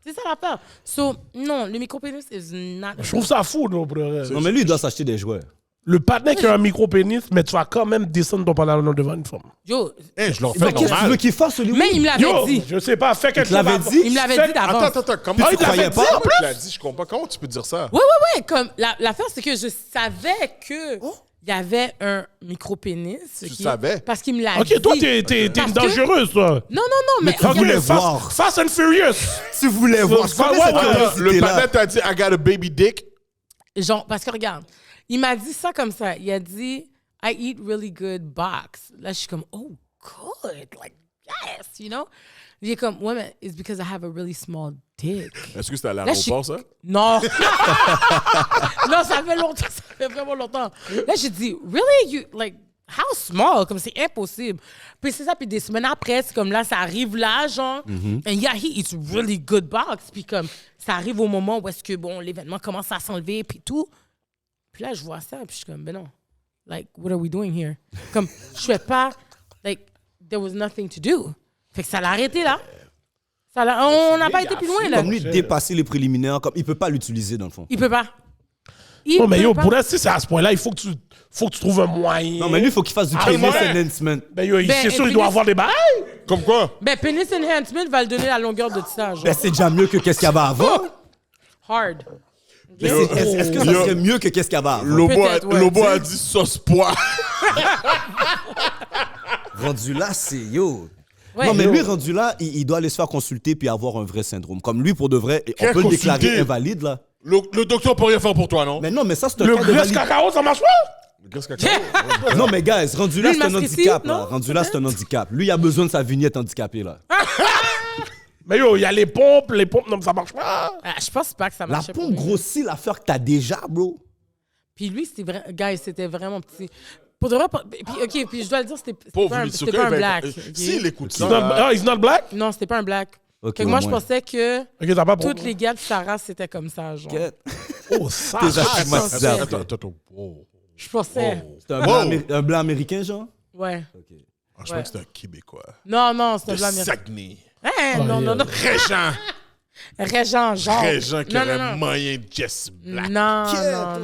C'est ça l'affaire. So, non, le micro-pénis is not... Je trouve ça fou, non, pour le reste. Non, mais lui, il doit s'acheter des jouets. Le partenaire qui a un micro-pénis, mais tu vas quand même descendre ton pantalon devant une femme. Yo, Je leur Mais fais qu'est-ce que tu veux normal. qu'il fasse, Hollywood? mais il me l'avait Yo, dit. je sais pas, fais quelque chose. l'avait dit? Il me l'avait dit d'avance. Attends, comment tu il croyais l'avait pas, dit? en plus? Il l'a dit, je comprends. Comment tu peux dire ça? Ouais. Comme l'affaire, c'est que je savais que il y avait un micro-pénis. Tu savais? Parce qu'il me l'a dit. Ok, toi, t'es une Parce que- dangereuse, toi. Non, mais tu regarde, voulais voir. Fast and Furious. Tu voulais voir. Je Ouais, connais ouais, cette ouais. curiosité-là. Le panel t'a dit, I got a baby dick. genre, parce que regarde, il m'a dit ça comme ça. Il a dit, I eat really good box. Là, je suis comme, oh, good. Like, yes, you know? Il est comme, ouais, mais it's because I have a really small dick. Est-ce que c'était à Là, l'aéroport, ça? Non. Non, ça fait longtemps. Ça fait vraiment longtemps. Là, j'ai dit, really? You, like, how small? Comme c'est impossible. Puis c'est ça, puis des semaines après, c'est comme là, ça arrive là, genre. And yeah, he eats really good box. Puis comme, ça arrive au moment où est-ce que, bon, l'événement commence à s'enlever, puis tout. Puis là, je vois ça, puis je suis comme, ben non. Like, what are we doing here? Comme, je fais pas, like, there was nothing to do. Fait que ça l'a arrêté là. On n'a pas été plus loin là. Comme lui, dépasser les préliminaires, comme il peut pas l'utiliser, dans le fond. Il peut pas. Il Non, mais peut yo, pas. pour rester, c'est à ce point-là, il faut que tu trouves un moyen. Non, mais lui, il faut qu'il fasse du pénis ouais. enhancement. Ben, yo, Ben, c'est sûr, il pénis- doit avoir des bails. Comme quoi? Ben, penis enhancement va le donner la longueur de ça, genre. Ben, c'est déjà mieux que qu'est-ce qu'il y avait avant. Hard. Mais est-ce que ça serait mieux que qu'est-ce qu'il y avait avant? Peut-être, ouais. Lobo a dit sauce pois. Rendu là, c'est yo. Ouais. Non, mais Yo. lui, rendu là, il doit aller se faire consulter puis avoir un vrai syndrome. Comme lui, pour de vrai, on Quel peut le déclarer consulter? invalide, là. Le docteur peut rien faire pour toi, non? Mais non, mais ça, c'est un Le cas graisse d'invalide. cacao, ça marche pas? Qu'est-ce que Non, mais guys, rendu là, Lui, c'est un le masque handicap, ici, là. non? Rendu là, c'est un handicap. Lui, il a besoin de sa vignette handicapée, là. Mais yo, il y a les pompes, non, mais ça marche pas. Ah, je pense pas que ça La marchait pour pompe lui. grossit l'affaire que t'as déjà, bro. Puis lui, c'était vrai, guys, c'était vraiment petit. Pour de vrai, puis, ok, puis je dois le dire, c'était Pauvre pas, lui, c'était pas un black. ok? S'il écoute He's not, ça, he's not black? Non, c'était pas un black. Ok, Fait que moi, au je moins. pensais que Ok, t'as pas toutes les gars de sa race, c'était comme ça, genre. Oh, ça. T'es ça. stigmatisé. attends. Oh. Je pensais. C'est un blanc américain, genre? Ouais. Ah, je crois que c'est un Québécois. Non, c'est un De blanc américain. Saguenay. Hein, non. Régent. Régent, genre. Régent qui Non, aurait non. moyen de Jess Black. Non,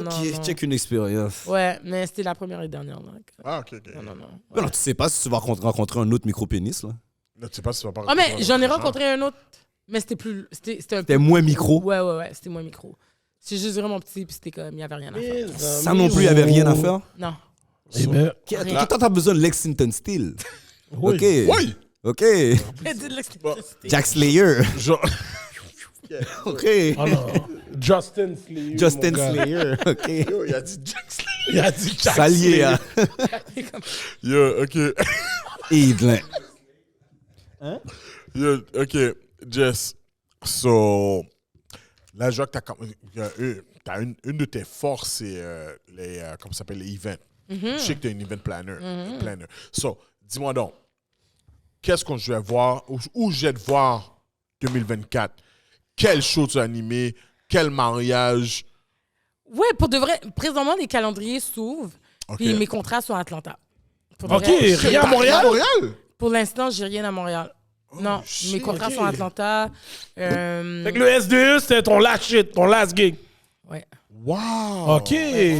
Ok, check une expérience. Ouais, mais c'était la première et dernière. Là. Ah, ok. Non. Mais non, tu sais pas si tu vas rencontrer un autre micro-pénis, là. Là, tu sais pas si tu vas pas Ah, mais rencontrer j'en ai Régent. rencontré un autre, mais c'était plus. C'était un C'était moins micro. Ouais, c'était moins micro. C'est juste vraiment petit, puis c'était comme, il n'y avait rien à faire. Ça non plus, il n'y avait rien à faire. Non. Eh ben, Toi, t'as besoin de Lexington Steel. oui. OK. Oui! OK. Bon. Jack Slayer. Genre, OK. Oh non. Justin Slayer. Justin mon gars. Slayer. OK. yo, il a dit Jack Slayer. Il a dit Jack Salier, Slayer. hein. Yo, ok. Evelyn. Yo, ok, Jess. So, là, je vois que t'as une de tes forces, c'est les, comment ça s'appelle, les events. Je sais que t'es un event planner. So, dis-moi donc, qu'est-ce qu'on je vais voir, où je vais te voir 2024? Quel show tu as animé? Quel mariage? Ouais, pour de vrai, présentement, les calendriers s'ouvrent, Ok. puis mes contrats sont à Atlanta. Pour de Ok, vrai, rien à Montréal? pour l'instant, j'ai rien à Montréal. Non, mes contrats ok. sont à Atlanta. Fait que le SDE, c'était ton last shit, ton last gig. Ouais. Wow! OK.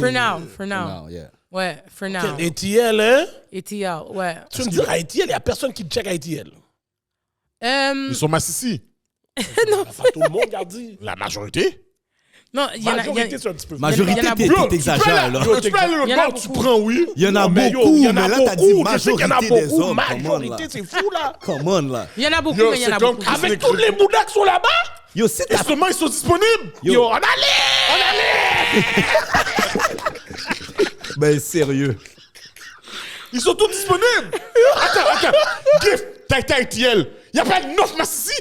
For now. Non, yeah. Ouais, for now. ATL, hein? ATL, ouais. Tu me dis, à ATL, il n'y a personne qui check ATL. Ils sont massifs. Non, Pas tout le monde, regarde dit. La majorité? non, il y en a. Majorité, c'est un petit peu. Majorité, Il y en a t'es- beaucoup. t'exagères, là. Tu peux aller Il y en le a bord, tu beaucoup. prends, oui. Il y en a Mais yo, beaucoup, il y en mais a là, t'as dit beaucoup. Je sais qu'il y en a majorité des beaucoup. hommes. Come on, là. Majorité, c'est fou, là. Come on, là. Il y en a beaucoup, Yo, mais il y en a c'est comme beaucoup. Chris Avec tous les bouddhas qui sont là-bas, Yo, c'est Et ta... seulement, ils sont disponibles. yo, on allait! Ben, sérieux. Ils sont tous disponibles. Attends. Gift, t'as ITL. Il n'y a pas de 9 massifs.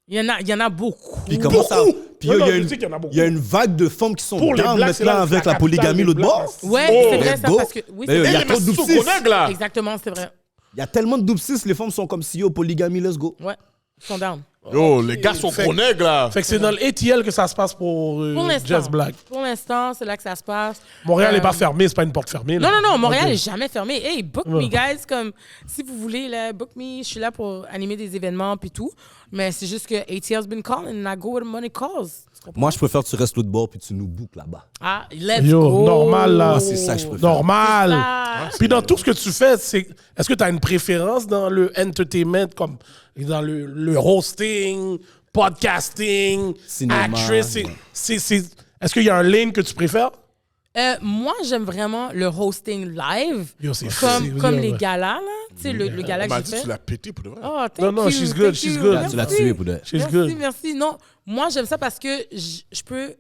Il y en a beaucoup. Puis comment ça... Puis yo, Non, il y a je une- sais qu'il y en a beaucoup. il y a une vague de femmes qui sont Pour les down blacks, c'est maintenant là, avec c'est la la polygamie capitale l'autre des bord. blacks. Ouais, Oh, c'est vrai let's ça, go. parce que. Oui, Mais c'est yo, il y Et a les trop de massifs sont double connectés, là. Exactement, c'est vrai. Il y a tellement de double 6, les femmes sont comme si yo, polygamie, let's go. Ouais, ils sont down. Yo, les gars sont Fait- gros nègres, là. Fait que c'est dans l'ATL que ça se passe pour Pour l'instant. Jess Black. Pour l'instant, c'est là que ça se passe. Montréal n'est pas fermé, c'est pas une porte fermée. là. Non, Montréal Ok. est jamais fermé. Hey, book me, guys. Comme, si vous voulez, là, book me. Je suis là pour animer des événements puis tout. Mais c'est juste que ATL's been calling and I go where the money calls. Tu comprends? Moi, je préfère que tu restes l'autre bord puis tu nous bookes là-bas. Ah, let's Yo, go. normal, là. Moi, c'est ça que je préfère. Normal. Ça. Puis dans tout ce que tu fais, est-ce que tu as une préférence dans le entertainment, comme dans le hosting, podcasting, Cinéma, actress? ouais. Est-ce qu'il y a un lane que tu préfères? Moi, j'aime vraiment le hosting live. Yo, c'est Comme yo, les ouais. galas, là. Tu sais, le gala On que m'a j'ai dit fait. tu l'as pété pour de vrai. Oh, thank Non, you, she's good, thank she's you. good. Tu l'as Merci. tué pour de. She's Merci, good. merci. Non, moi, j'aime ça parce que je peux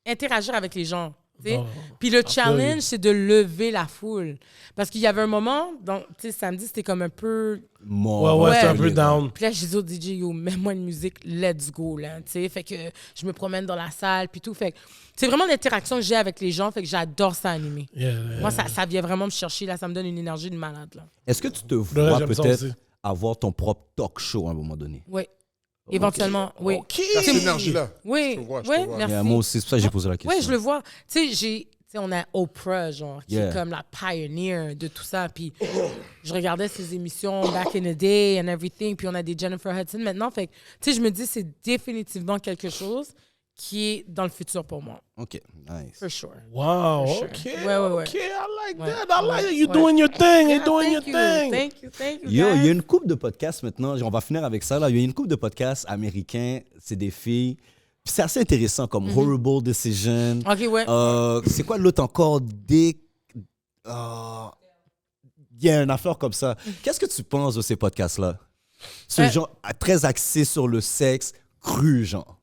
interagir avec les gens. Tu sais. Puis le challenge, c'est de lever la foule. Parce qu'il y avait un moment, tu sais, samedi, c'était comme un peu... Ouais, c'est un peu down. Puis là, j'ai dit au DJ, yo, mets-moi une musique, let's go, là, tu sais. Fait que je me promène dans la salle, puis tout. Fait que c'est vraiment l'interaction que j'ai avec les gens, fait que j'adore ça animer. Moi, ça vient vraiment me chercher, là, ça me donne une énergie de malade, là. Est-ce que tu te reste, vois j'aime ça peut-être aussi. avoir ton propre talk show à un moment donné? Oui. Éventuellement, oui. T'as cette énergie-là. Oui, Je te vois, je oui, te vois. merci. Moi aussi, c'est pour ça que j'ai posé la question. Oui, je le vois. Tu sais, on a Oprah, genre, qui Yeah. est comme la pioneer de tout ça. Puis je regardais ses émissions back in the day and everything. Puis on a des Jennifer Hudson maintenant. Fait que, tu sais, je me dis, c'est définitivement quelque chose qui est dans le futur pour moi. OK, nice. For sure. Wow, For sure. OK. Ouais. OK, I like Ouais. that. I like it. You Ouais. doing your thing. You Yeah, doing your thank you, thing. Thank you, Yo, guys. il y a une couple de podcasts maintenant. On va finir avec ça. Là. Il y a une couple de podcasts américains. C'est des filles. Puis c'est assez intéressant, comme Horrible Decision. OK, ouais. C'est quoi l'autre encore? Il y a une affaire comme ça. Qu'est-ce que tu penses de ces podcasts-là? Ce genre très axé sur le sexe cru, genre.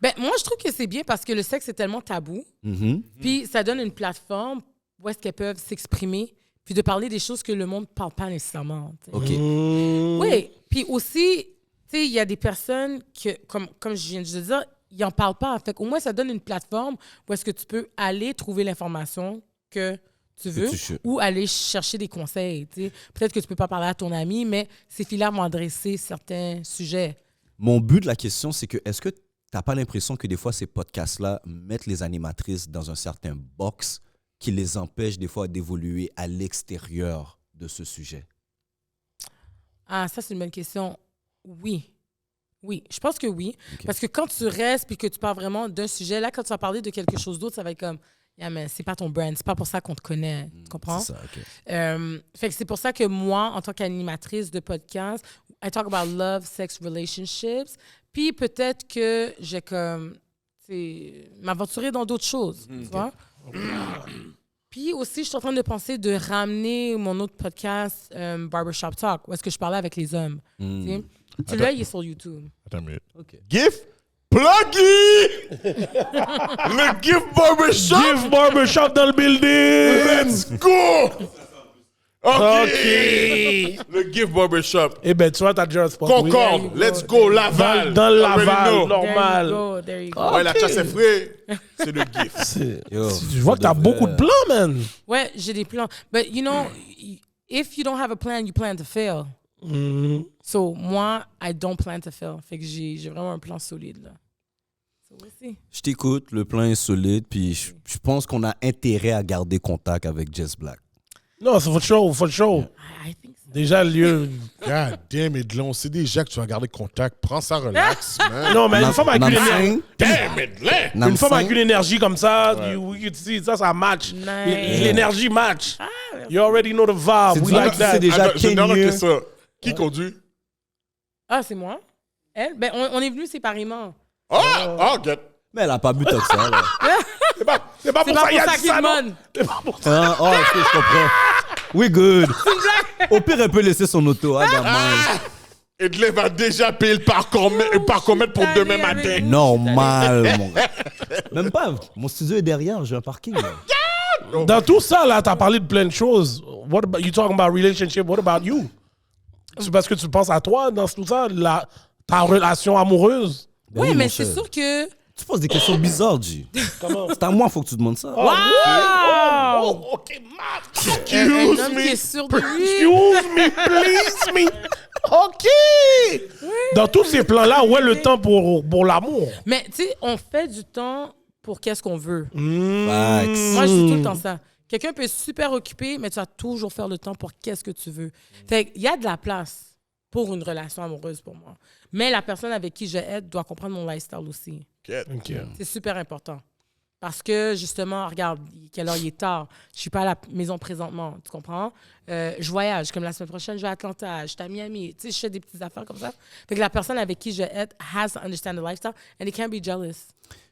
Ben, moi, je trouve que c'est bien parce que le sexe est tellement tabou. Mhm. Puis ça donne une plateforme où est-ce qu'elles peuvent s'exprimer puis de parler des choses que le monde ne parle pas nécessairement. tu sais. OK. Oui, puis aussi, tu sais, il y a des personnes que, comme je viens de dire, ils n'en parlent pas. Fait qu'au moins, ça donne une plateforme où est-ce que tu peux aller trouver l'information que tu veux ou aller chercher des conseils. tu sais. Peut-être que tu ne peux pas parler à ton ami, mais ces filles-là vont adresser certains sujets. Mon but de la question, c'est que est-ce que tu n'as pas l'impression que des fois, ces podcasts-là mettent les animatrices dans un certain box qui les empêche des fois d'évoluer à l'extérieur de ce sujet? Ah, ça, c'est une bonne question. Oui. Oui, je pense que oui. Ok. Parce que quand tu restes puis que tu parles vraiment d'un sujet, là, quand tu vas parler de quelque chose d'autre, ça va être comme, yeah, mais c'est pas ton brand, c'est pas pour ça qu'on te connaît. Tu comprends? C'est ça, OK. Fait que c'est pour ça que moi, en tant qu'animatrice de podcast, I talk about love, sex, relationships. Puis peut-être que j'ai comme, m'aventurer dans d'autres choses, tu vois? Puis aussi, je suis en train de penser de ramener mon autre podcast, Barbershop Talk, où est-ce que je parlais avec les hommes. tu sais. Celui-là, il est sur YouTube. Attends une minute. OK. GIF Pluggy! Le GIF Barbershop! Give Barbershop dans le building. Let's go! OK. Le GIF Barbershop. Eh ben, tu vois, t'as déjà un spot. oui. Concorde, let's go, Laval. Dans le Already Laval, know. normal. There you go. Ouais, la chasse est frais. C'est le GIF. Yo, Je vois que t'as beaucoup de plans, man. Ouais, j'ai des plans. But you know, if you don't have a plan, you plan to fail. So, moi, I don't plan to fail. Fait que j'ai vraiment un plan solide, là. So, we'll see. Je t'écoute, le plan est solide, puis je pense qu'on a intérêt à garder contact avec Jess Black. Non, c'est votre show, votre show. I think so. Déjà, le lieu. God damn it, on sait déjà que tu vas garder contact. Prends ça relax, man. Non, mais une femme avec une énergie. Damn it, là. Une femme avec une énergie comme ça, ça match. Nice. L'énergie match. You already know the vibe. We like that. C'est déjà J'ai une dernière Kenya. question. Qui conduit? Ah, c'est moi? Elle? Ben, on est venus séparément. Ah, get. Mais elle a pas bu tant que ça, là. C'est pas C'est pour pas ça pour qu'il y a ça dit qu'il ça, non? demande. C'est pas pour ça. Hein? Oh, est-ce que je comprends? We good. Au pire, elle peut laisser son auto. I got mine. Edley va déjà payer le parcomètre pour demain matin. Normal, mon gars. Même pas. Mon studio est derrière, j'ai un parking. Là. Dans tout ça, là, t'as parlé de plein de choses. What about, you talking about relationship, what about you? C'est parce que tu penses à toi dans tout ça, ta relation amoureuse? Oui, mon mais c'est cher. sûr que... Tu poses des questions bizarres, G. Comment? C'est à moi, faut que tu demandes ça. Oh, OK, man. Un homme qui est sûr de lui. Excuse me, please me. OK! Dans tous ces plans-là, où est le temps pour l'amour? Mais tu sais, on fait du temps pour qu'est-ce qu'on veut. Facts. Moi, je dis tout le temps ça. Quelqu'un peut être super occupé, mais tu vas toujours faire le temps pour qu'est-ce que tu veux. Fait qu'il y a de la place pour une relation amoureuse pour moi. Mais la personne avec qui je aide doit comprendre mon lifestyle aussi. OK. C'est super important. Parce que, justement, regarde, quelle heure il est tard. Je suis pas à la maison présentement, tu comprends? Je voyage. Comme la semaine prochaine, je vais à Atlanta, je suis à Miami. Tu sais, je fais des petites affaires comme ça. Fait que la personne avec qui je aide has to understand the lifestyle and they can't be jealous.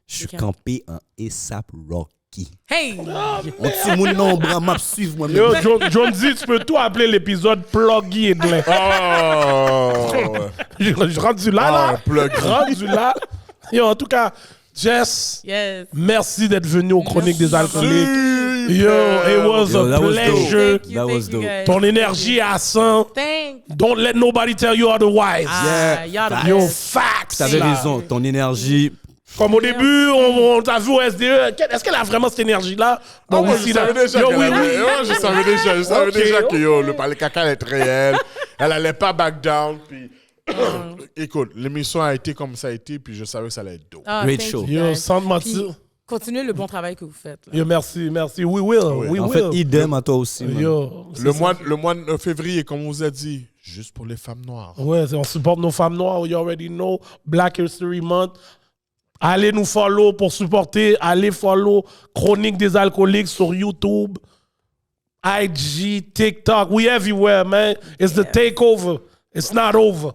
Je suis campé en ASAP Rocky. Hey! On petit moun non bras m'a suivre moi. Yo, John Z, tu peux tout appeler l'épisode Pluggy et Glen. Oh! Je rendu là. Pluggy. Rendu là. Yo, en tout cas, Jess, Yes. merci d'être venu aux Chroniques des Merci. Alcooliques. Yo, it was Yo, a that was pleasure. Thank you, That was thank you, dope. guys. Ton énergie à 100. Thank you. Don't let nobody tell you otherwise. Ah, y'all the Yo, best. facts. T'avais là. raison, ton énergie. Comme au début, on t'a vu au SDE. Est-ce qu'elle a vraiment cette énergie-là? Ah, moi, we je see savais that. déjà Yo, qu'elle oui, avait- oui. Ouais, je savais Ok, déjà ok. que yo, le caca allait être réel. Elle allait pas back down. Puis, écoute, l'émission a été comme ça a été, puis je savais que ça allait être dope. Ah, Great thank show. you, Yo, guys. sans te Puis, mentir. continuez le bon travail que vous faites. là. Yo, merci. We will. We En will. fait, idem à toi aussi. man. Yo, Le mois de février, comme on vous a dit, juste pour les femmes noires. ouais, on supporte nos femmes noires. You already know. Black History Month. Allez nous follow pour supporter. Allez follow Chronique des Alcooliques sur YouTube, IG, TikTok. We everywhere, man. It's the takeover. It's not over.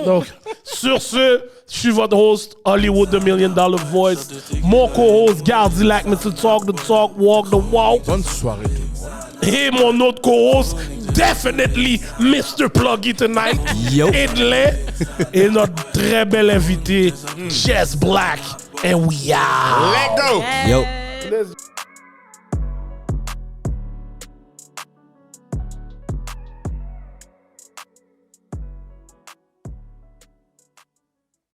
Donc, sur ce, je suis votre host, Hollywood, the $1 Million Voice. Mon co-host, Gardilac, Mr. Talk the Talk, Walk the Walk. Bonne soirée, tout le monde. Et mon autre co-host, definitely Mr. Pluggy tonight, Yo. Edley. Et notre très belle invitée, Jess Black. And we are. Let go! Yo. Yes.